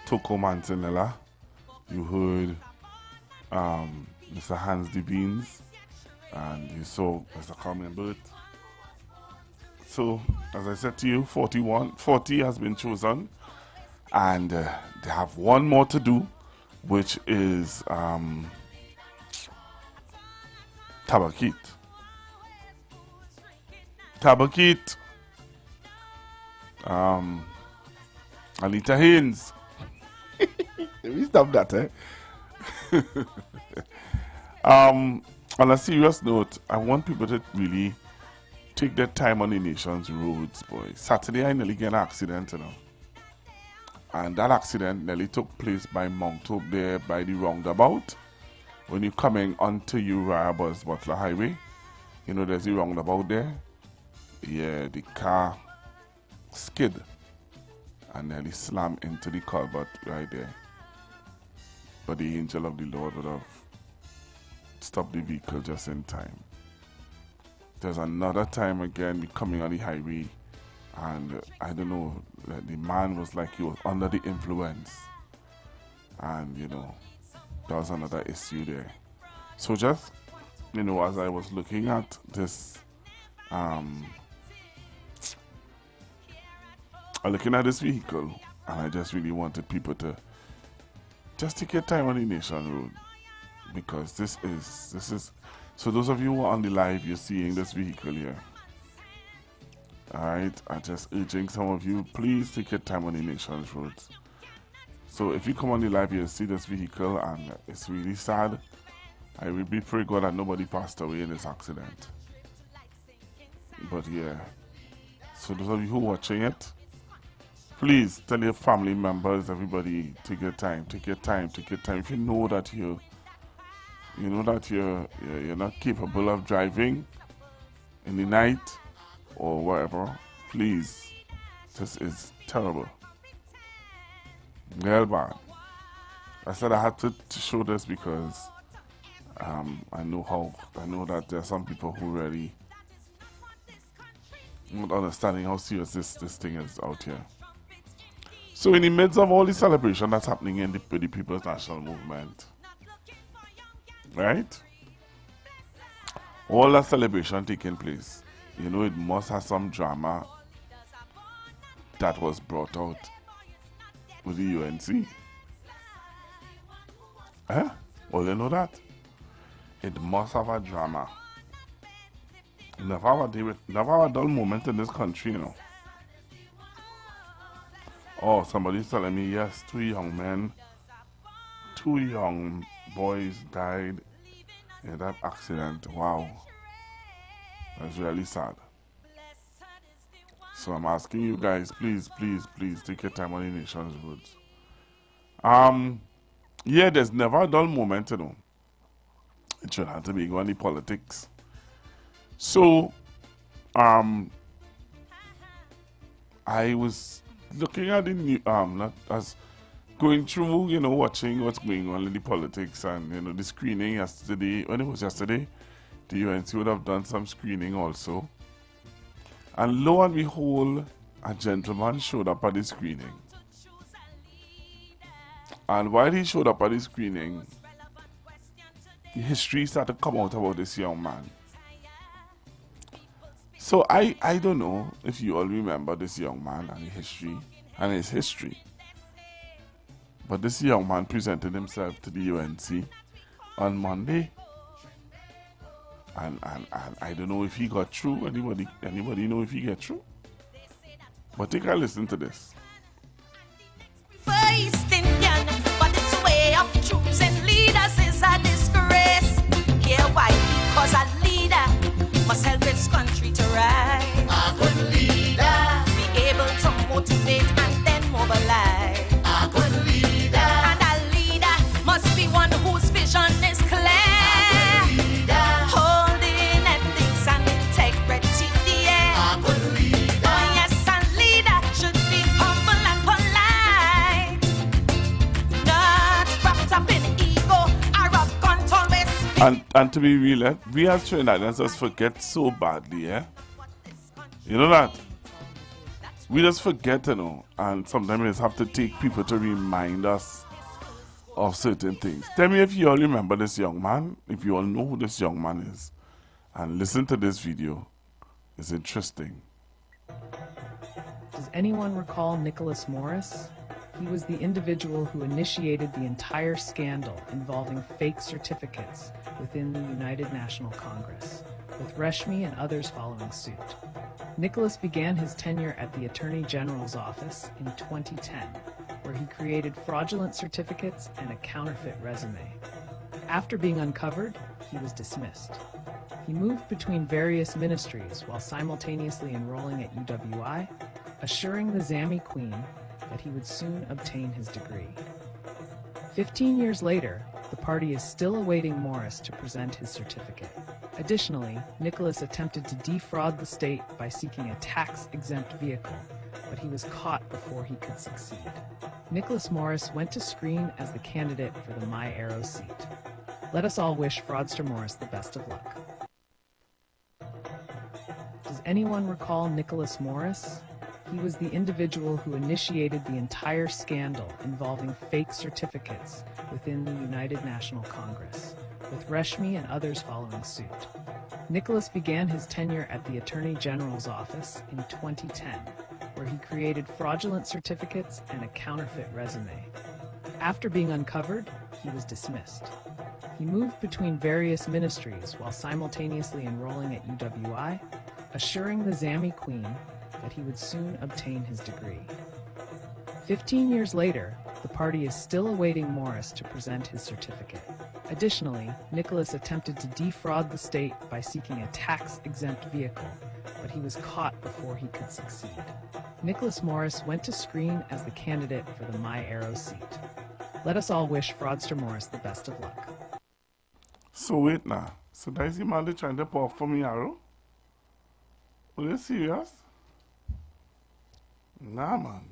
Toko Manzanella. You heard Mr. Hans de Beans. And you saw Mr. Carmen Burt. So, as I said to you, 40 has been chosen. And they have one more to do, which is Tabakit. Tabakit. Anita Haynes. Let me stop that, eh? On a serious note, I want people to really take their time on the nation's roads, boy. Saturday, I nearly get an accident, you know. And that accident nearly took place by Mount Hope there by the roundabout. When you're coming onto Uriah Butler Highway, you know there's a roundabout there. Yeah, the car skid and nearly slammed into the culvert right there. But the angel of the Lord would have stopped the vehicle just in time. There's another time again, we coming on the highway, and I don't know, the man was like he was under the influence, and you know, there was another issue there. So just, you know, as I was looking at this, vehicle, and I just really wanted people to just take your time on the Nation Road, because this is. So those of you who are on the live, you're seeing this vehicle here. Alright, I'm just urging some of you, please take your time on the Nation's roads. So if you come on the live, you'll see this vehicle, and it's really sad. I really pray God that nobody passed away in this accident. But yeah, so those of you who are watching it, please tell your family members, everybody, take your time, take your time, take your time. If you know that you're not capable of driving in the night or whatever, please, this is terrible. Real bad. I said I had to show this because I know that there are some people who really not understanding how serious this thing is out here. So in the midst of all the celebration that's happening in the People's National Movement, right? All that celebration taking place, you know, it must have some drama that was brought out with the UNC. Eh? Well, you know that? It must have a drama. Never have a dull moment in this country, you know. Oh, somebody's telling me, yes, 2 young men, 2 young boys died in that accident. Wow. That's really sad. So I'm asking you guys, please, please, please take your time on the Nation's roads. Yeah, there's never a dull moment, you know. It should have to be going to politics. So, I was looking at the new, not as going through, you know, watching what's going on in the politics, and you know, the screening yesterday. When it was yesterday, the UNC would have done some screening also. And lo and behold, a gentleman showed up at the screening. And while he showed up at the screening, the history started to come out about this young man. So I don't know if you all remember this young man and his history. But this young man presented himself to the UNC on Monday. And I don't know if he got through. Anybody know if he got through? But take a listen to this. First Indian, but this way of choosing leaders is a disgrace. Here why? Because a leader must help its country to rise. A good leader be able to motivate and then mobilize. A good leader, and a leader must be one whose vision is clear. A good leader, holding ethics and integrity. Yeah. A good leader, oh yes, a leader should be humble and polite, not wrapped up in ego, arrogant, always. And to be real, we as Trinidadians just forget so badly, yeah? You know that? We just forget, you know, and sometimes we just have to take people to remind us of certain things. Tell me if you all remember this young man, if you all know who this young man is, and listen to this video. It's interesting. Does anyone recall Nicholas Morris? He was the individual who initiated the entire scandal involving fake certificates within the United National Congress, with Reshmi and others following suit. Nicholas began his tenure at the Attorney General's office in 2010, where he created fraudulent certificates and a counterfeit resume. After being uncovered, he was dismissed. He moved between various ministries while simultaneously enrolling at UWI, assuring the Zami Queen that he would soon obtain his degree. 15 years later, the party is still awaiting Morris to present his certificate. Additionally, Nicholas attempted to defraud the state by seeking a tax-exempt vehicle but he was caught before he could succeed. Nicholas Morris went to screen as the candidate for the My Arrow seat. Let us all wish fraudster Morris the best of luck. Does anyone recall Nicholas Morris? He was the individual who initiated the entire scandal involving fake certificates within the United National Congress, with Reshmi and others following suit. Nicholas began his tenure at the Attorney General's office in 2010, where he created fraudulent certificates and a counterfeit resume. After being uncovered, he was dismissed. He moved between various ministries while simultaneously enrolling at UWI, assuring the Zami Queen that he would soon obtain his degree. 15 years later, the party is still awaiting Morris to present his certificate. Additionally, Nicholas attempted to defraud the state by seeking a tax-exempt vehicle, but he was caught before he could succeed. Nicholas Morris went to screen as the candidate for the My Arrow seat. Let us all wish fraudster Morris the best of luck. So wait now. So that is the man trying to pop for me arrow? Are you serious? Nah, man.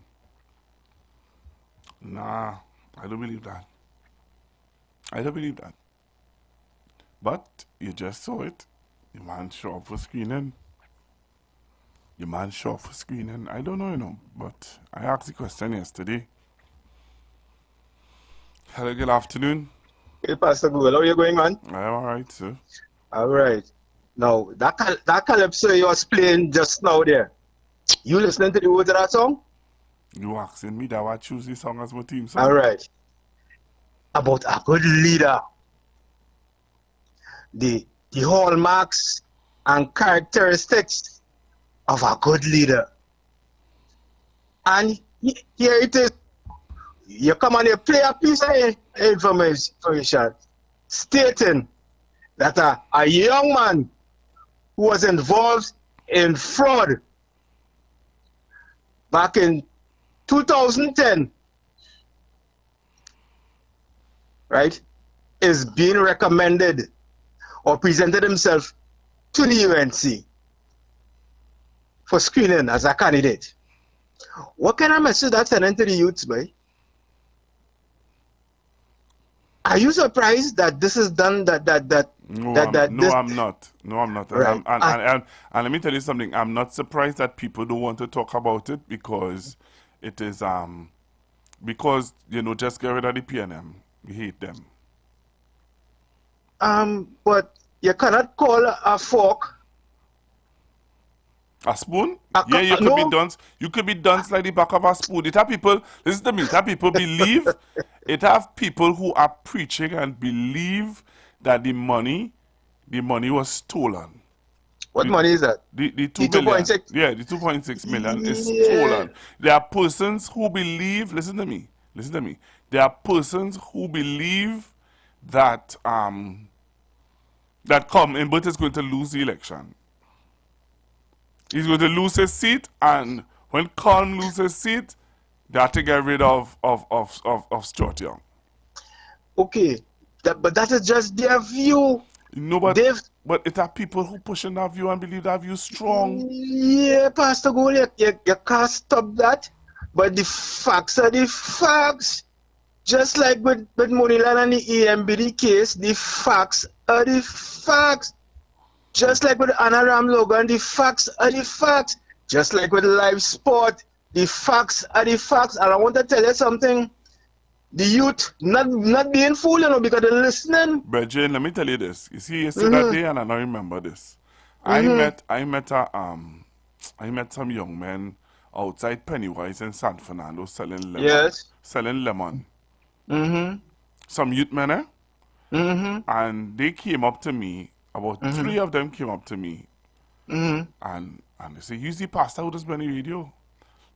Nah, I don't believe that. I don't believe that. But you just saw it. The man show up for screening. The man show up for screening. I don't know, you know, but I asked the question yesterday. Hello, good afternoon. Hey, Pastor Google, how are you going, man? I am alright, sir. Alright. Now, that calypso you was playing just now there, you listening to the words of that song? You asking me that I choose this song as my team song? Alright. About a good leader. The hallmarks and characteristics of a good leader. And here it is. You come and you play a piece of information stating that a young man who was involved in fraud back in 2010, right, is being recommended or presented himself to the UNC for screening as a candidate. What kind of message that's sending to the youths, boy? Are you surprised that this is done? No, I'm not. No, I'm not. Right. And let me tell you something. I'm not surprised that people don't want to talk about it because it is because you know, just get rid of the PNM. We hate them. But you cannot call a fork a spoon? Yeah, you could be dunce. You could be dunce like the back of a spoon. It have people, listen to me, it have people believe, it have people who are preaching and believe that the money was stolen. What money is that? The 2.6? Yeah, the 2.6 million is stolen. There are persons who believe, listen to me. There are persons who believe that that Mbut is going to lose the election. He's going to lose his seat, and when Colm loses his seat, they have to get rid of Stuart Young. Okay, but that is just their view. No, but it are people who pushing that view and believe that view strong. Yeah, Pastor Gold, you can't stop that. But the facts are the facts. Just like with Moniland and the EMBD case, the facts are the facts. Just like with Anaram Logan, the facts are the facts. Just like with live sport, the facts are the facts. And I want to tell you something. The youth not being fooled, you know, because they're listening. But Jane, let me tell you this. You see, yesterday day, and I don't remember this. I met some young men outside Pennywise in San Fernando selling lemon. Yes. Selling lemon. Some youth men, eh? And they came up to me. About 3 of them came up to me. And they said, "You see, Pastor, who does been the radio?"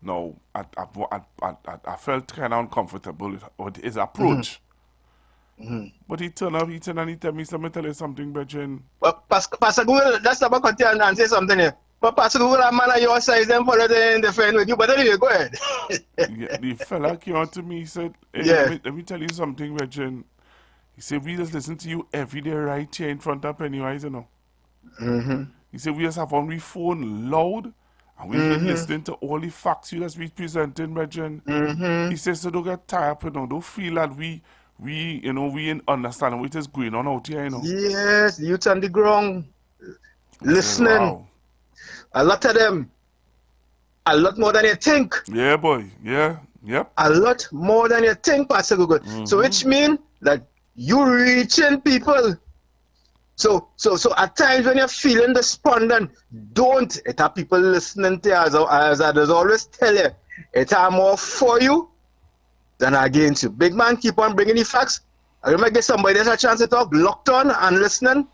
No, I felt kind of uncomfortable with his approach. But he turned up, and he tell me, "Let me tell you something, Brethren." Well, Pastor Google, that's about continue and say something here. But Pastor Google, a man of your size, them follow the friend with you. But anyway, go ahead. Yeah, the fella came out to me, he said, "Hey, let me tell you something, Brethren." He said, "We just listen to you every day right here in front of Pennywise, you know." He said, "We just have on the phone loud, And we've been listening to all the facts you just be presenting, Brethren. He says, so don't get tired, you know, don't feel that we ain't understanding what is going on out here, you know. Yes, youth on the ground, listening. Wow. A lot of them, a lot more than you think. Yeah, boy. Yeah. Yep. A lot more than you think, Pastor Google. So which means that you reaching people. So at times when you're feeling despondent, don't. It have people listening to you, as I always tell you. It are more for you than against you. Big man, keep on bringing the facts. I remember get somebody else a chance to talk, locked on and listening.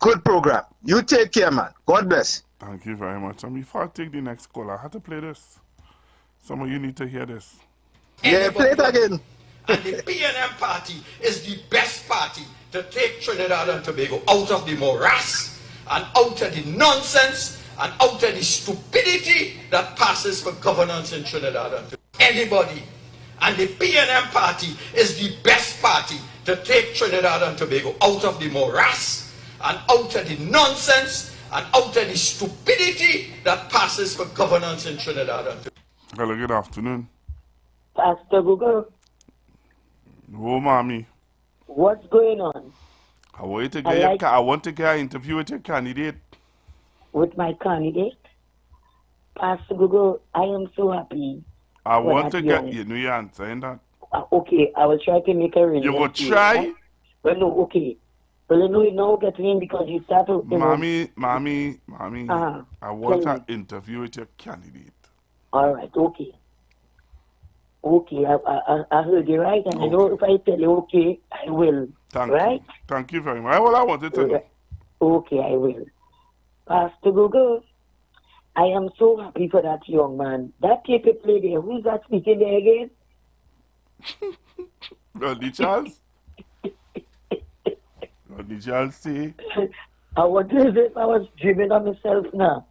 Good program. You take care, man. God bless. Thank you very much. And before I take the next call, I have to play this. Some of you need to hear this. Yeah, play it again. And the PNM party is the best party to take Trinidad and Tobago out of the morass and out of the nonsense and out of the stupidity that passes for governance in Trinidad and Tobago. Anybody. And the PNM party is the best party to take Trinidad and Tobago out of the morass and out of the nonsense and out of the stupidity that passes for governance in Trinidad and Tobago. Hello, good afternoon. Pastor Google. Oh, mommy. What's going on? I want to get an interview with your candidate. With my candidate? Pastor Google, I am so happy. I want to get, you know you're answering that. Okay, I will try to make a ring. You will try? Right? Well, no, okay. Well, you know getting in because you start to... Mommy, I want an interview with your candidate. All right, okay. Okay, I heard you right, and I know if I tell you okay, I will. Thank you. Thank you very much. Well, I wanted to know. Okay, I will. Pastor Google, I am so happy for that young man. That tape you played there, who's that speaking there again? Rodney Charles? Rodney Charles say? I wonder if I was dreaming of myself now.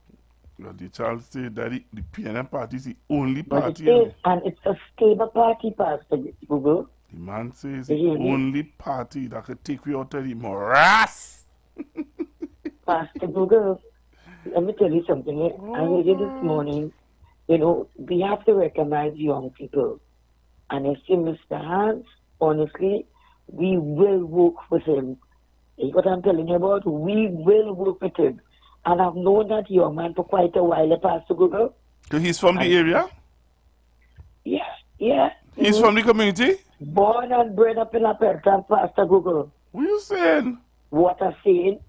Rodney Charles said that the PNM party is the only party. It is, and it's a stable party, Pastor Google. The man says the only party that could take you out of the morass. Pastor Google, let me tell you something. I heard you this morning. You know, we have to recognize young people. And I see Mr. Hans, honestly, we will work with him. That's what I'm telling you about. We will work with him. And I've known that young man for quite a while, Pastor Google. So he's from the area? Yeah. He's from the community? Born and bred up in Aperta, Pastor Google. What are you saying? What a saying.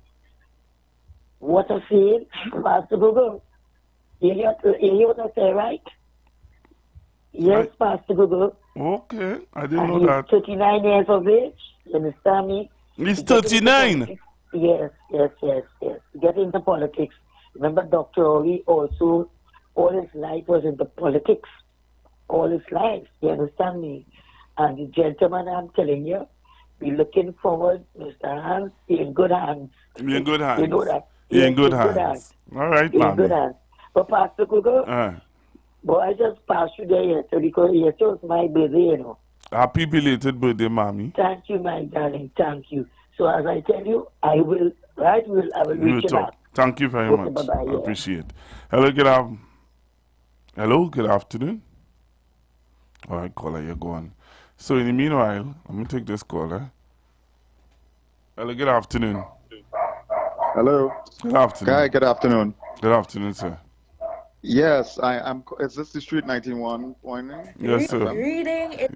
Pastor Google. You hear what I say, right? Yes, Pastor Google. Okay, I didn't know that. 39 years of age, you understand me? He's 39? Yes. Get into politics. Remember, Dr. Ori also, all his life was into politics. All his life, you understand me? And the gentleman, I'm telling you, be looking forward, Mr. Hans, be in good hands. Be in good hands. You know that. Be in good hands. All right, man. In good hands. But Pastor Google, boy, I just passed you there yesterday because yesterday was my birthday, you know. Happy belated birthday, Mommy. Thank you, my darling. Thank you. So as I tell you, I will reach you back. Thank you very much. Bye-bye, I appreciate it. Hello, good afternoon. All right, caller, you're going. So in the meanwhile, I'm going to take this caller. Hello, good afternoon. Hello. Good afternoon. Guy, good afternoon. Good afternoon, sir. Yes, is this the Street 91 pointing? Yes, sir.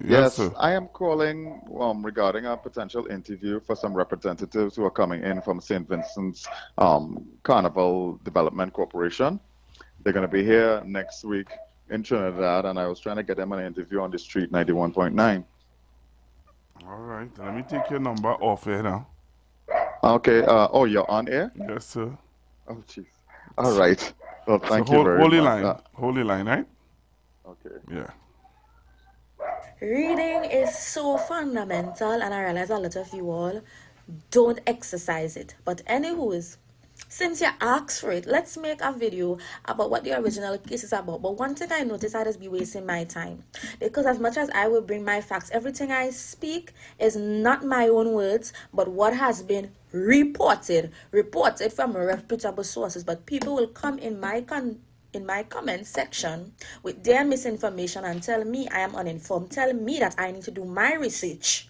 Yes, sir. I am calling regarding a potential interview for some representatives who are coming in from St. Vincent's Carnival Development Corporation. They're going to be here next week in Trinidad, and I was trying to get them an interview on the Street 91.9. All right, let me take your number off here now. Okay, you're on air? Yes, sir. Oh, jeez. All right. Well, thank you very much. Hold the line, right? Okay. Yeah. Reading is so fundamental, and I realize a lot of you all don't exercise it. But anyways, since you asked for it, let's make a video about what the original case is about. But one thing I noticed, I just be wasting my time. Because as much as I will bring my facts, everything I speak is not my own words, but what has been reported from reputable sources. But people will come in in my comment section with their misinformation and tell me I am uninformed, tell me that I need to do my research.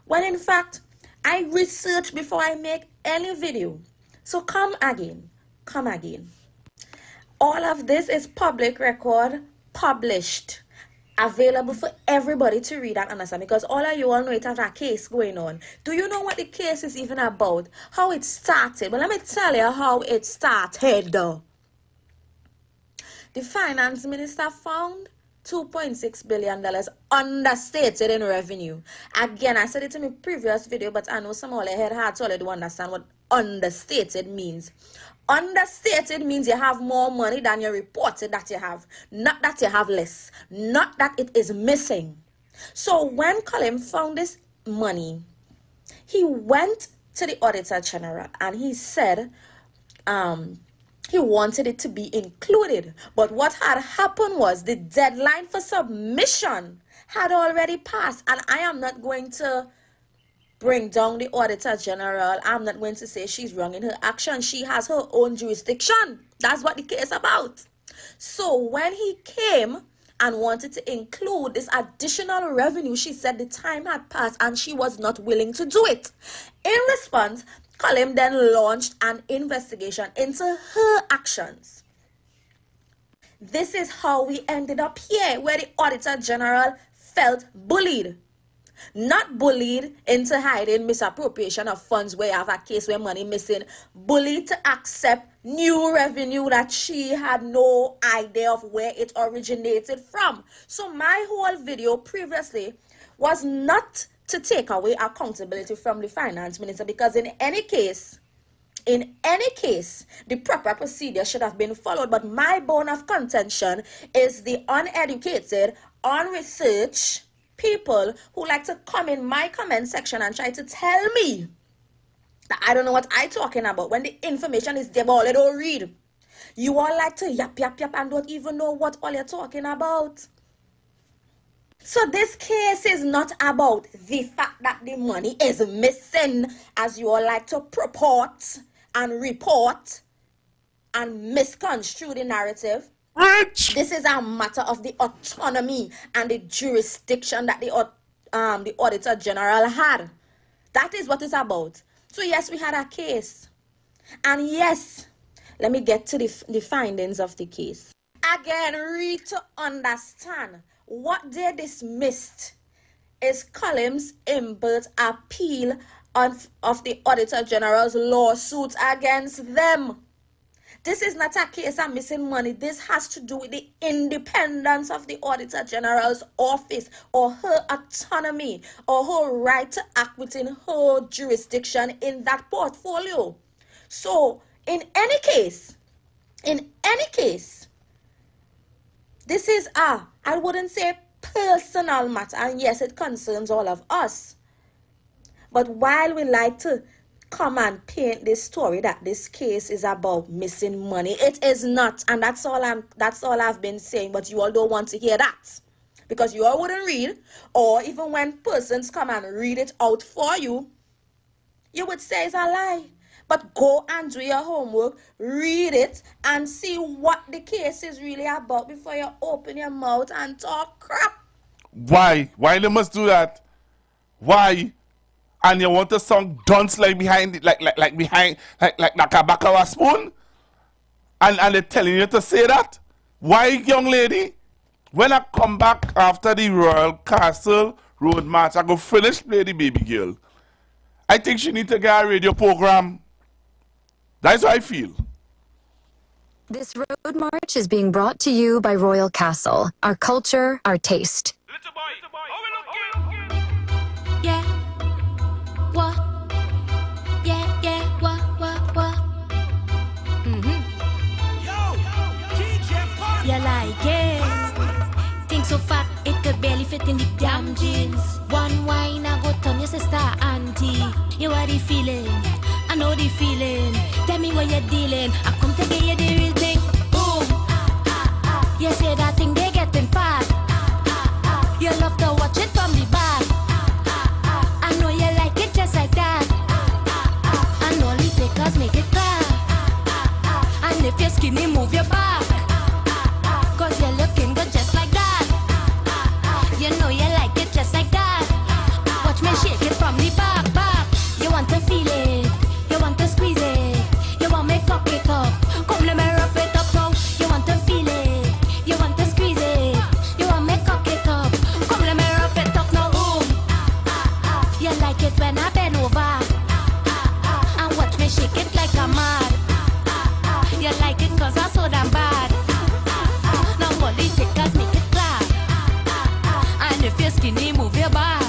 Well, in fact, I research before I make any video. So come again. All of this is public record, published, available for everybody to read and understand, because all of you all know it has a case going on. Do you know what the case is even about? How it started? Well, let me tell you how it started. The finance minister found $2.6 billion understated in revenue. Again, I said it in my previous video, but I know some of you head hard to already understand what understated means. Understated means you have more money than you reported that you have. Not that you have less. Not that it is missing. So when Colin found this money, he went to the Auditor General and he said he wanted it to be included. But what had happened was the deadline for submission had already passed. And I am not going to bring down the Auditor General. I'm not going to say she's wrong in her action. She has her own jurisdiction. That's what the case is about. So when he came and wanted to include this additional revenue, she said the time had passed and she was not willing to do it. In response, Colin then launched an investigation into her actions. This is how we ended up here, where the Auditor General felt bullied. Not bullied into hiding misappropriation of funds where you have a case where money missing. Bullied to accept new revenue that she had no idea of where it originated from. So my whole video previously was not to take away accountability from the finance minister, because in any case, the proper procedure should have been followed. But my bone of contention is the uneducated, unresearched people who like to come in my comment section and try to tell me that I don't know what I'm talking about when the information is there but all I don't read. You all like to yap and don't even know what all you're talking about. So this case is not about the fact that the money is missing, as you all like to purport and report and misconstrue the narrative. Rich. This is a matter of the autonomy and the jurisdiction that the Auditor General had. That is what it's about. So yes, we had a case. And yes, let me get to the findings of the case. Again, read to understand. What they dismissed is Column's inbirth appeal of the Auditor General's lawsuits against them. This is not a case of missing money. This has to do with the independence of the Auditor General's office, or her autonomy, or her right to act within her jurisdiction in that portfolio. So, in any case, this is I wouldn't say personal matter, and yes, it concerns all of us. But while we like to come and paint this story that this case is about missing money, it is not, and that's all I've been saying. But you all don't want to hear that, because you all wouldn't read, or even when persons come and read it out for you, you would say it's a lie. But go and do your homework, read it, and see what the case is really about before you open your mouth and talk crap. Why? Why they must do that? Why? And you want a song dunce like behind it, like a back of a spoon? And they're telling you to say that? Why, young lady? When I come back after the Royal Castle Road March, I go finish play the baby girl. I think she need to get a radio program. That's how I feel. This road march is being brought to you by Royal Castle. Our culture, our taste. Yeah. What? Yeah. What? You like it? Think so fat it could barely fit in the damn jeans. One wine I go turn your sister auntie. You are the feeling, I know the feeling. Tell me what you're dealing. I come to get you the real thing. Boom. You say that thing they getting fat. You love to watch it from the back. I know you like it just like that. And only takers make it clap. And if you're skinny, move your back. Watch me shake it from the back, back. You want to feel it, you want to squeeze it, you want me cock it up. Come let me rough it up now. You want to feel it, you want to squeeze it, you want me cock it up. Come let me rough it up now. Boom. You like it when I bend over, and watch me shake it like a mad. You like it 'cause I'm so damn bad. Now all the takers make it clap, and if you're skinny, move your back,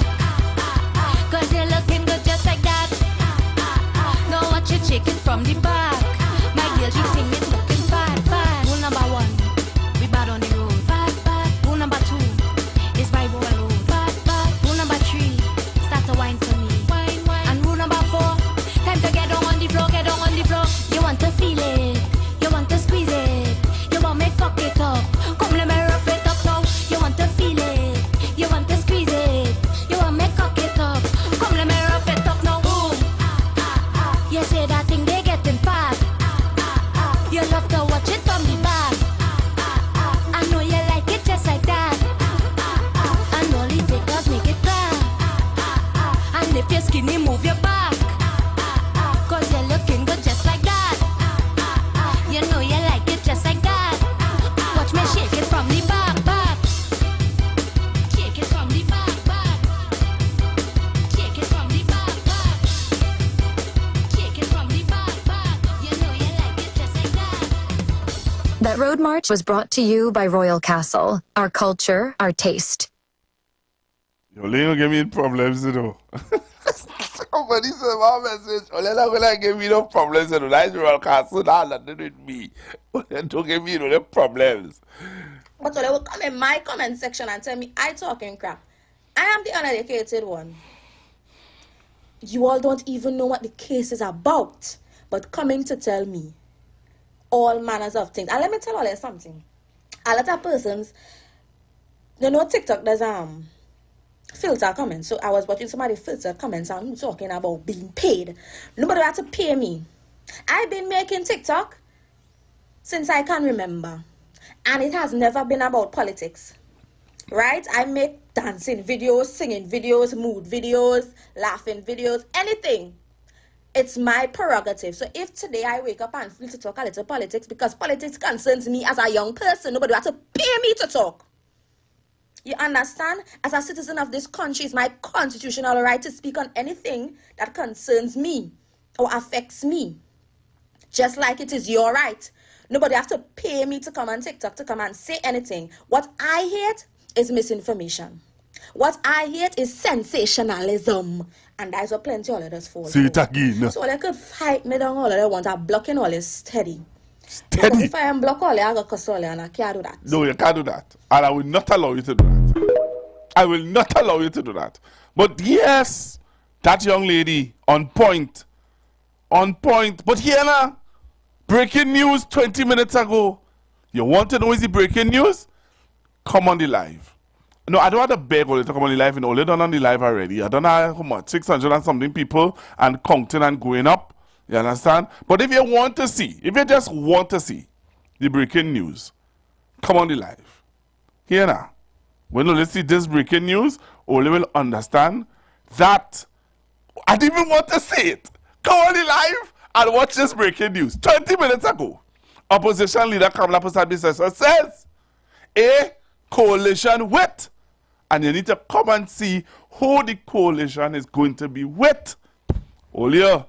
'cause you're looking good just like that. Now watch it shake it from the back. My girl, she sing it looking fat, fat. Rule number 1, we bad on the road. Bad, bad. Rule number 2 is vibe overload. Bad, bad. Rule number 3, start to wine for me. Wine, wine. And rule number 4, time to get down on the floor, get down on the floor. You want to feel it, you want to squeeze it, you want me cock it up. Come let me rough it up now. You want to feel it, you want to squeeze it, you want me cock it up. Come let me rough it up now. Boom. You say that thing they getting fat. You love to watch it from the back. I know you like it just like that. And all the takers make it clap. And if you're skinny, move your back, 'cause you're looking good just like that. You know you like it just like that. Watch me shake it from the back, back. Shake it from the back, back. Shake it from the back, back. Shake it from the back, back. You know you like it just like that. That road march was brought to you by Royal Castle. Our culture, our taste. Yo, Leo give me problems, you know. Somebody said my message. Ole not gonna give me no problems, you know. That's Royal Castle, that nothing with me. Ole don't give me no problems. But so they will come in my comment section and tell me I talking crap. I am the uneducated one. You all don't even know what the case is about, but coming to tell me all manners of things. And let me tell all you something. A lot of persons, you know, TikTok does filter comments. So I was watching somebody filter comments and talking about being paid. Nobody had to pay me. I've been making TikTok since I can remember, and it has never been about politics, right? I make dancing videos, singing videos, mood videos, laughing videos, anything. It's my prerogative. So if today I wake up and feel to talk a little politics, because politics concerns me as a young person, nobody has to pay me to talk. You understand? As a citizen of this country, it's my constitutional right to speak on anything that concerns me or affects me. Just like it is your right. Nobody has to pay me to come on TikTok to come and say anything. What I hate is misinformation. What I hate is sensationalism. And that's what plenty of others fall. See it again. So they could fight me down all of them want. I'm blocking all this steady. Because if I am block all I go cuss all and I can't do that. No, you can't do that. And I will not allow you to do that. I will not allow you to do that. But yes, that young lady, on point. On point. But here now, breaking news 20 minutes ago. You want to know is the breaking news? Come on the live. No, I don't have to beg Ole to come on the live. You know, Ole done on the live already. I don't know how much, 600 and something people and counting and going up. You understand? But if you want to see, if you just want to see the breaking news, come on the live. Here now. When Ole see this breaking news, Ole will understand that I didn't even want to say it. Come on the live and watch this breaking news. 20 minutes ago, opposition leader Kamala Persad says a coalition with, and you need to come and see who the coalition is going to be with. Ole.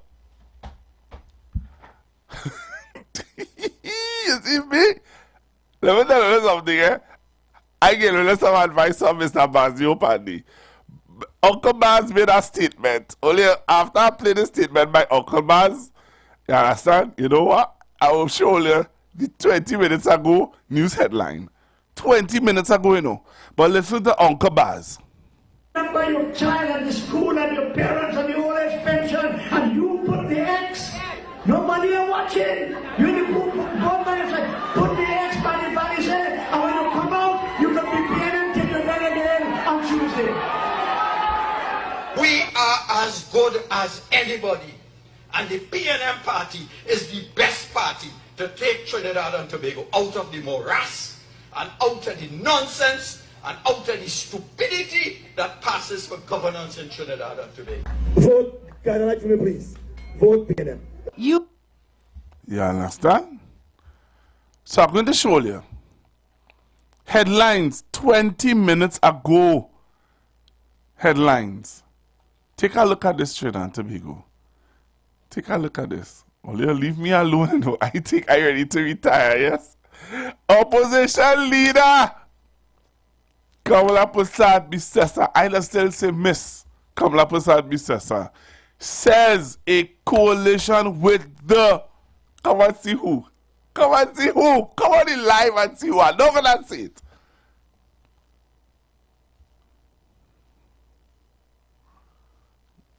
You see me? Let me tell you something, eh? I gave you some advice from Mr. Bazio Pandi. Uncle Baz made a statement. Only after I played the statement by Uncle Baz, you understand? You know what? I will show you the 20 minutes ago news headline. 20 minutes ago, you know. But listen to Uncle Baz. Remember your child at the school and your parents and your old age pension, and you put the X. Nobody are watching. You go by and say, put the X by the body, say, and when you come out, you can be paid and take your bed again on Tuesday. We are as good as anybody, and the PNM party is the best party to take Trinidad and Tobago out of the morass and out of the nonsense and out of the stupidity that passes for governance in Trinidad and Tobago. Vote, can I like for me, please? Vote PNM. You understand? So I'm going to show you headlines 20 minutes ago. Headlines. Take a look at this, Trinidad and Tobago. Take a look at this. Well, you leave me alone. No, I think I'm ready to retire, yes? Opposition leader Kamala Prasad Bisesa, I still say Miss Kamala Prasad Bisesa, says a coalition with the, come and see who? Come and see who? Come on in live and see who. I'm not gonna say it.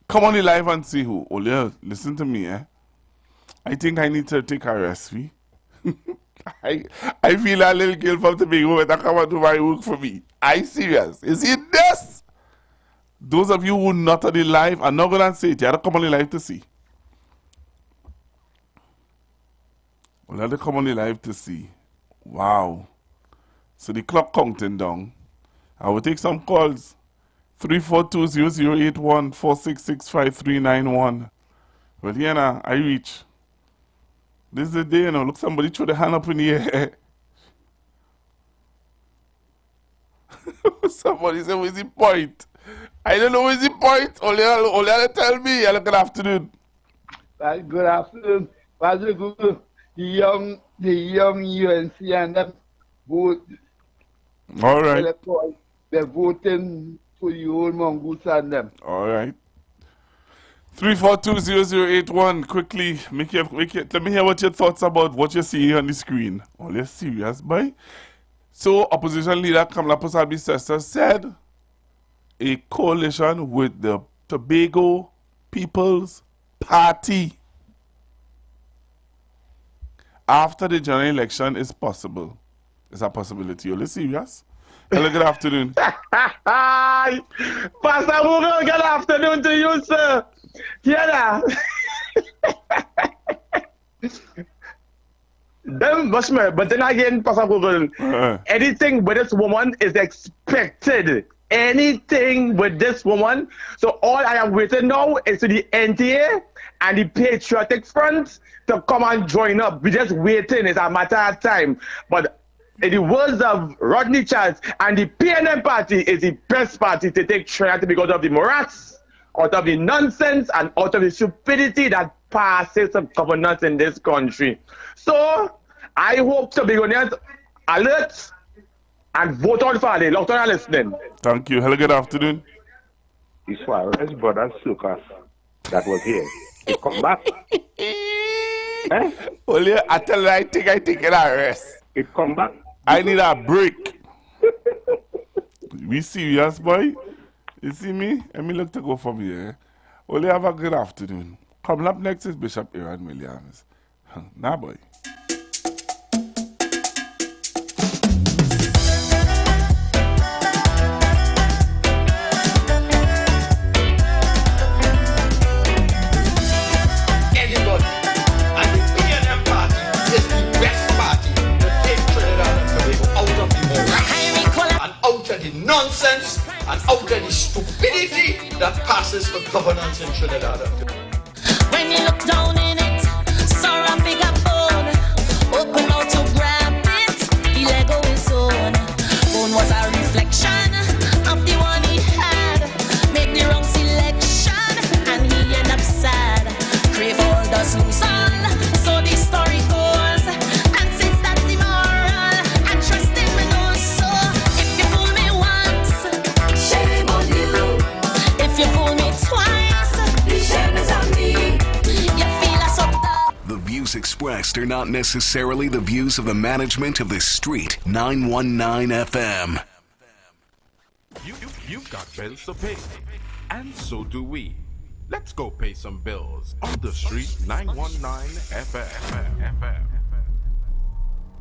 Come on in live and see who. Ole, listen to me, eh? I think I need to take a rest, we. I feel a little guilt from Tobago when I come and do my work for me. I serious. You see this? Those of you who not on the live, I'm not gonna say it. You have to come on the live to see. Well, you have to come on the live to see. Wow. So the clock counting down. I will take some calls. 342-0081-466-5391. But here now, I reach. This is the day, you know. Look, somebody threw the hand up in the air. Somebody said, where's the point? I don't know where's the point. Only tell me. Good afternoon. Good afternoon. The young UNC and them vote. All right. They're voting for the old mongoose and them. All right. 342-0081. Quickly, let me hear what your thoughts about what you see on the screen. Oh, you're serious, boy. So, opposition leader Kamala Prasad Bisesa said a coalition with the Tobago People's Party after the general election is possible. Is a possibility. You're serious? Hello, good afternoon. Pastor Google, good afternoon to you, sir. Yeah. But then again, Pastor Google, anything with this woman is expected. Anything with this woman. So all I am waiting now is to the NTA and the Patriotic Front to come and join up. We're just waiting. It's a matter of time. But in the words of Rodney Charles, and the PNM party is the best party to take Trinidad because of the morass, out of the nonsense, and out of the stupidity that passes of governance in this country. So, I hope Tobagonians alert and vote on for the lot of listening. Thank you. Hello, good afternoon. It's Suarez Brothers Circus that was here. It come back. Only I tell you, I think I take it a rest. It come back. I need a break. We serious, boy? You see me? Let me look to go from here. Only have a good afternoon. Coming up next is Bishop Aaron Williams. Nah, boy. Nonsense and out of the stupidity that passes for governance in Trinidad. When you look down in it, saw a bigger bone, open out to grab it, the Lego is on. Bone was a reflection of the one he had, make the wrong selection, and he ended up sad. Crave all does lose all, so the story goes, and since that's the moral, and trust him and also, if you fool me once, shame on you. If you fool me twice, the shame is on me. You feel us up. The views expressed are not necessarily the views of the management of the Street 919 FM. You've got bills to pay, and so do we. Let's go pay some bills on the Street 919 FM.